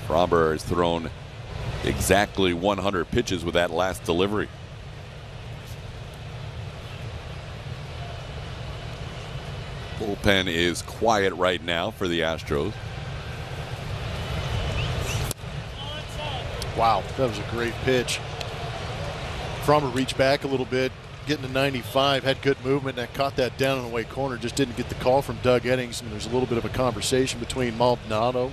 Framber has thrown exactly 100 pitches with that last delivery. Bullpen is quiet right now for the Astros.
Wow, that was a great pitch. Framber reached back a little bit, getting to 95, had good movement, and caught that down in the away corner. Just didn't get the call from Doug Eddings. And there's a little bit of a conversation between Maldonado,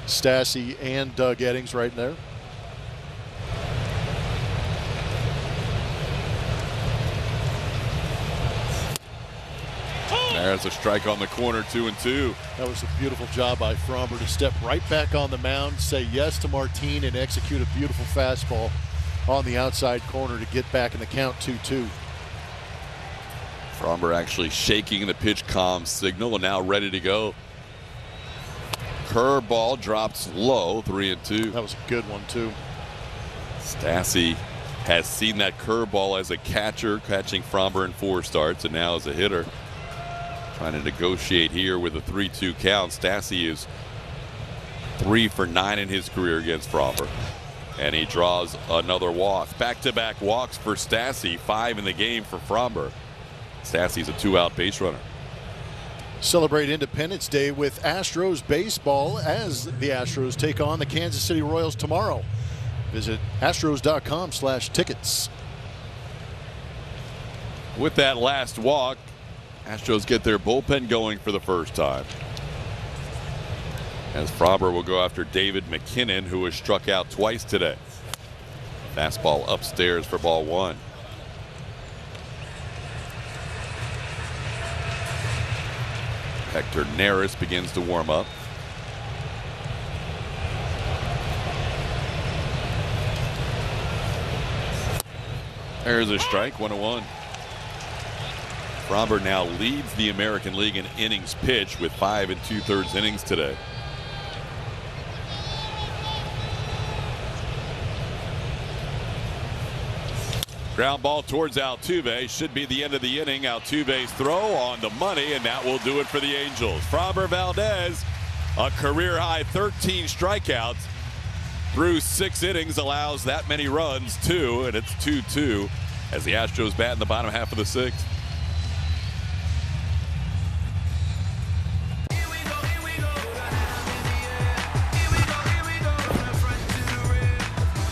Stassi, and Doug Eddings right there.
There's a strike on the corner, 2-2.
That was a beautiful job by Framber to step right back on the mound, say yes to Martin, and execute a beautiful fastball on the outside corner to get back in the count, 2-2.
Framber actually shaking the pitch calm signal and now ready to go. Curveball drops low, 3-2.
That was a good one too.
Stassi has seen that curveball as a catcher, catching Framber in 4 starts, and now as a hitter. Trying to negotiate here with a 3-2 count. Stassi is 3 for 9 in his career against Framber. And he draws another walk. Back-to-back walks for Stassi, 5 in the game for Framber. Stassi's a 2-out base runner.
Celebrate Independence Day with Astros baseball as the Astros take on the Kansas City Royals tomorrow. Visit astros.com/tickets.
With that last walk, Astros get their bullpen going for the first time. As Framber will go after David McKinnon, who was struck out twice today. Fastball upstairs for ball 1. Hector Neris begins to warm up. There's a strike, 1-1. Framber now leads the American League in innings pitched with 5 2/3 innings today. Ground ball towards Altuve. Should be the end of the inning. Altuve's throw on the money, and that will do it for the Angels. Framber Valdez, a career high 13 strikeouts through 6 innings, allows that many runs, 2, and it's 2-2 as the Astros bat in the bottom half of the 6th.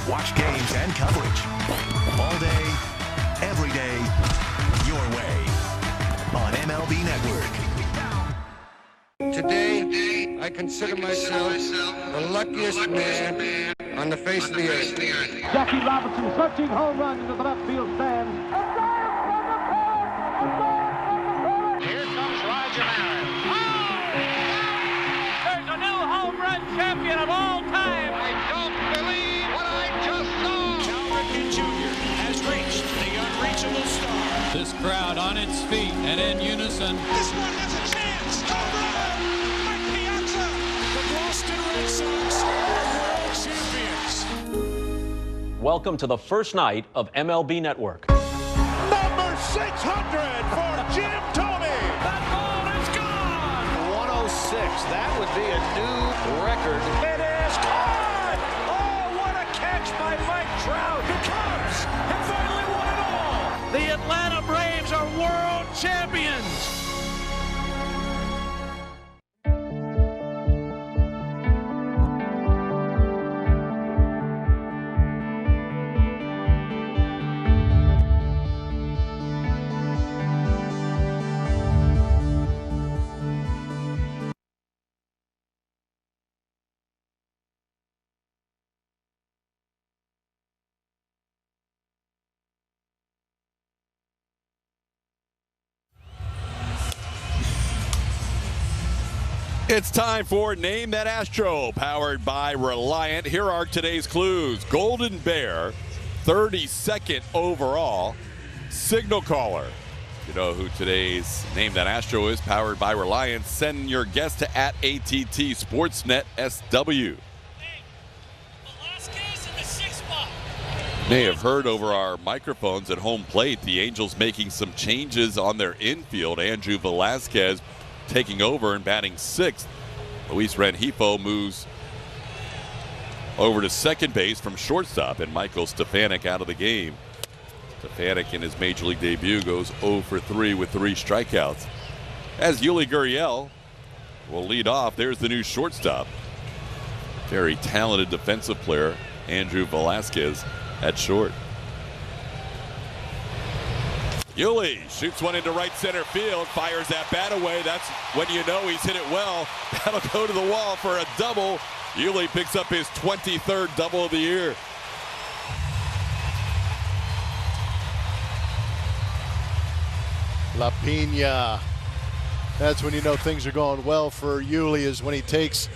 Watch games and coverage all day, every day, your way on MLB Network.
Today, I consider myself the luckiest man on the face of the earth.
Jackie Robinson searching home run into the left field stands. Here comes Roger Maris. There's a new home run champion of all time. I don't believe what I just saw. Cal Ripken Jr. has reached the unreachable star.
This crowd on its feet and in unison.
This one has a chance. Home run. Mike Piazza. The Boston Red Sox are world champions.
Welcome to the first night of MLB Network.
Number 600 for Jim Thome. That ball is gone. 106. That would be a new record. It is caught. Oh, what a catch by Mike Trout. The Cubs have finally won it all. The Atlanta Braves are world champions.
It's time for Name That Astro, powered by Reliant. Here are today's clues. Golden Bear, 32nd overall. Signal caller. You know who today's Name That Astro is, powered by Reliant. Send your guess to @ATT Sportsnet SW. May have heard over our microphones at home plate, the Angels making some changes on their infield. Andrew Velazquez taking over and batting 6th. Luis Rengifo moves over to second base from shortstop, and Michael Stefanik out of the game. Stefanik in his major league debut goes 0 for 3 with 3 strikeouts. As Yuli Gurriel will lead off, there's the new shortstop. Very talented defensive player, Andrew Velazquez at short. Yuli shoots one into right center field, fires that bat away. That's when you know he's hit it well. That'll go to the wall for a double. Yuli picks up his 23rd double of the year.
La Pina. That's when you know things are going well for Yuli, is when he takes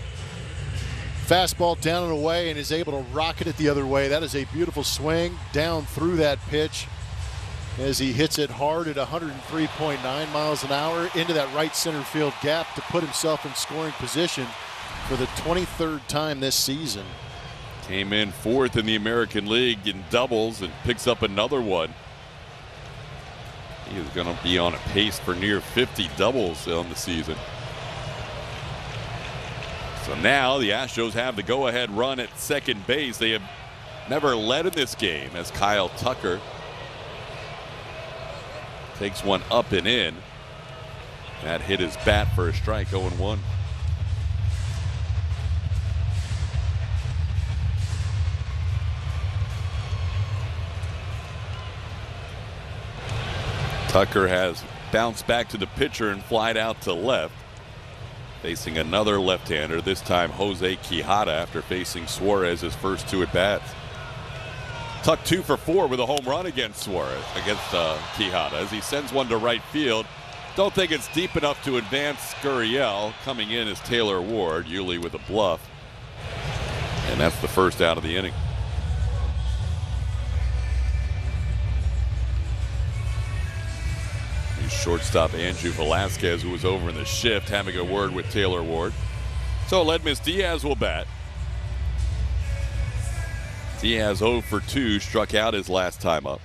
fastball down and away and is able to rocket it the other way. That is a beautiful swing down through that pitch, as he hits it hard at 103.9 miles an hour into that right center field gap to put himself in scoring position for the 23rd time this season.
Came in 4th in the American League in doubles and picks up another one. He is going to be on a pace for near 50 doubles on the season. So now the Astros have the go-ahead run at second base. They have never led in this game, as Kyle Tucker takes one up and in. That hit his bat for a strike, 0-1. Tucker has bounced back to the pitcher and flied out to left. Facing another left-hander, this time Jose Quijada, after facing Suarez his first 2 at-bats. Tuck 2 for 4 with a home run against Suarez, against Quijada, as he sends one to right field. Don't think it's deep enough to advance Gurriel. Coming in is Taylor Ward, Yuli with a bluff. And that's the first out of the inning. New shortstop Andrew Velazquez, who was over in the shift, having a word with Taylor Ward. So Ledmus Diaz will bat. Diaz 0 for 2, struck out his last time up.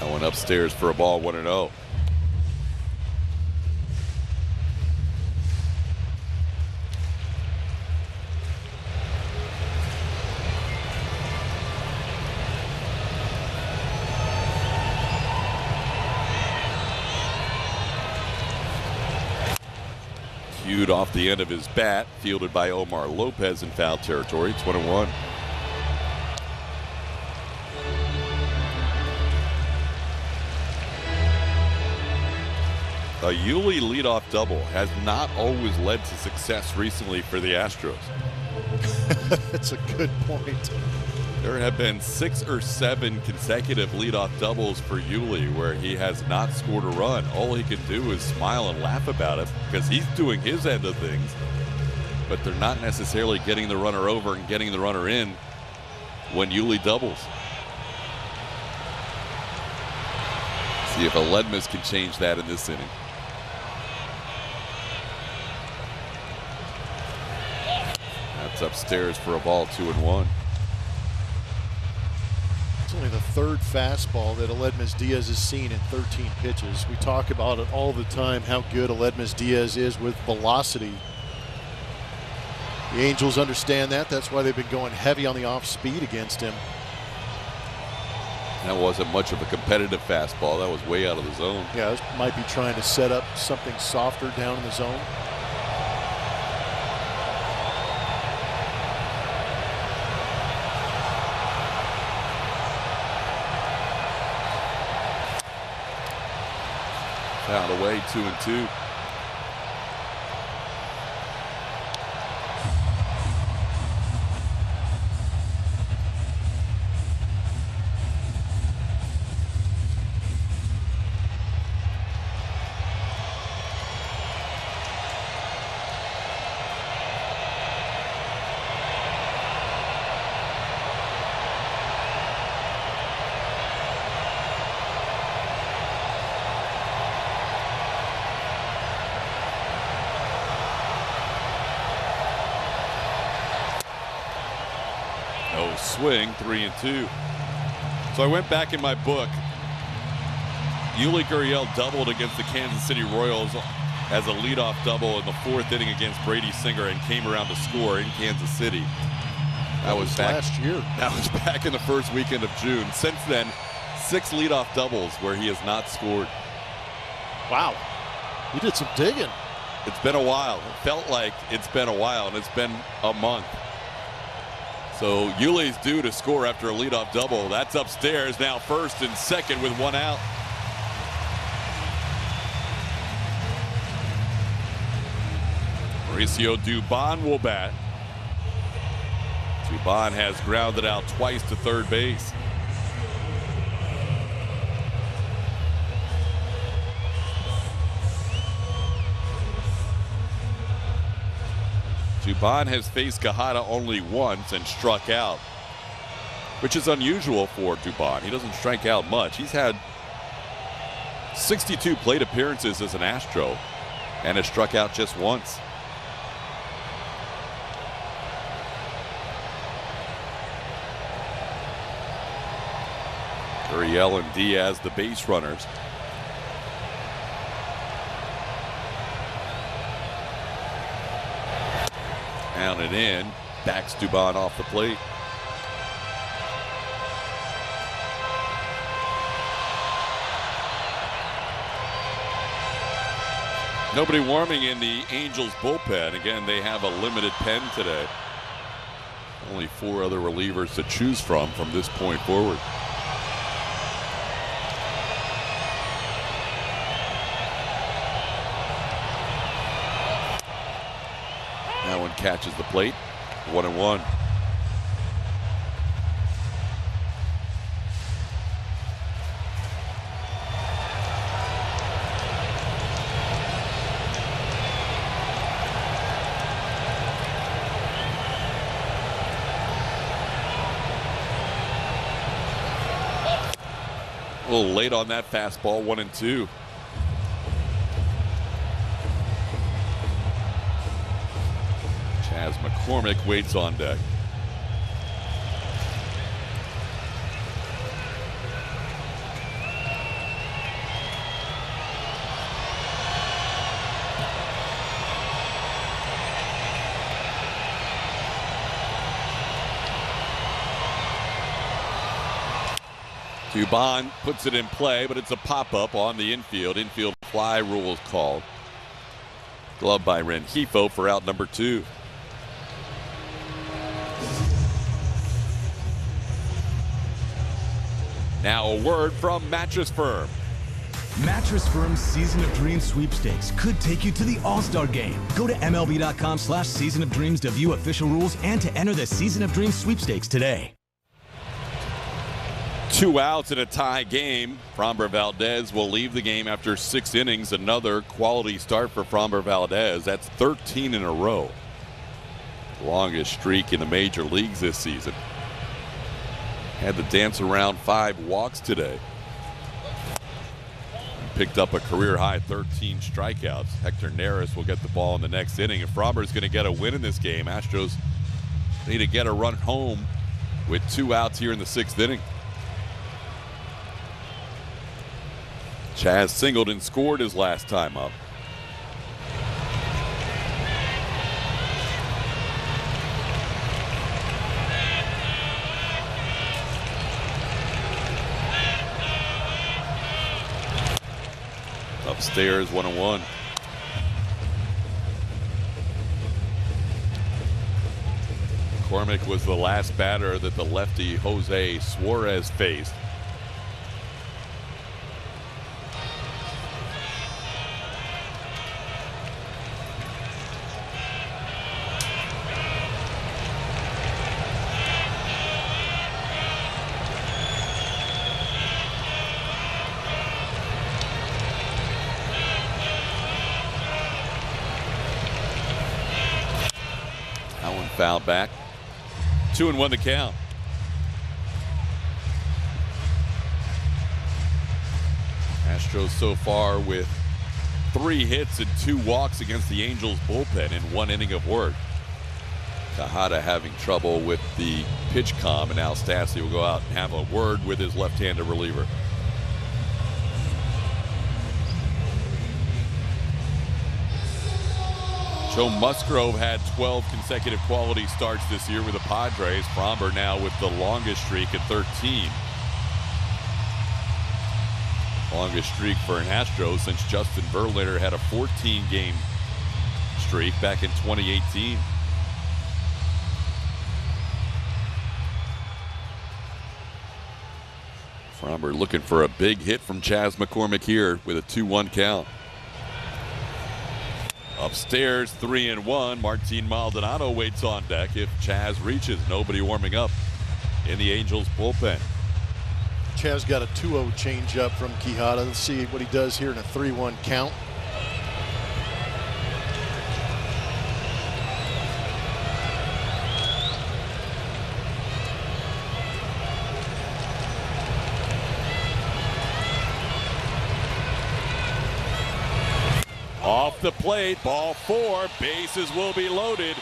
That one upstairs for a ball, 1-0. Cued off the end of his bat, fielded by Omar Lopez in foul territory. It's 1-1. A Yuli leadoff double has not always led to success recently for the Astros.
That's a good point.
There have been 6 or 7 consecutive leadoff doubles for Yuli where he has not scored a run. All he can do is smile and laugh about it because he's doing his end of things, but they're not necessarily getting the runner over and getting the runner in when Yuli doubles. See if Aledmus can change that in this inning. That's upstairs for a ball, 2-1.
It's only the 3rd fastball that Aledmus Diaz has seen in 13 pitches. We talk about it all the time, how good Aledmus Diaz is with velocity. The Angels understand that. That's why they've been going heavy on the off speed against him.
That wasn't much of a competitive fastball. That was way out of the zone.
Yeah, this might be trying to set up something softer down in the zone.
Out of the way, 2-2. No swing, 3-2. So I went back in my book. Yuli Gurriel doubled against the Kansas City Royals as a leadoff double in the 4th inning against Brady Singer and came around to score in Kansas City. That was back
last year.
That was back in the first weekend of June. Since then, 6 leadoff doubles where he has not scored.
Wow. He did some digging.
It's been a while. It felt like it's been a while, and it's been a month. So Yuli's due to score after a leadoff double. That's upstairs now, 1st and 2nd with 1 out. Mauricio Dubon will bat. Dubon has grounded out twice to 3rd base. Dubon has faced Quijada only once and struck out, which is unusual for Dubon. He doesn't strike out much. He's had 62 plate appearances as an Astro and has struck out just once. Gurriel and Diaz, the base runners. Down and in, backs Dubon off the plate. Nobody warming in the Angels bullpen. Again, they have a limited pen today. Only 4 other relievers to choose from this point forward. That one catches the plate. 1-1. A little late on that fastball, 1-2. Chas McCormick waits on deck. Dubon puts it in play, but it's a pop-up on the infield. Infield fly rule is called. Glove by Rengifo for out number 2. Now a word from Mattress Firm.
Mattress Firm's Season of Dreams sweepstakes could take you to the All-Star Game. Go to MLB.com/Season of Dreams to view official rules and to enter the Season of Dreams sweepstakes today.
2 outs in a tie game. Framber Valdez will leave the game after 6 innings. Another quality start for Framber Valdez. That's 13 in a row. Longest streak in the major leagues this season. Had to dance around 5 walks today. Picked up a career high 13 strikeouts. Hector Neris will get the ball in the next inning. If Framber's going to get a win in this game, Astros need to get a run home with 2 outs here in the 6th inning. Chaz Singleton scored his last time up. Upstairs, 1-1. McCormick was the last batter that the lefty Jose Suarez faced. Foul back. 2-1 the count. Astros so far with 3 hits and 2 walks against the Angels bullpen in 1 inning of work. Tejada having trouble with the pitch comm, and Al Stassi will go out and have a word with his left-handed reliever. Joe Musgrove had 12 consecutive quality starts this year with the Padres. Framber now with the longest streak at 13. Longest streak for an Astros since Justin Verlander had a 14-game streak back in 2018. Framber looking for a big hit from Chas McCormick here with a 2-1 count. Upstairs, 3-1. Martin Maldonado waits on deck if Chaz reaches. Nobody warming up in the Angels bullpen.
Chaz got a 2-0 changeup from Quijada. Let's see what he does here in a 3-1 count.
Off the plate, ball 4, bases will be loaded.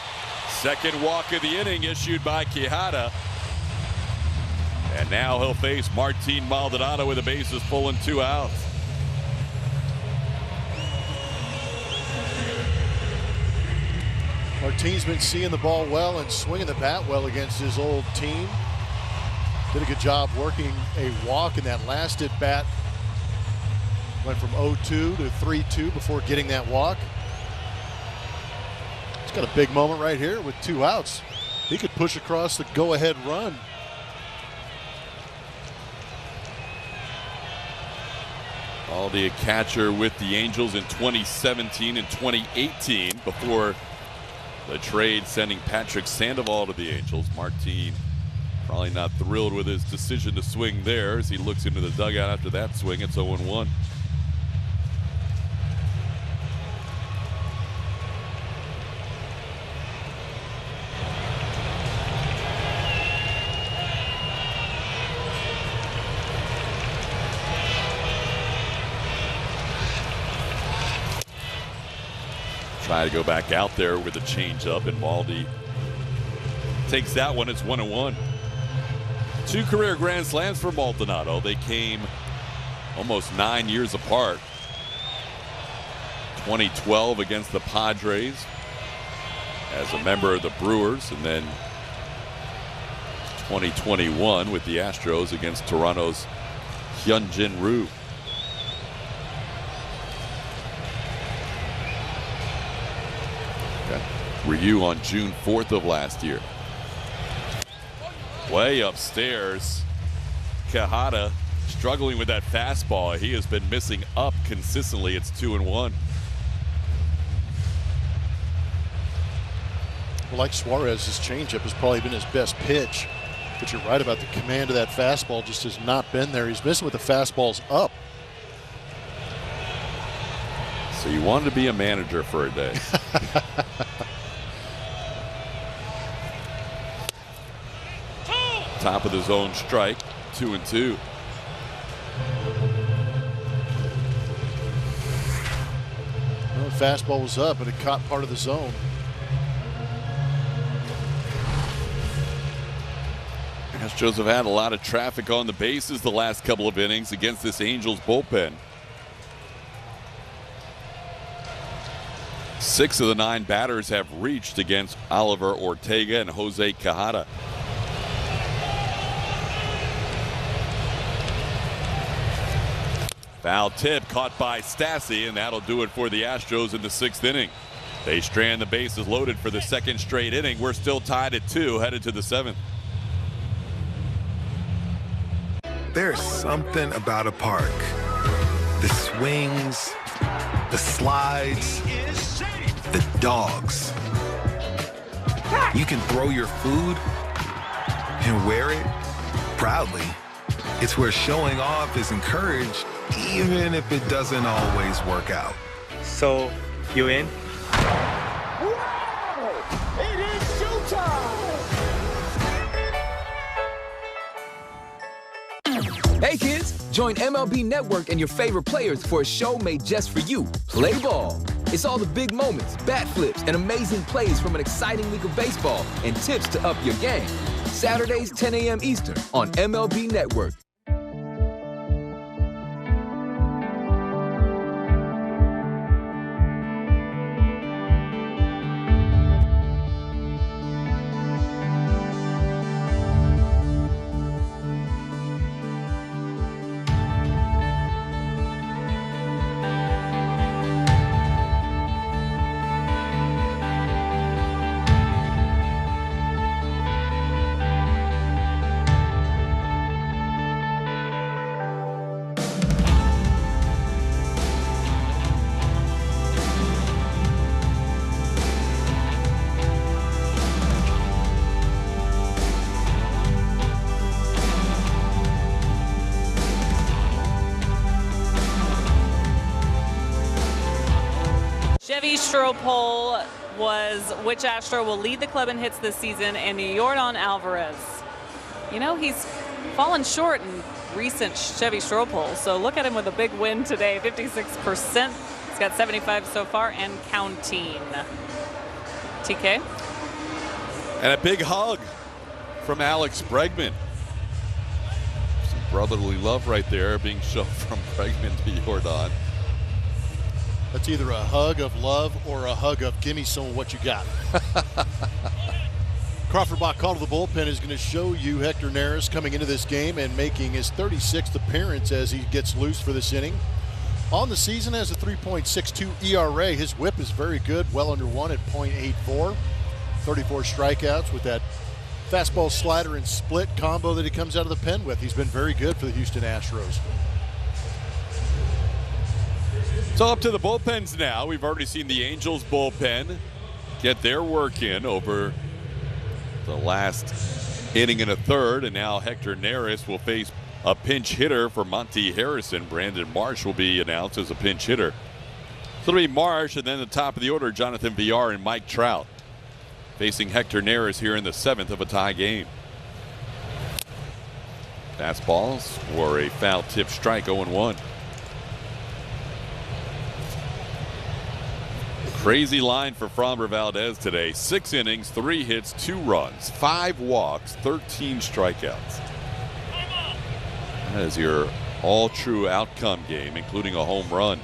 Second walk of the inning issued by Quijada. And now he'll face Martin Maldonado with the bases full and 2 outs.
Martin's been seeing the ball well and swinging the bat well against his old team. Did a good job working a walk in that last at bat. Went from 0-2 to 3-2 before getting that walk. He's got a big moment right here with 2 outs. He could push across the go-ahead run.
Aldi, a catcher with the Angels in 2017 and 2018 before the trade sending Patrick Sandoval to the Angels. Martin probably not thrilled with his decision to swing there as he looks into the dugout after that swing. It's 0-1. Try to go back out there with a changeup, and Baldy takes that one. It's 1-1. 2 career grand slams for Maldonado. They came almost 9 years apart. 2012 against the Padres as a member of the Brewers, and then 2021 with the Astros against Toronto's Hyunjin Ryu. Ryu on June 4th of last year. Way upstairs. Quijada struggling with that fastball. He has been missing up consistently. It's 2-1.
Well, like Suarez, his changeup has probably been his best pitch But you're right about the command of that fastball just has not been there. He's missing with the fastballs up.
So you wanted to be a manager for a day. Top of the zone strike, 2-2.
Well, the fastball was up, but it caught part of the zone.
Astros have had a lot of traffic on the bases the last couple of innings against this Angels bullpen. 6 of the 9 batters have reached against Oliver Ortega and Jose Quijada. Foul tip caught by Stassi, and that'll do it for the Astros in the 6th inning. They strand the bases loaded for the 2nd straight inning. We're still tied at 2, headed to the 7th.
There's something about a park. The swings, the slides, the dogs. You can throw your food and wear it proudly. It's where showing off is encouraged, even if it doesn't always work out.
So, you in?
It is showtime!
Hey kids, join MLB Network and your favorite players for a show made just for you. Play ball. It's all the big moments, bat flips, and amazing plays from an exciting league of baseball and tips to up your game. Saturdays, 10 a.m. Eastern on MLB Network.
Poll was which Astro will lead the club in hits this season, and Yordan Alvarez. You know, he's fallen short in recent Chevy Stroh polls, so look at him with a big win today, 56%. He's got 75 so far and counting. TK?
And a big hug from Alex Bregman. Some brotherly love right there being shown from Bregman to Yordan.
That's either a hug of love or a hug of give me some of what you got. Crawford Bach call to the bullpen is going to show you Hector Neris coming into this game and making his 36th appearance as he gets loose for this inning. On the season has a 3.62 ERA. His whip is very good, well under 1 at .84. 34 strikeouts with that fastball, slider, and split combo that he comes out of the pen with. He's been very good for the Houston Astros.
So up to the bullpens now. We've already seen the Angels bullpen get their work in over the last inning and a third, and now Hector Neris will face a pinch hitter for Monty Harrison. Brandon Marsh will be announced as a pinch hitter. So it'll be Marsh, and then the top of the order, Jonathan Villar and Mike Trout facing Hector Neris here in the 7th of a tie game. Fastballs for a foul tip strike, 0-1. Crazy line for Framber Valdez today. 6 innings, 3 hits, 2 runs, 5 walks, 13 strikeouts. That is your all-true outcome game, including a home run.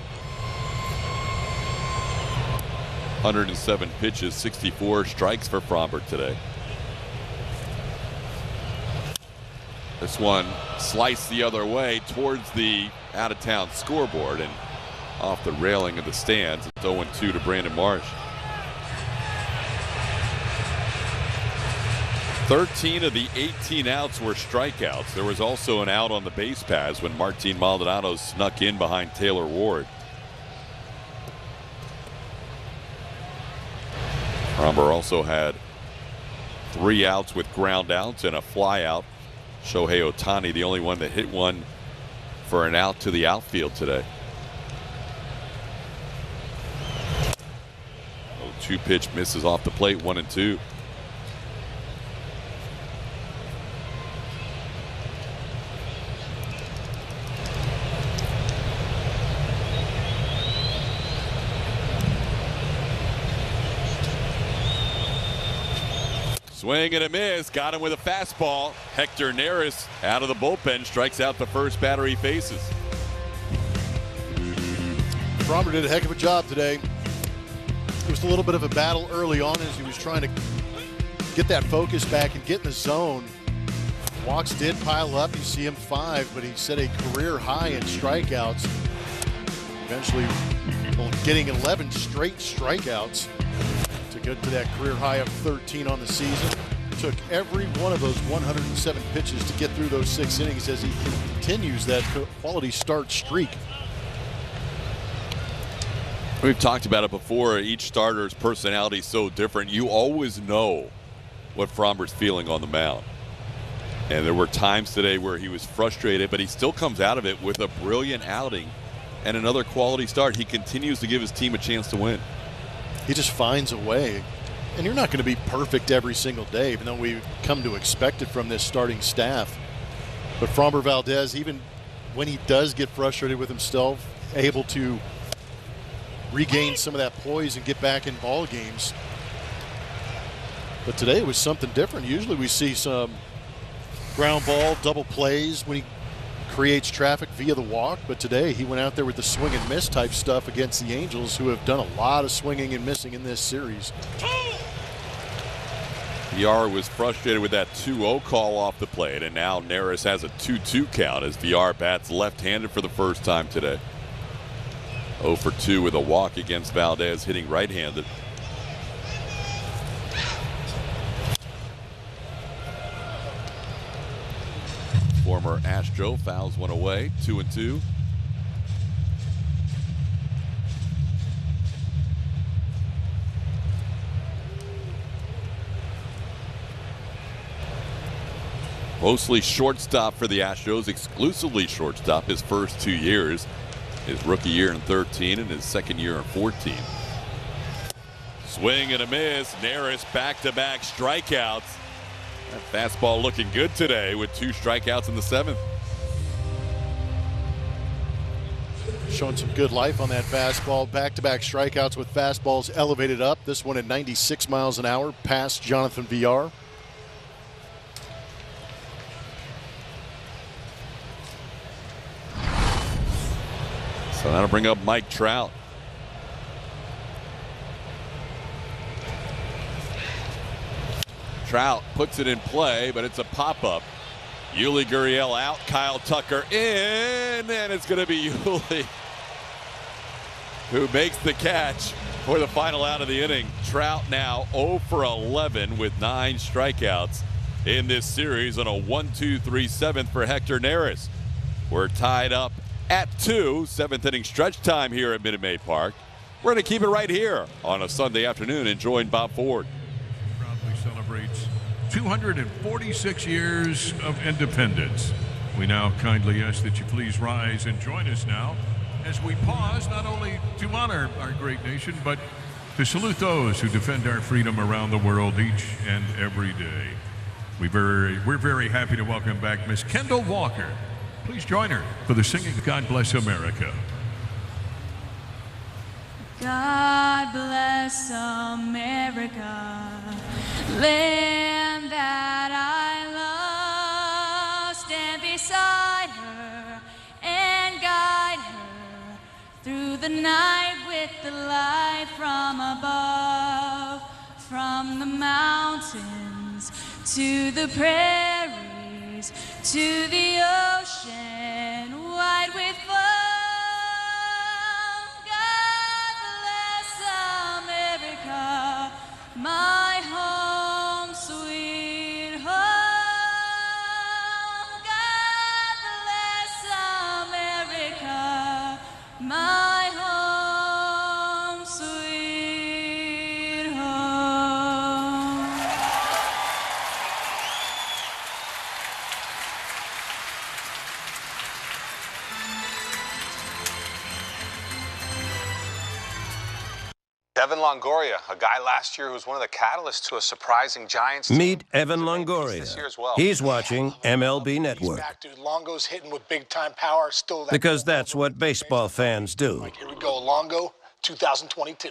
107 pitches, 64 strikes for Framber today. This one sliced the other way towards the out-of-town scoreboard and off the railing of the stands. It's 0-2 to Brandon Marsh. 13 of the 18 outs were strikeouts. There was also an out on the base paths when Martin Maldonado snuck in behind Taylor Ward. Framber also had 3 outs with ground outs and a fly out. Shohei Ohtani, the only one that hit one for an out to the outfield today. 0-2 pitch misses off the plate, 1-2. Swing and a miss. Got him with a fastball. Hector Neris out of the bullpen strikes out the first batter he faces.
Framber did a heck of a job today. It was a little bit of a battle early on as he was trying to get that focus back and get in the zone. Walks did pile up. You see him 5, but he set a career high in strikeouts. Eventually getting 11 straight strikeouts to get to that career high of 13 on the season. Took every one of those 107 pitches to get through those 6 innings as he continues that quality start streak.
We've talked about it before. Each starter's personality is so different. You always know what Framber's feeling on the mound. And there were times today where he was frustrated, but he still comes out of it with a brilliant outing and another quality start. He continues to give his team a chance to win.
He just finds a way. And you're not going to be perfect every single day, even though we've come to expect it from this starting staff. But Framber Valdez, even when he does get frustrated with himself, able to regain some of that poise and get back in ball games. But today it was something different. Usually we see some ground ball, double plays when he creates traffic via the walk, but today he went out there with the swing and miss type stuff against the Angels, who have done a lot of swinging and missing in this series.
VR was frustrated with that 2-0 call off the plate, and now Neris has a 2-2 count as VR bats left-handed for the first time today. 0 for 2 with a walk against Valdez, hitting right-handed. Former Astro fouls one away, 2-2. Mostly shortstop for the Astros, exclusively shortstop his first 2 years. His rookie year in 13 and his second year in 14. Swing and a miss. Neris back-to-back strikeouts. That fastball looking good today with 2 strikeouts in the 7th.
Showing some good life on that fastball. Back-to-back strikeouts with fastballs elevated up. This one at 96 miles an hour past Jonathan VR.
So that'll bring up Mike Trout. Trout puts it in play, but it's a pop-up. Yuli Gurriel out, Kyle Tucker in, and it's going to be Yuli who makes the catch for the final out of the inning. Trout now 0 for 11 with 9 strikeouts in this series on a 1-2-3 7th for Hector Neris. We're tied up at 2, 7th inning stretch time here at Minute Maid Park. We're going to keep it right here on a Sunday afternoon and join Bob Ford.
Proudly celebrates 246 years of independence. We now kindly ask that you please rise and join us now as we pause not only to honor our great nation, but to salute those who defend our freedom around the world each and every day. We're very happy to welcome back Miss Kendall Walker. Please join her for the singing God Bless America.
God bless America, land that I love. Stand beside her and guide her through the night with the light from above. From the mountains to the prairies to the ocean wide with foam. America, my home, sweet home. God bless America, my home, sweet home.
Evan Longoria, a guy last year who was one of the catalysts to a surprising Giants team.
Meet Evan Longoria. He's watching MLB Network.
Dude, Longo's hitting with big-time power. Still that
Because that's what baseball fans do.
Like, here we go, Longo, 2022.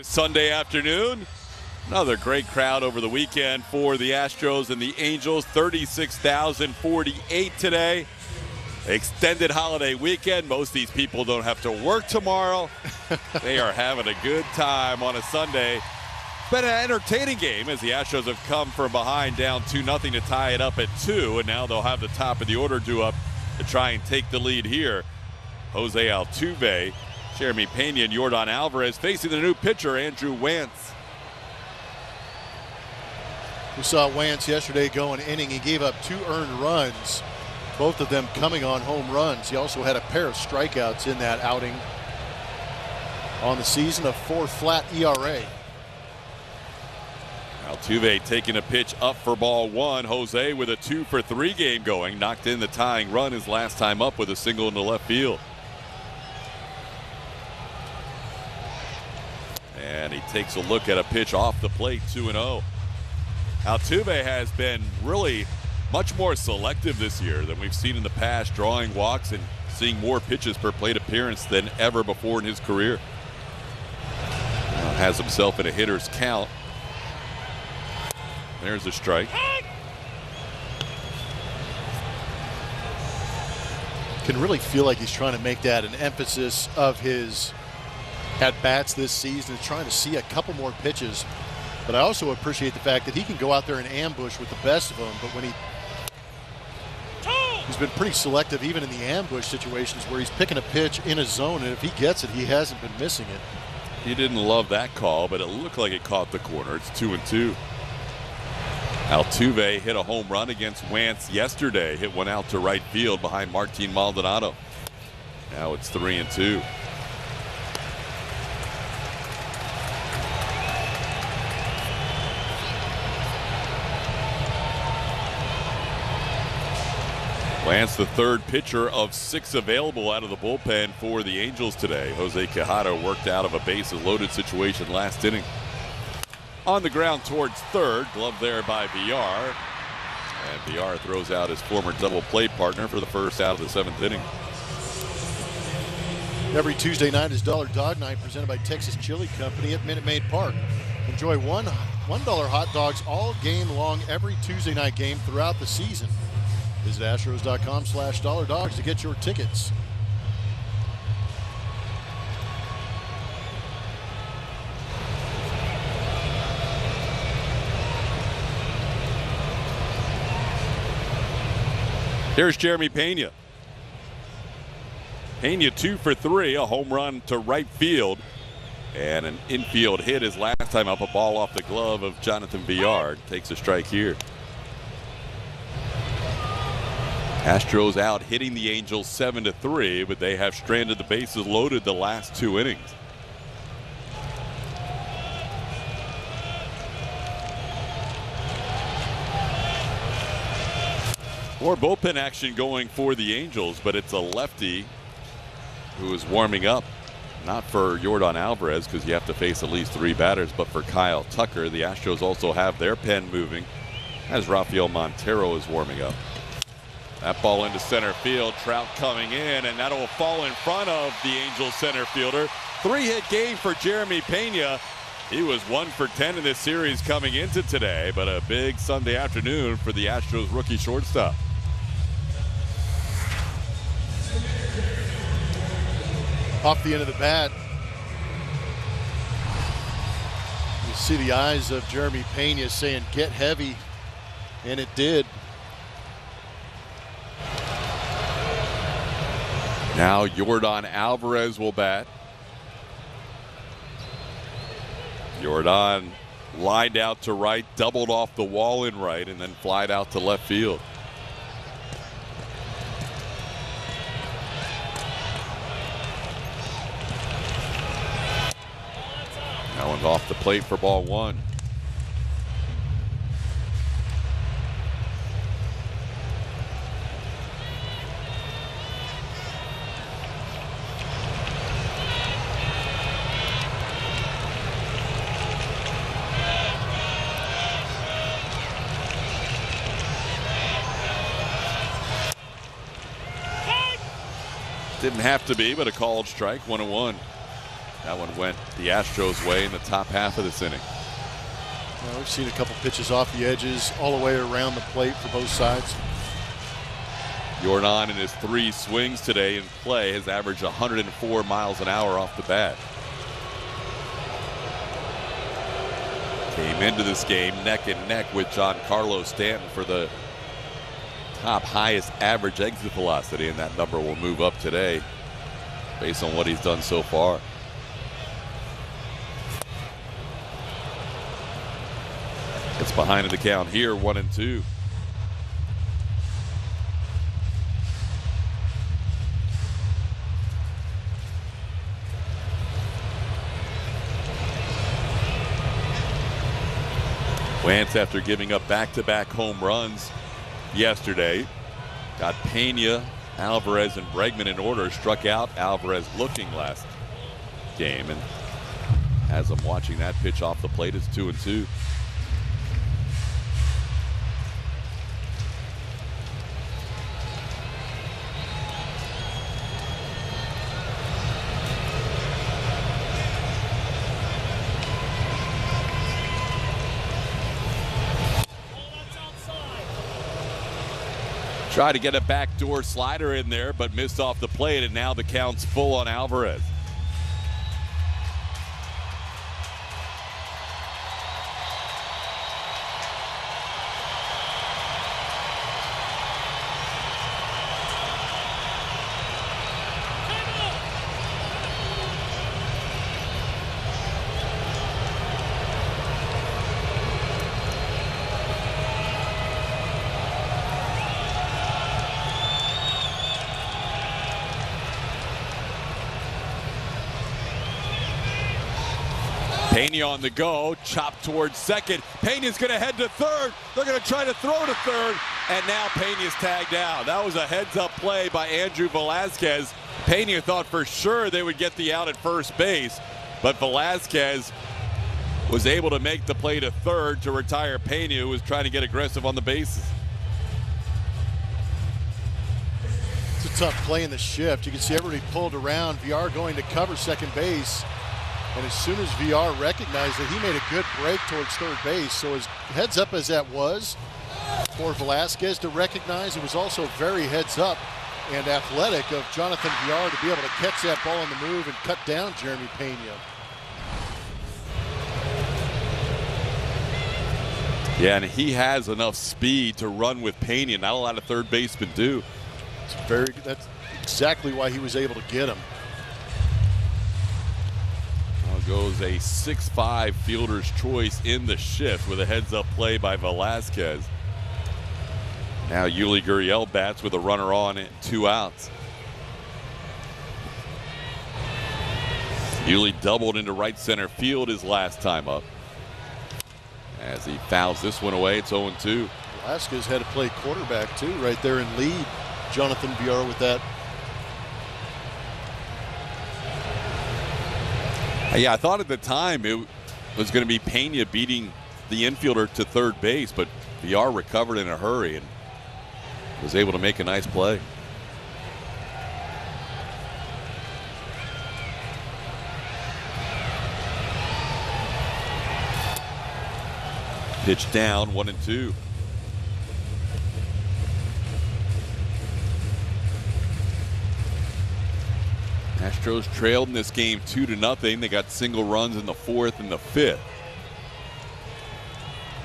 Sunday afternoon. Another great crowd over the weekend for the Astros and the Angels. 36,048 today. Extended holiday weekend. Most of these people don't have to work tomorrow. They are having a good time on a Sunday. It's been an entertaining game as the Astros have come from behind down 2-0 to tie it up at 2, and now they'll have the top of the order due up to try and take the lead here. Jose Altuve, Jeremy Pena, and Yordan Alvarez facing the new pitcher, Andrew Wantz.
We saw Wantz yesterday go an inning. He gave up 2 earned runs, both of them coming on home runs. He also had a pair of strikeouts in that outing. On the season, a 4 flat ERA.
Altuve taking a pitch up for ball 1. Jose with a 2-for-3 game going. Knocked in the tying run his last time up with a single into left field. And he takes a look at a pitch off the plate, 2-0. Altuve has been really much more selective this year than we've seen in the past, drawing walks and seeing more pitches per plate appearance than ever before in his career. Now has himself in a hitter's count. There's a strike.
Can really feel like he's trying to make that an emphasis of his at-bats this season, is trying to see a couple more pitches. But I also appreciate the fact that he can go out there and ambush with the best of them. But when he's been pretty selective even in the ambush situations where he's picking a pitch in a zone, and if he gets it, he hasn't been missing it.
He didn't love that call, but it looked like it caught the corner. It's 2-2. Altuve hit a home run against Wantz yesterday. Hit one out to right field behind Martin Maldonado. Now it's 3-2. Wantz, the third pitcher of 6 available out of the bullpen for the Angels today. Jose Quijada worked out of a bases-loaded situation last inning. On the ground towards third, glove there by Villar. And Villar throws out his former double play partner for the first out of the 7th inning.
Every Tuesday night is Dollar Dog Night, presented by Texas Chili Company at Minute Maid Park. Enjoy $1 hot dogs all game long every Tuesday night game throughout the season. Visit Astros.com/$dogs to get your tickets.
Here's Jeremy Pena. Pena 2-for-3, a home run to right field, and an infield hit his last time up, a ball off the glove of Jonathan Villar. Takes a strike here. Astros out hitting the Angels 7-3, but they have stranded the bases loaded the last 2 innings. More bullpen action going for the Angels, but it's a lefty who is warming up. not for Yordan Alvarez because you have to face at least 3 batters, but for Kyle Tucker. The Astros also have their pen moving as Rafael Montero is warming up. That ball into center field. Trout coming in, and that'll fall in front of the Angels center fielder. 3-hit game for Jeremy Pena. He was 1 for 10 in this series coming into today, but a big Sunday afternoon for the Astros rookie shortstop.
Off the end of the bat, you see the eyes of Jeremy Pena saying, "Get heavy," and it did.
Now Yordan Alvarez will bat. Yordan lined out to right, doubled off the wall in right, and then flied out to left field. That one's off the plate for ball 1. Didn't have to be, but a called strike, 1-1. That one went the Astros' way in the top half of this inning.
Well, we've seen a couple pitches off the edges all the way around the plate for both sides.
Yordan in his 3 swings today in play has averaged 104 miles an hour off the bat. Came into this game neck and neck with Giancarlo Stanton for the top highest average exit velocity, and that number will move up today based on what he's done so far. It's behind in the count here, 1-2. Wentz, after giving up back-to-back home runs yesterday, got Pena, Alvarez, and Bregman in order. Struck out Alvarez looking last game, and as I'm watching that pitch off the plate, it's 2-2. Tried to get a backdoor slider in there, but missed off the plate, and now the count's full on Alvarez. Pena on the go, chopped towards second. Pena's going to head to third. They're going to try to throw to third, and now Pena's tagged out. That was a heads-up play by Andrew Velazquez. Pena thought for sure they would get the out at first base, but Velazquez was able to make the play to third to retire Pena, who was trying to get aggressive on the bases.
It's a tough play in the shift. You can see everybody pulled around. VR going to cover second base. And as soon as VR recognized it, he made a good break towards third base. So as heads up as that was for Velazquez to recognize, it was also very heads up and athletic of Jonathan VR to be able to catch that ball on the move and cut down Jeremy Pena.
Yeah, and he has enough speed to run with Pena. Not a lot of third basemen do.
That's exactly why he was able to get him.
Goes a 6'5" fielder's choice in the shift with a heads-up play by Velazquez. Now Yuli Gurriel bats with a runner on and 2 outs. Yuli doubled into right center field his last time up. As he fouls this one away, it's 0-2.
Velazquez had to play quarterback too, right there and lead Jonathan VR with that.
Yeah, I thought at the time it was going to be Pena beating the infielder to third base, but VR recovered in a hurry and was able to make a nice play. Pitch down, 1-2. Astros trailed in this game 2-0. They got single runs in the 4th and the 5th.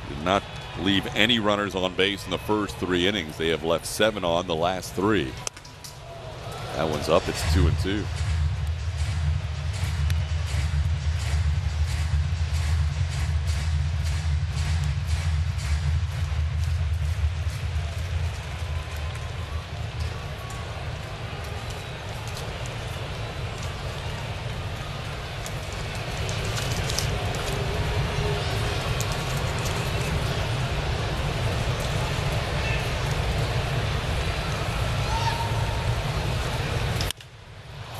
Did not leave any runners on base in the first 3 innings. They have left 7 on the last 3. That one's up. It's 2-2.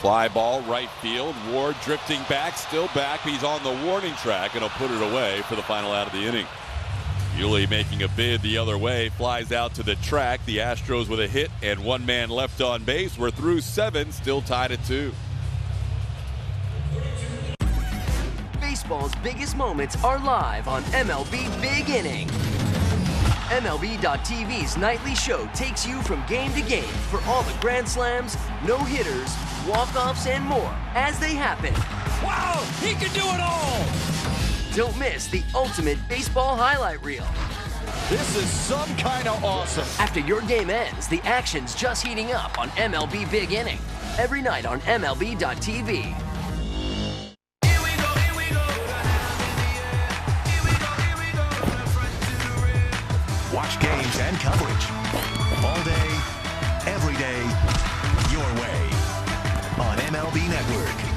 Fly ball, right field. Ward drifting back, still back. He's on the warning track and he'll put it away for the final out of the inning. Yuli making a bid the other way, flies out to the track. The Astros with a hit and 1 man left on base. We're through 7, still tied at 2.
Baseball's biggest moments are live on MLB Big Inning. MLB.TV's nightly show takes you from game to game for all the grand slams, no-hitters, walk-offs, and more as they happen.
Wow, he can do it all!
Don't miss the ultimate baseball highlight reel.
This is some kind of awesome.
After your game ends, the action's just heating up on MLB Big Inning. Every night on MLB.TV.
Watch games and coverage all day, every day, your way on MLB Network.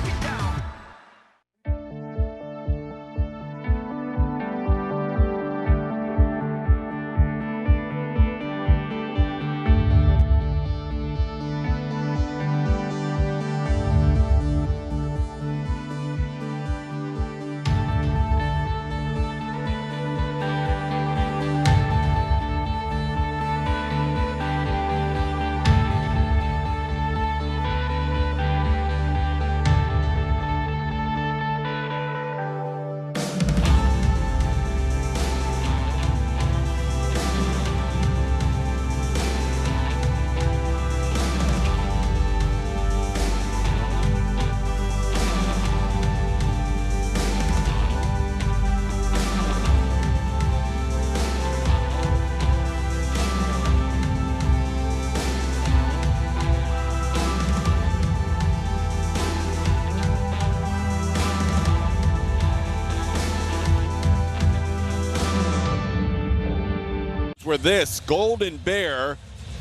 For this Golden Bear,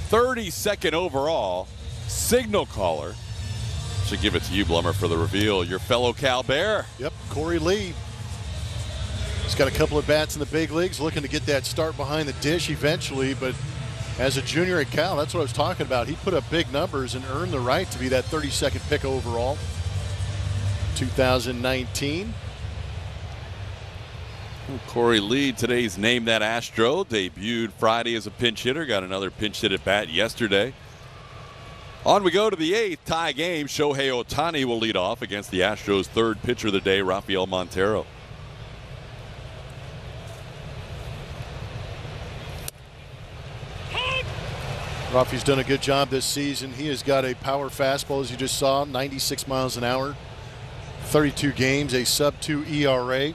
32nd overall, signal caller. Should give it to you, Blummer, for the reveal. Your fellow Cal Bear.
Yep, Corey Lee. He's got a couple of bats in the big leagues, looking to get that start behind the dish eventually, but as a junior at Cal, that's what I was talking about. He put up big numbers and earned the right to be that 32nd pick overall. 2019.
Corey Lee, today's Name That Astro, debuted Friday as a pinch hitter, got another pinch hit at bat yesterday. On we go to the 8th tie game. Shohei Ohtani will lead off against the Astros' 3rd pitcher of the day, Rafael Montero.
Rafi's done a good job this season. He has got a power fastball, as you just saw, 96 miles an hour, 32 games, a sub-2 ERA.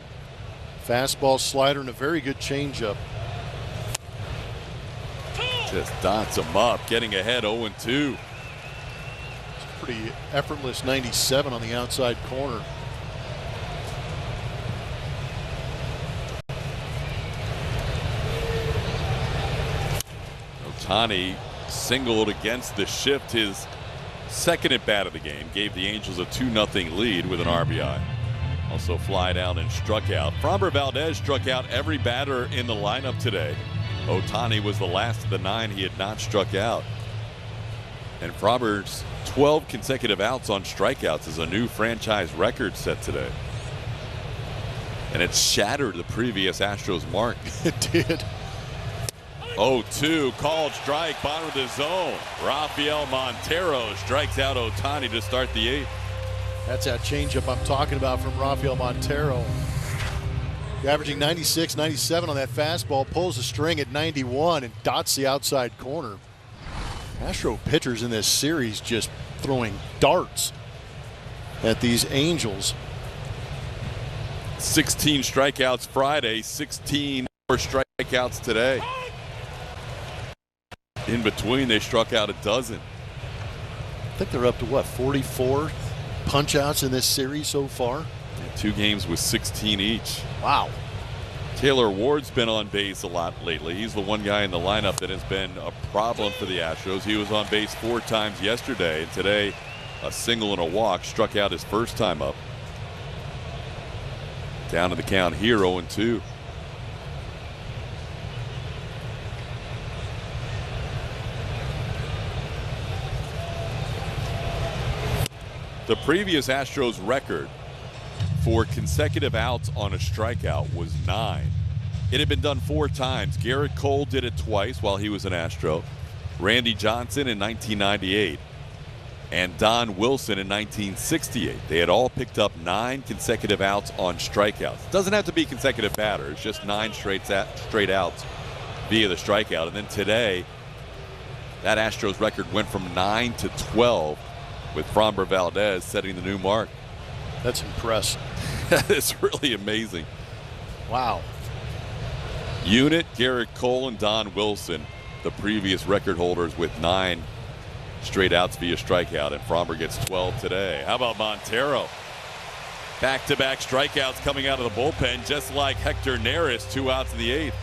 Fastball, slider, and a very good changeup.
Just dots him up, getting ahead 0-2.
It's a pretty effortless 97 on the outside corner.
Ohtani singled against the shift, his 2nd at bat of the game, gave the Angels a 2-0 lead with an RBI. Also fly down and struck out. Framber Valdez struck out every batter in the lineup today. Ohtani was the last of the 9 he had not struck out. And Framber's 12 consecutive outs on strikeouts is a new franchise record set today. And it shattered the previous Astros mark.
It did.
0-2, called strike, bottom of the zone. Rafael Montero strikes out Ohtani to start the 8th.
That's that changeup I'm talking about from Rafael Montero. Averaging 96, 97 on that fastball, pulls the string at 91 and dots the outside corner. Astro pitchers in this series just throwing darts at these Angels.
16 strikeouts Friday, 16 more strikeouts today. In between, they struck out a dozen.
I think they're up to what, 44 punch-outs in this series so far?
Yeah, 2 games with 16 each.
Wow.
Taylor Ward's been on base a lot lately. He's the one guy in the lineup that has been a problem for the Astros. He was on base 4 times yesterday, and today a single and a walk, struck out his first time up. Down to the count here, 0-2. The previous Astros record for consecutive outs on a strikeout was 9. It had been done 4 times. Garrett Cole did it twice while he was an Astro. Randy Johnson in 1998 and Don Wilson in 1968. They had all picked up 9 consecutive outs on strikeouts. It doesn't have to be consecutive batters, just 9 straight outs via the strikeout. And then today, that Astros record went from 9 to 12. With Framber Valdez setting the new mark.
That's impressive.
It's really amazing.
Wow.
Unit, Garrett Cole, and Don Wilson, the previous record holders with 9 straight outs via strikeout, and Framber gets 12 today. How about Montero? Back-to-back strikeouts coming out of the bullpen, just like Hector Neris, 2 outs in the 8th.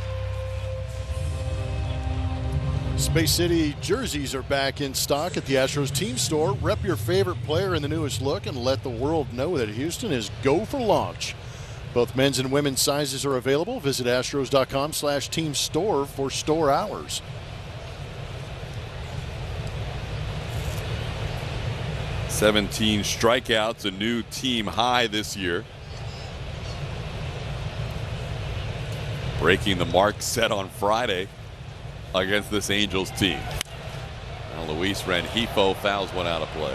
Space City jerseys are back in stock at the Astros team store. Rep your favorite player in the newest look and let the world know that Houston is go for launch. Both men's and women's sizes are available. Visit astros.com/team store for store hours.
"17 strikeouts, a new team high this year. Breaking the mark set on Friday against this Angels team. Now Luis Rengifo fouls one out of play.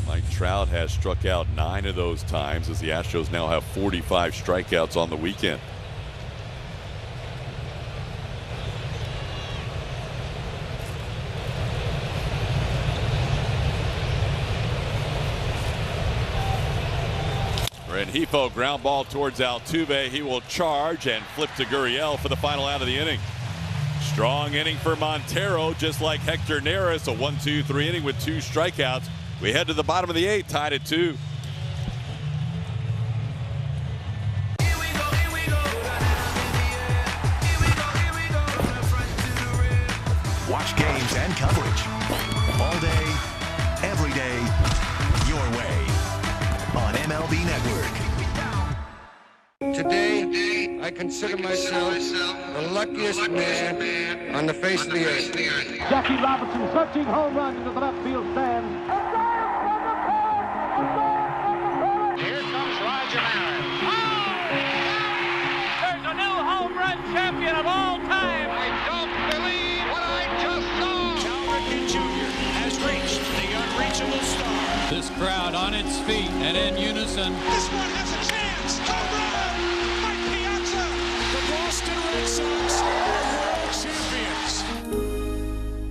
Mike Trout has struck out 9 of those times, as the Astros now have 45 strikeouts on the weekend. Rengifo ground ball towards Altuve. He will charge and flip to Gurriel for the final out of the inning. Strong inning for Montero, just like Hector Neris. A 1-2-3 inning with 2 strikeouts. We head to the bottom of the 8th, tied at 2.
Watch games and coverage all day, every day, your way on MLB Network.
Today, I consider myself the luckiest man on the face of the earth.
Jackie Robinson searching home run into the left field stand. Here comes Roger Maris. There's a new home run champion of all time. I don't believe what I just saw. Cal Ripken Jr. has reached the unreachable star.
This crowd on its feet and in unison.
This one has a chance. Home run! Mike Piazza! The Boston Red Sox are world champions.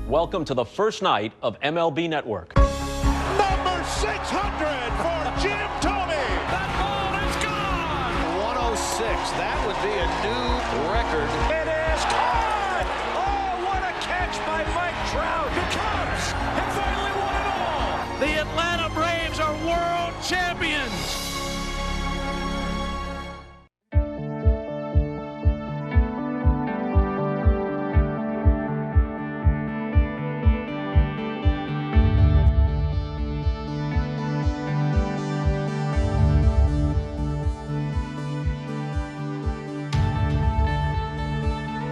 Welcome to the first night of MLB Network.
Number 600 for Jim Thome. That ball is gone. 106. That would be a new record. It is caught. Oh, what a catch by Mike Trout. The Cubs have finally won it all. The Atlanta Braves are world champions.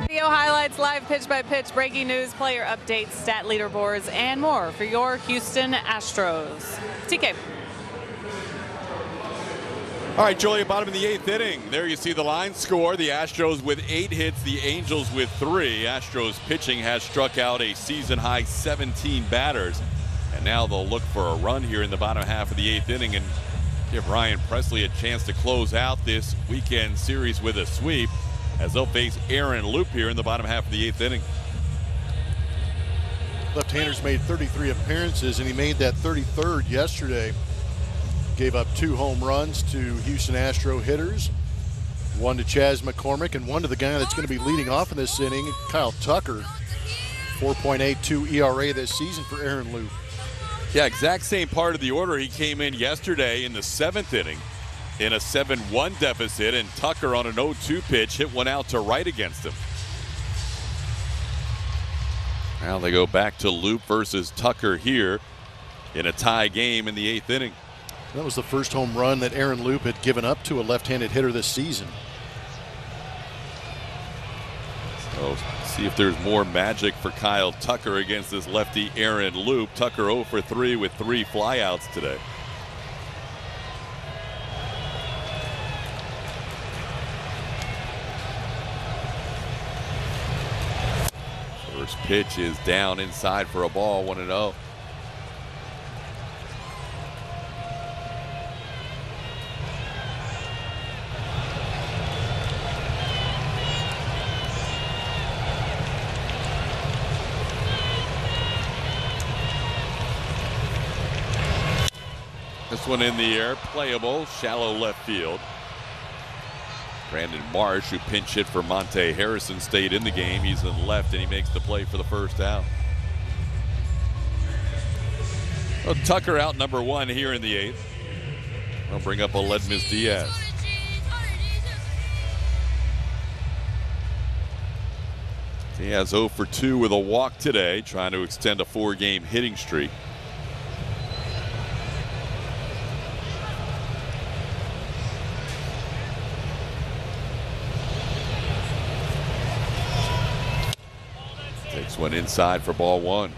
Video highlight highlights, live pitch-by-pitch, breaking news, player updates, stat leaderboards, and more for your Houston Astros. TK.
All right, Julia, bottom of the 8th inning. There you see the line score. The Astros with 8 hits, the Angels with 3. Astros pitching has struck out a season-high 17 batters. And now they'll look for a run here in the bottom half of the 8th inning and give Ryan Pressly a chance to close out this weekend series with a sweep as they'll face Aaron Loup here in the bottom half of the 8th inning.
Left-hander's made 33 appearances, and he made that 33rd yesterday. Gave up 2 home runs to Houston Astro hitters. 1 to Chas McCormick and 1 to the guy that's going to be leading off in this inning, Kyle Tucker. 4.82 ERA this season for Aaron Loup.
Yeah, exact same part of the order. He came in yesterday in the 7th inning in a 7-1 deficit, and Tucker on an 0-2 pitch hit one out to right against him. Now they go back to Loup versus Tucker here in a tie game in the 8th inning.
That was the first home run that Aaron Loup had given up to a left-handed hitter this season.
So see if there's more magic for Kyle Tucker against this lefty Aaron Loup. Tucker 0 for 3 with 3 flyouts today. First pitch is down inside for a ball, 1-0. This one in the air, playable, shallow left field. Brandon Marsh, who pinch hit for Monte Harrison, stayed in the game. He's in left, and he makes the play for the first out. Well, Tucker out number 1 here in the 8th. I'll bring up Aledmys Diaz. Diaz 0 for 2 with a walk today, trying to extend a 4-game hitting streak. Takes one inside for ball 1.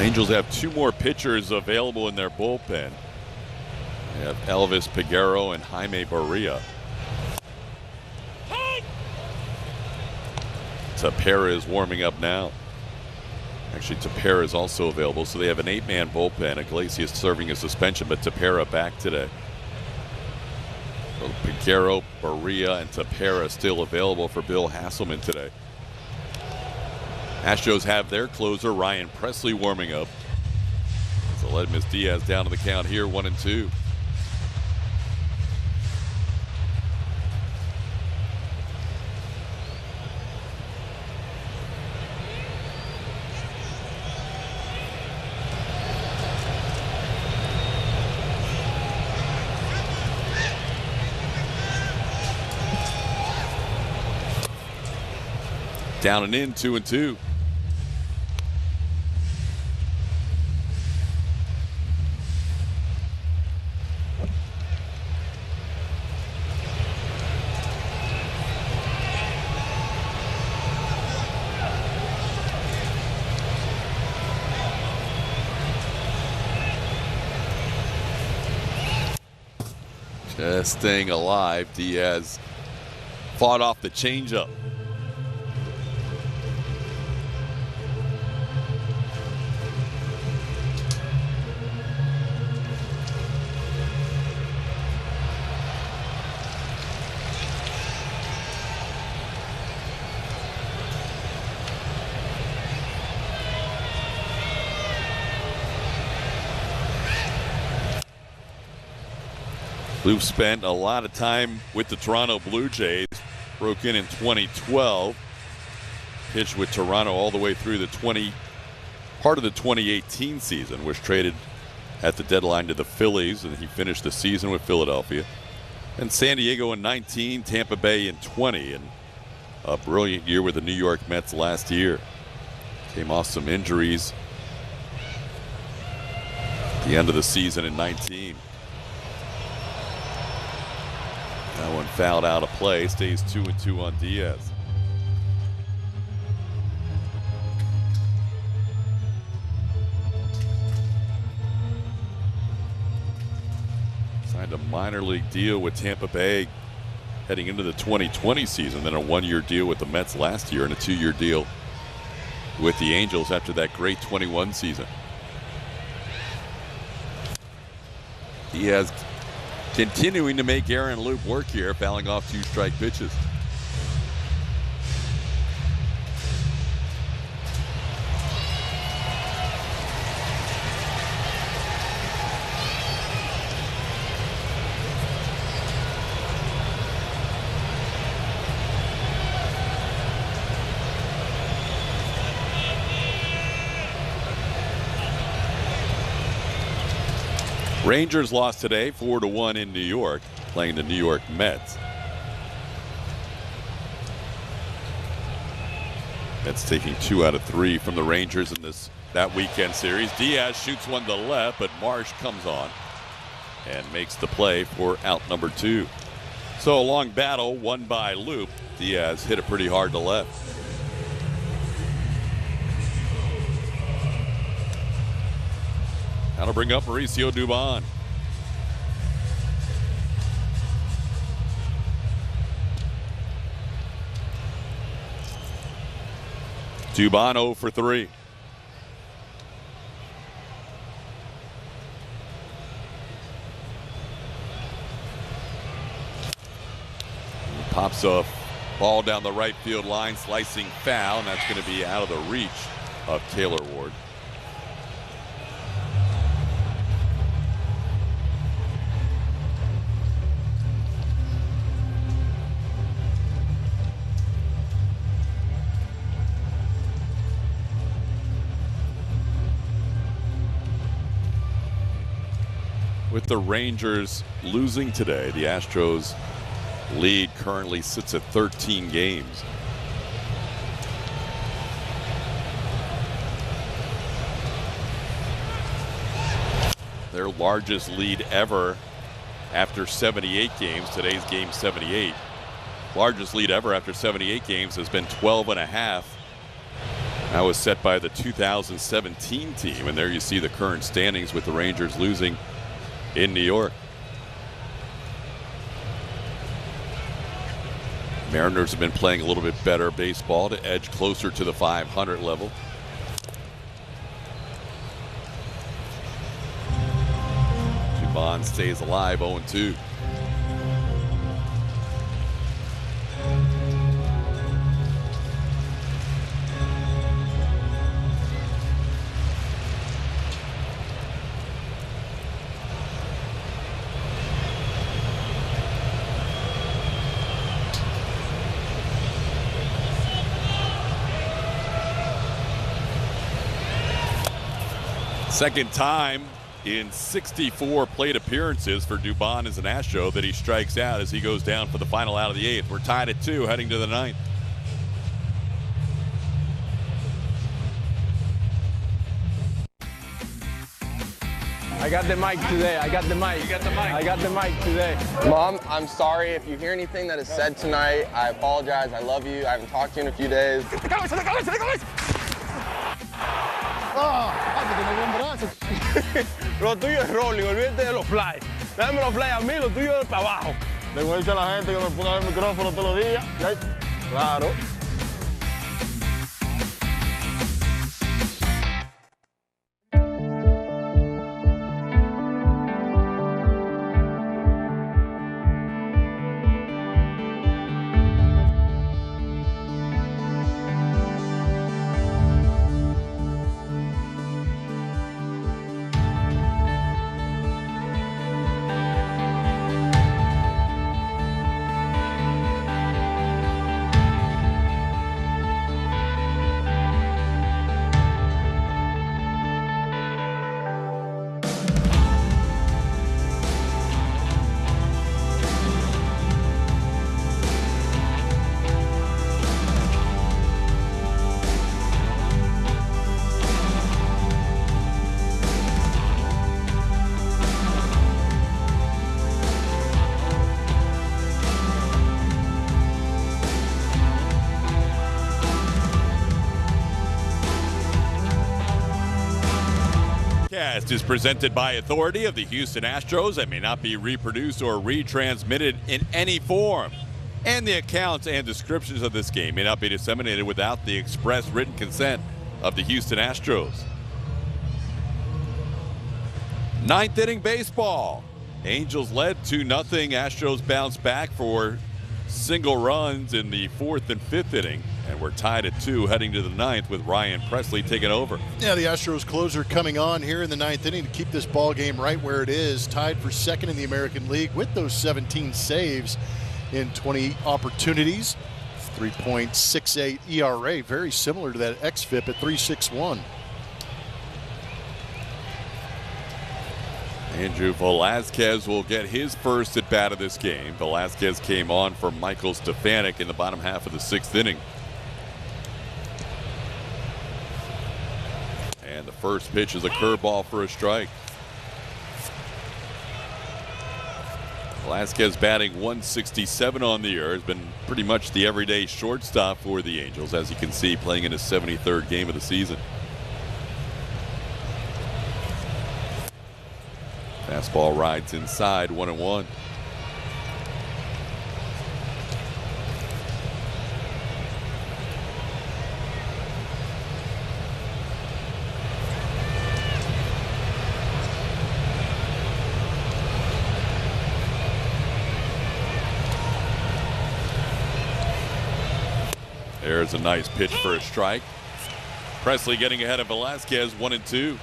Angels have 2 more pitchers available in their bullpen. They have Elvis Peguero and Jaime Barria. Tepera is warming up now. Actually, Tepera is also available, so they have an 8-man bullpen. Iglesias serving a suspension, but Tepera back today. So Peguero, Barria, and Tepera still available for Bill Hasselman today. Astros have their closer, Ryan Pressly, warming up. So Aledmys Diaz down to the count here, 1-2. Down and in, 2-2. Just staying alive. Diaz fought off the changeup. Loup spent a lot of time with the Toronto Blue Jays. Broke in 2012. Pitched with Toronto all the way through the part of the 2018 season. Was traded at the deadline to the Phillies, and he finished the season with Philadelphia. And San Diego in 19, Tampa Bay in 20, and a brilliant year with the New York Mets last year. Came off some injuries the end of the season in 19. That one fouled out of play. Stays 2-2 on Diaz. Signed a minor league deal with Tampa Bay heading into the 2020 season, then a one-year deal with the Mets last year and a 2-year deal with the Angels after that great 21 season. Diaz continuing to make Aaron Loop work here, fouling off 2 strike pitches. Rangers lost today 4-1 in New York, playing the New York Mets. Mets taking 2 out of 3 from the Rangers in that weekend series. Diaz shoots one to the left, but Marsh comes on and makes the play for out number 2. So a long battle won by Loop. Diaz hit it pretty hard to left. Now to bring up Mauricio Dubon. Dubon 0 for 3. Pops a ball down the right field line, slicing foul, and that's going to be out of the reach of Taylor Ward. With the Rangers losing today, the Astros lead currently sits at 13 games. Their largest lead ever after 78 games. Today's game 78. Largest lead ever after 78 games has been 12.5. That was set by the 2017 team, and there you see the current standings with the Rangers losing in New York. Mariners have been playing a little bit better baseball to edge closer to the 500 level. Dubon stays alive, 0-2. Second time in 64 plate appearances for Dubon as an Astro that he strikes out as he goes down for the final out of the 8th. We're tied at 2 heading to the 9th.
I got the mic today. I got the mic. You got the mic. I got the mic today.
Mom, I'm sorry if you hear anything that is said tonight. I apologize. I love you. I haven't talked to you in a few days.
Lo tuyo es rolling, olvídate de los fly. Dame los fly a mí, lo tuyo es para abajo. Le voy a decir a la gente que me ponga el micrófono todos los días. Claro.
West is presented by authority of the Houston Astros and may not be reproduced or retransmitted in any form. And the accounts and descriptions of this game may not be disseminated without the express written consent of the Houston Astros. Ninth inning baseball. Angels led 2-0. Astros bounced back for single runs in the 4th and 5th inning. And we're tied at 2 heading to the 9th with Ryan Presley taking over.
Yeah, the Astros closer coming on here in the 9th inning to keep this ball game right where it is. Tied for 2nd in the American League with those 17 saves in 20 opportunities. 3.68 ERA, very similar to that xFIP at 3.61.
Andrew Velazquez will get his first at bat of this game. Velazquez came on for Michael Stefanik in the bottom half of the 6th inning. And the first pitch is a curveball for a strike. Velazquez batting .167 on the year. Has been pretty much the everyday shortstop for the Angels, as you can see, playing in his 73rd game of the season. Fastball rides inside, 1-1. There's a nice pitch for a strike. Presley getting ahead of Velazquez, 1-2.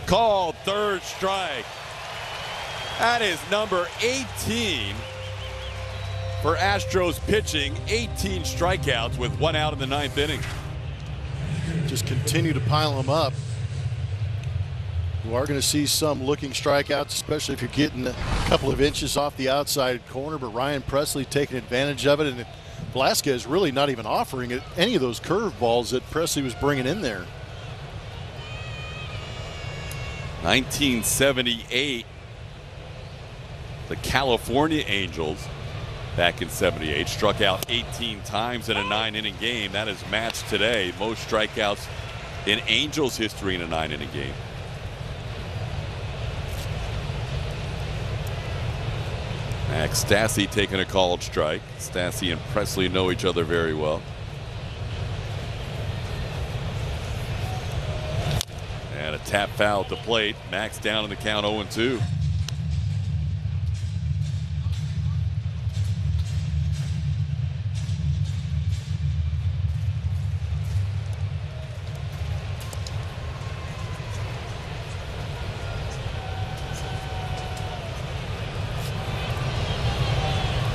Called, third strike. That is number 18 for Astros pitching. 18 strikeouts with 1 out in the 9th inning.
Just continue to pile them up. You are going to see some looking strikeouts, especially if you're getting a couple of inches off the outside corner, but Ryan Presley taking advantage of it, and Velazquez really not even offering it any of those curveballs that Presley was bringing in there.
1978, the California Angels back in '78 struck out 18 times in a 9-inning game. That is matched today, most strikeouts in Angels history in a 9-inning game. Max Stassi taking a called strike. Stassi and Presley know each other very well. And a tap foul at the plate. Max down in the count, 0-2.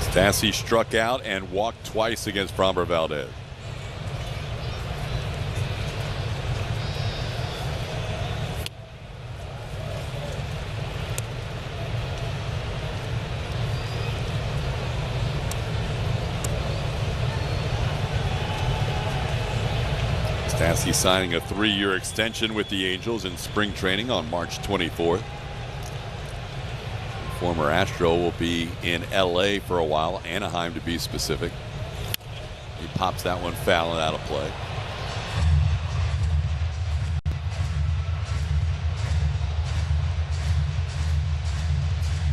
Stassi struck out and walked twice against Framber Valdez. Stassi signing a 3-year extension with the Angels in spring training on March 24th. Former Astro will be in LA for a while, Anaheim to be specific. He pops that one foul and out of play.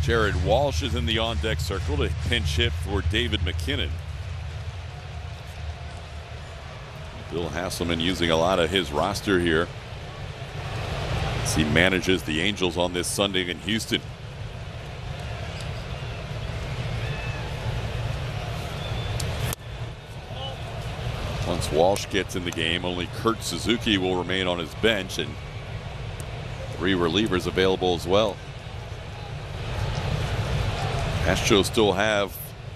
Jared Walsh is in the on-deck circle to pinch hit for David McKinnon. Bill Hasselman using a lot of his roster here as he manages the Angels on this Sunday in Houston. Once Walsh gets in the game, only Kurt Suzuki will remain on his bench, and 3 relievers available as well. Astros still have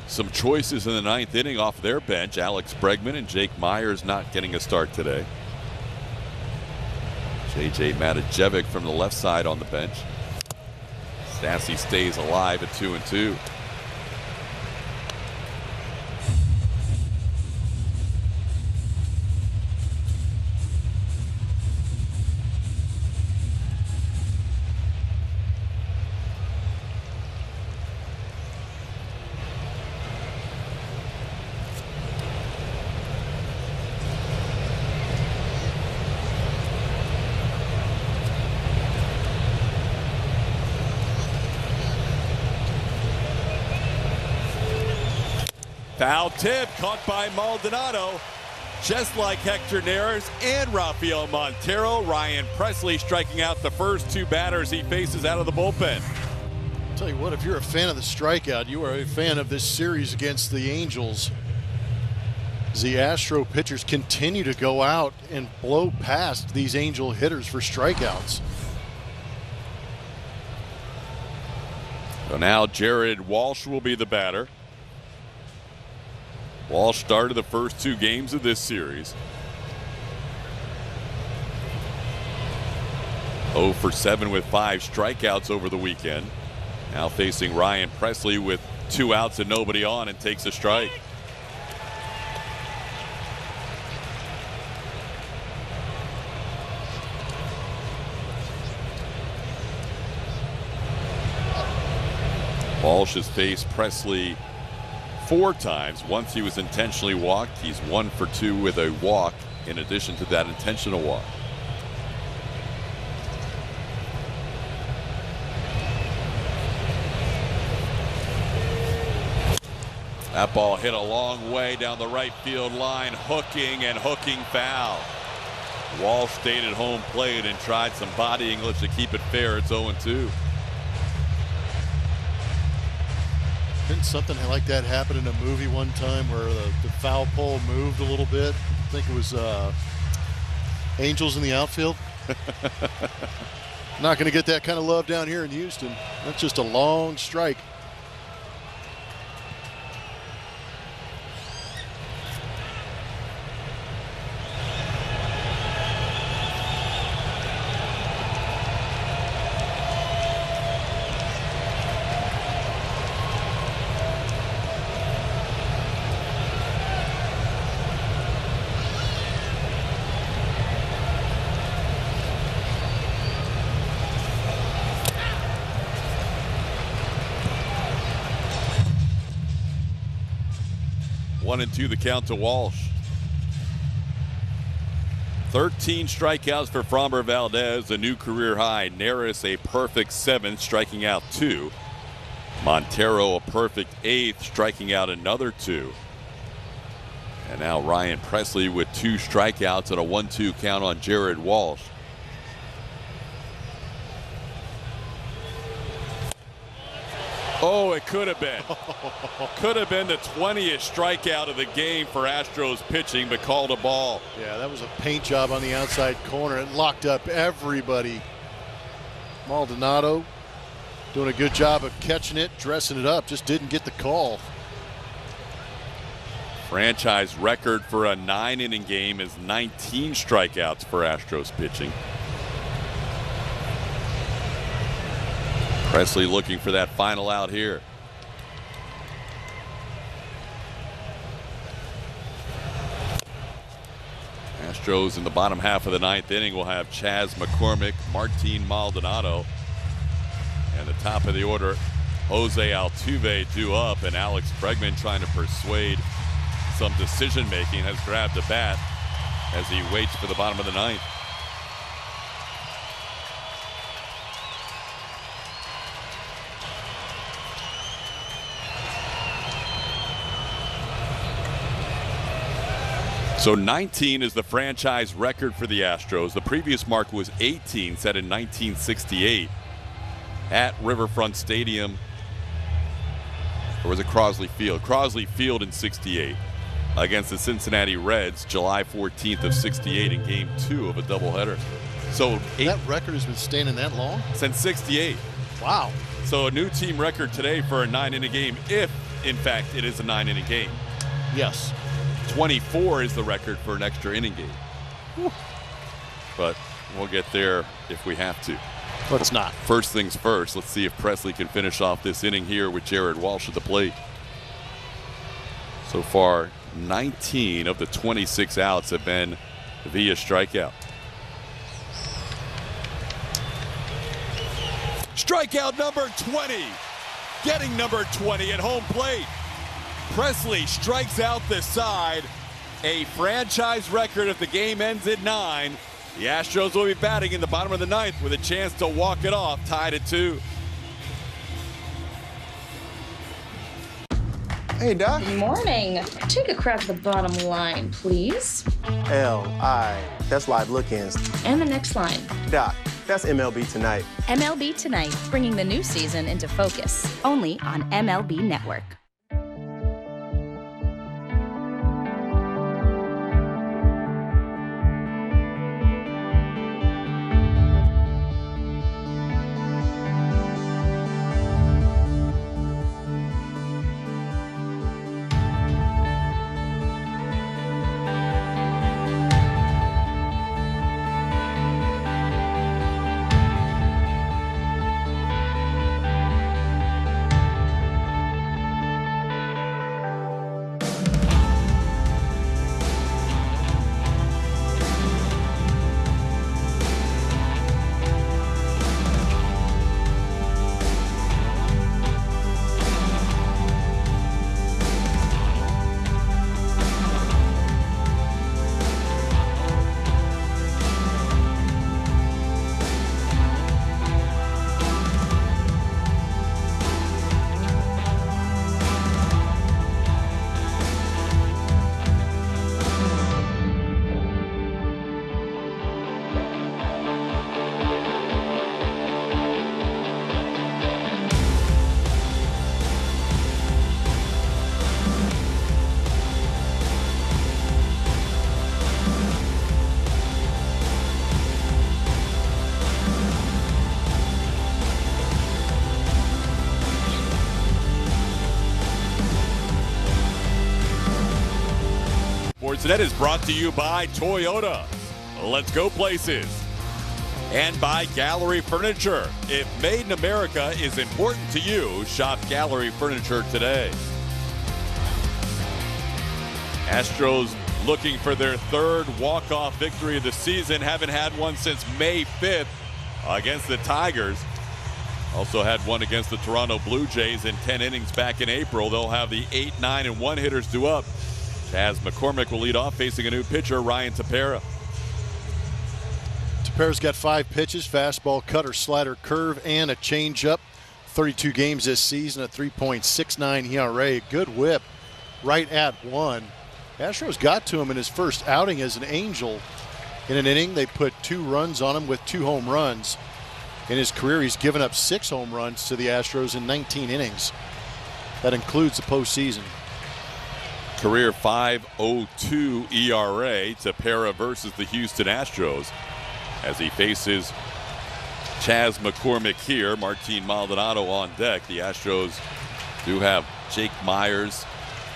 some choices in the ninth inning off their bench. Alex Bregman and Jake Myers not getting a start today. J.J. Matijevic from the left side on the bench. Stassi stays alive at 2-2. Foul tip caught by Maldonado. Just like Hector Neris and Rafael Montero, Ryan Pressly striking out the first two batters he faces out of the bullpen.
I'll tell you what, if you're a fan of the strikeout, you are a fan of this series against the Angels. The Astro pitchers continue to go out and blow past these Angel hitters for strikeouts.
So now Jared Walsh will be the batter. Walsh started the first two games of this series. 0 for 7 with 5 strikeouts over the weekend. Now facing Ryan Pressly with 2 outs and nobody on, and takes a strike. Walsh has faced Pressly 4 times. Once he was intentionally walked. He's 1 for 2 with a walk in addition to that intentional walk. That ball hit a long way down the right field line, hooking foul. Walsh stayed at home plate and tried some body English to keep it fair. It's 0-2.
Didn't something like that happen in a movie one time where the foul pole moved a little bit? I think it was Angels in the outfield. Not going to get that kind of love down here in Houston. That's just a long strike.
One and two the count to Walsh. 13 strikeouts for Framber Valdez, a new career high. Neris a perfect 7th, striking out 2. Montero a perfect 8th, striking out another 2. And now Ryan Pressly with 2 strikeouts and a 1-2 count on Jared Walsh. Oh, it could have been. Could have been the 20th strikeout of the game for Astros pitching, but called a ball.
Yeah, that was a paint job on the outside corner. It locked up everybody. Maldonado doing a good job of catching it, dressing it up, just didn't get the call.
Franchise record for a 9-inning game is 19 strikeouts for Astros pitching. Pressly looking for that final out here. Astros in the bottom half of the 9th inning will have Chas McCormick, Martin Maldonado, and the top of the order, Jose Altuve due up, and Alex Bregman trying to persuade some decision making, has grabbed the bat as he waits for the bottom of the 9th. So 19 is the franchise record for the Astros. The previous mark was 18, set in 1968 at Riverfront Stadium. Or was it Crosley Field? Crosley Field in 68 against the Cincinnati Reds, July 14th of 68 in Game 2 of a doubleheader. So
that record has been standing that long?
Since 68.
Wow.
So a new team record today for a 9-inning game, if, in fact, it is a 9-inning game.
Yes.
24 is the record for an extra inning game. Whew. But we'll get there if we have to.
Let's not.
First things first, let's see if Presley can finish off this inning here with Jared Walsh at the plate. So far, 19 of the 26 outs have been via strikeout. Strikeout number 20. Getting number 20 at home plate. Presley strikes out this side. A franchise record if the game ends at 9. The Astros will be batting in the bottom of the 9th with a chance to walk it off, tied at 2.
Hey, Doc.
Good morning. Take a crack at the bottom line, please.
L-I. That's live look-ins.
And the next line.
Doc, that's MLB Tonight.
MLB Tonight, bringing the new season into focus. Only on MLB Network.
That is brought to you by Toyota. Let's go places. And by Gallery Furniture. If made in America is important to you, shop Gallery Furniture today. Astros looking for their third walk-off victory of the season. Haven't had one since May 5th against the Tigers. Also had one against the Toronto Blue Jays in 10 innings back in April. They'll have the 8, 9, and 1 hitters due up. As McCormick will lead off, facing a new pitcher, Ryan Tepera.
Tepera's got 5 pitches, fastball, cutter, slider, curve, and a changeup. 32 games this season, a 3.69 ERA, good whip, right at 1. Astros got to him in his first outing as an Angel. In an inning, they put 2 runs on him with 2 home runs. In his career, he's given up 6 home runs to the Astros in 19 innings. That includes the postseason.
Career 5.02 ERA, Tepera versus the Houston Astros as he faces Chas McCormick here. Martin Maldonado on deck. The Astros do have Jake Myers,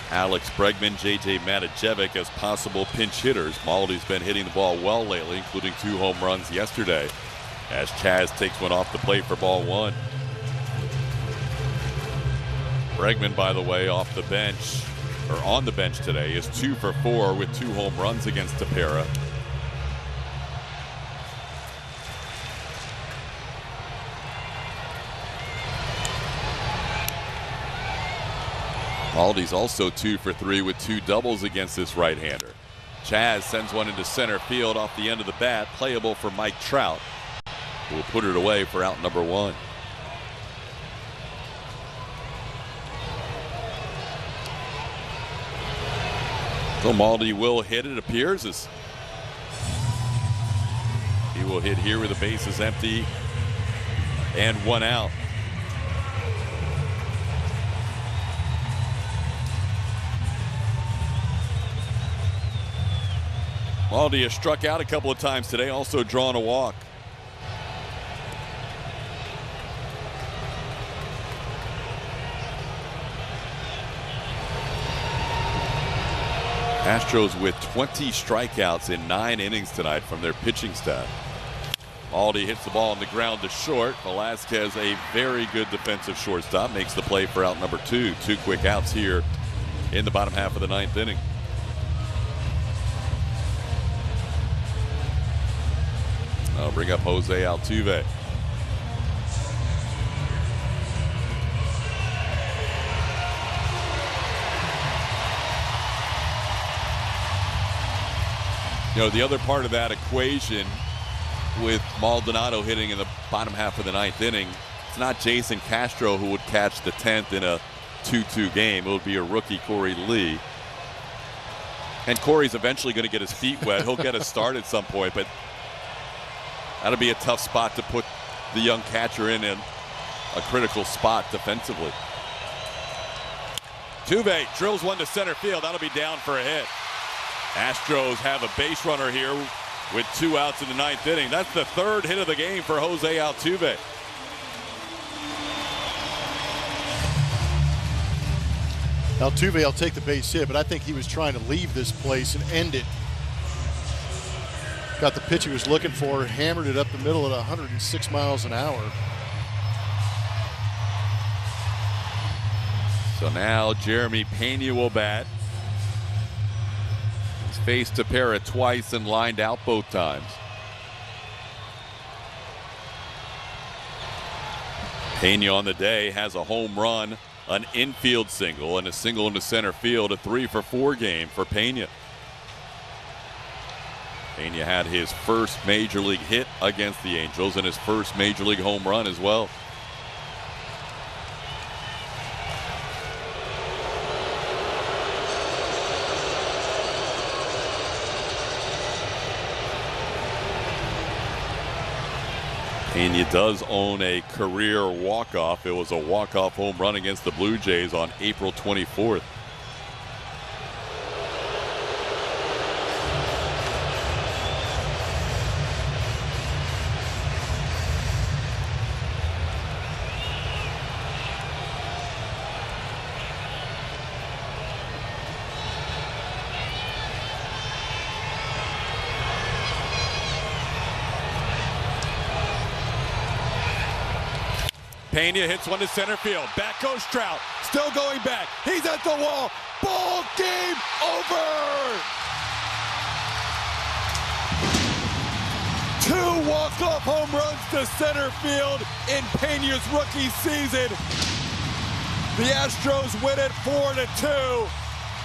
Alex Bregman, J.J. Matijevic as possible pinch hitters. Maldy's been hitting the ball well lately, including 2 home runs yesterday, as Chas takes one off the plate for ball 1. Bregman, by the way, off the bench, or on the bench today, is 2 for 4 with 2 home runs against Tepera. Maldy's also 2 for 3 with 2 doubles against this right-hander. Chas sends one into center field off the end of the bat, playable for Mike Trout, who will put it away for out number 1. So Maldy will hit, it appears, as he will hit here with the bases empty and 1 out. Maldy has struck out a couple of times today, also drawn a walk. Astros with 20 strikeouts in 9 innings tonight from their pitching staff. Aldi hits the ball on the ground to short. Velasquez, a very good defensive shortstop, makes the play for out number 2. 2 quick outs here in the bottom half of the 9th inning. I'll bring up Jose Altuve. You know, the other part of that equation with Maldonado hitting in the bottom half of the 9th inning, it's not Jason Castro who would catch the 10th in a 2-2 game. It would be a rookie, Corey Lee. And Corey's eventually going to get his feet wet. He'll get a start at some point, but that'll be a tough spot to put the young catcher in a critical spot defensively. Altuve drills one to center field. That'll be down for a hit. Astros have a base runner here with 2 outs in the 9th inning. That's the 3rd hit of the game for Jose Altuve.
Altuve will take the base hit, but I think he was trying to leave this place and end it. Got the pitch he was looking for, hammered it up the middle at 106 miles an hour.
So now Jeremy Pena will bat. He's faced Tepera twice and lined out both times. Pena on the day has a home run, an infield single, and a single into center field. A 3-for-4 game for Pena. Pena had his first major league hit against the Angels and his first major league home run as well. Pena does own a career walk-off. It was a walk-off home run against the Blue Jays on April 24th. Pena hits one to center field. Back goes Trout. Still going back. He's at the wall. Ball game over. 2 walk-off home runs to center field in Pena's rookie season. The Astros win it 4-2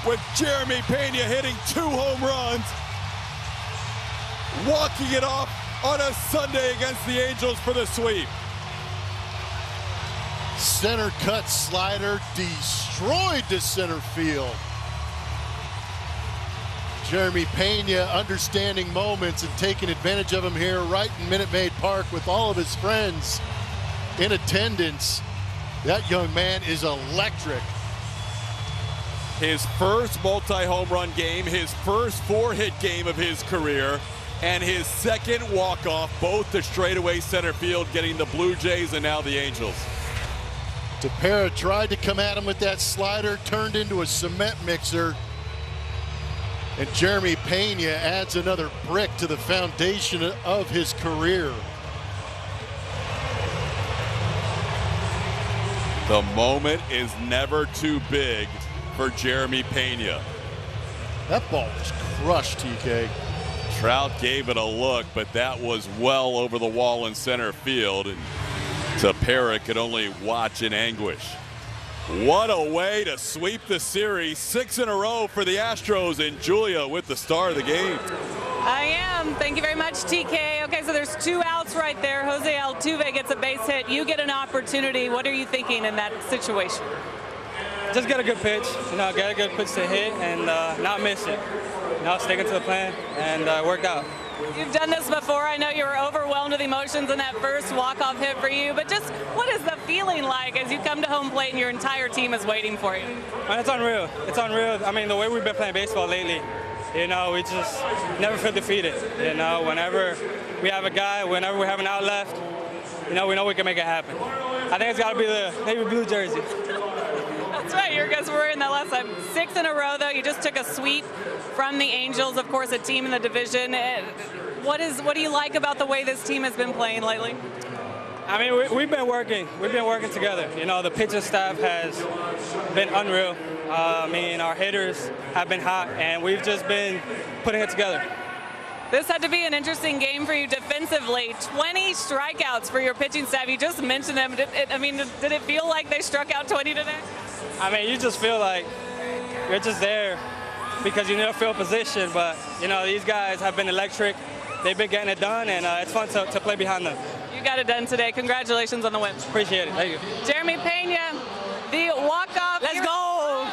with Jeremy Pena hitting 2 home runs, walking it off on a Sunday against the Angels for the sweep.
Center cut slider destroyed to center field. Jeremy Pena understanding moments and taking advantage of them here right in Minute Maid Park with all of his friends in attendance. That young man is electric.
His first multi-home run game, his first 4-hit game of his career, and his second walk-off, both to straightaway center field, getting the Blue Jays and now the Angels.
Tepera tried to come at him with that slider, turned into a cement mixer. And Jeremy Pena adds another brick to the foundation of his career.
The moment is never too big for Jeremy Pena.
That ball was crushed, TK.
Trout gave it a look, but that was well over the wall in center field. And Tepera could only watch in anguish. What a way to sweep the series. 6 in a row for the Astros, and Julia with the star of the game.
I am. Thank you very much, TK. Okay, so there's 2 outs right there. Jose Altuve gets a base hit. You get an opportunity. What are you thinking in that situation?
Just get a good pitch, get a good pitch to hit and not miss it. Sticking to the plan, and worked out.
You've done this before. I know you were overwhelmed with emotions in that first walk-off hit for you, but just what is the feeling like as you come to home plate and your entire team is waiting for you?
It's unreal. It's unreal. I mean, the way we've been playing baseball lately, we just never feel defeated. Whenever we have a guy, whenever we have an out left, we know we can make it happen. I think it's got to be the Navy blue jersey.
That's right. You guys were in that last time. 6 in a row, though. You just took a sweep from the Angels, of course, a team in the division. What do you like about the way this team has been playing lately?
I mean, we've been working. We've been working together. You know, the pitching staff has been unreal. I mean, our hitters have been hot, and we've just been putting it together.
This had to be an interesting game for you defensively. 20 strikeouts for your pitching staff. You just mentioned them. Did it feel like they struck out 20 today?
I mean, you just feel like you're just there because you know field position. But, you know, these guys have been electric. They've been getting it done, and it's fun to play behind them.
You got it done today. Congratulations on the win.
Appreciate it. Thank you.
Jeremy Pena, the walk-off.
Let's go!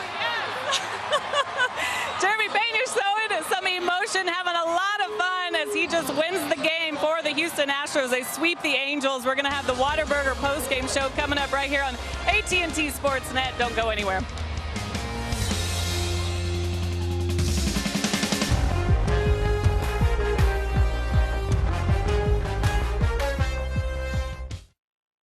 Jeremy Pena showing some emotion, having a lot of fun as he just wins the game for the Houston Astros. They sweep the Angels. We're going to have the Whataburger postgame show coming up right here on AT&T Sportsnet. Don't go anywhere.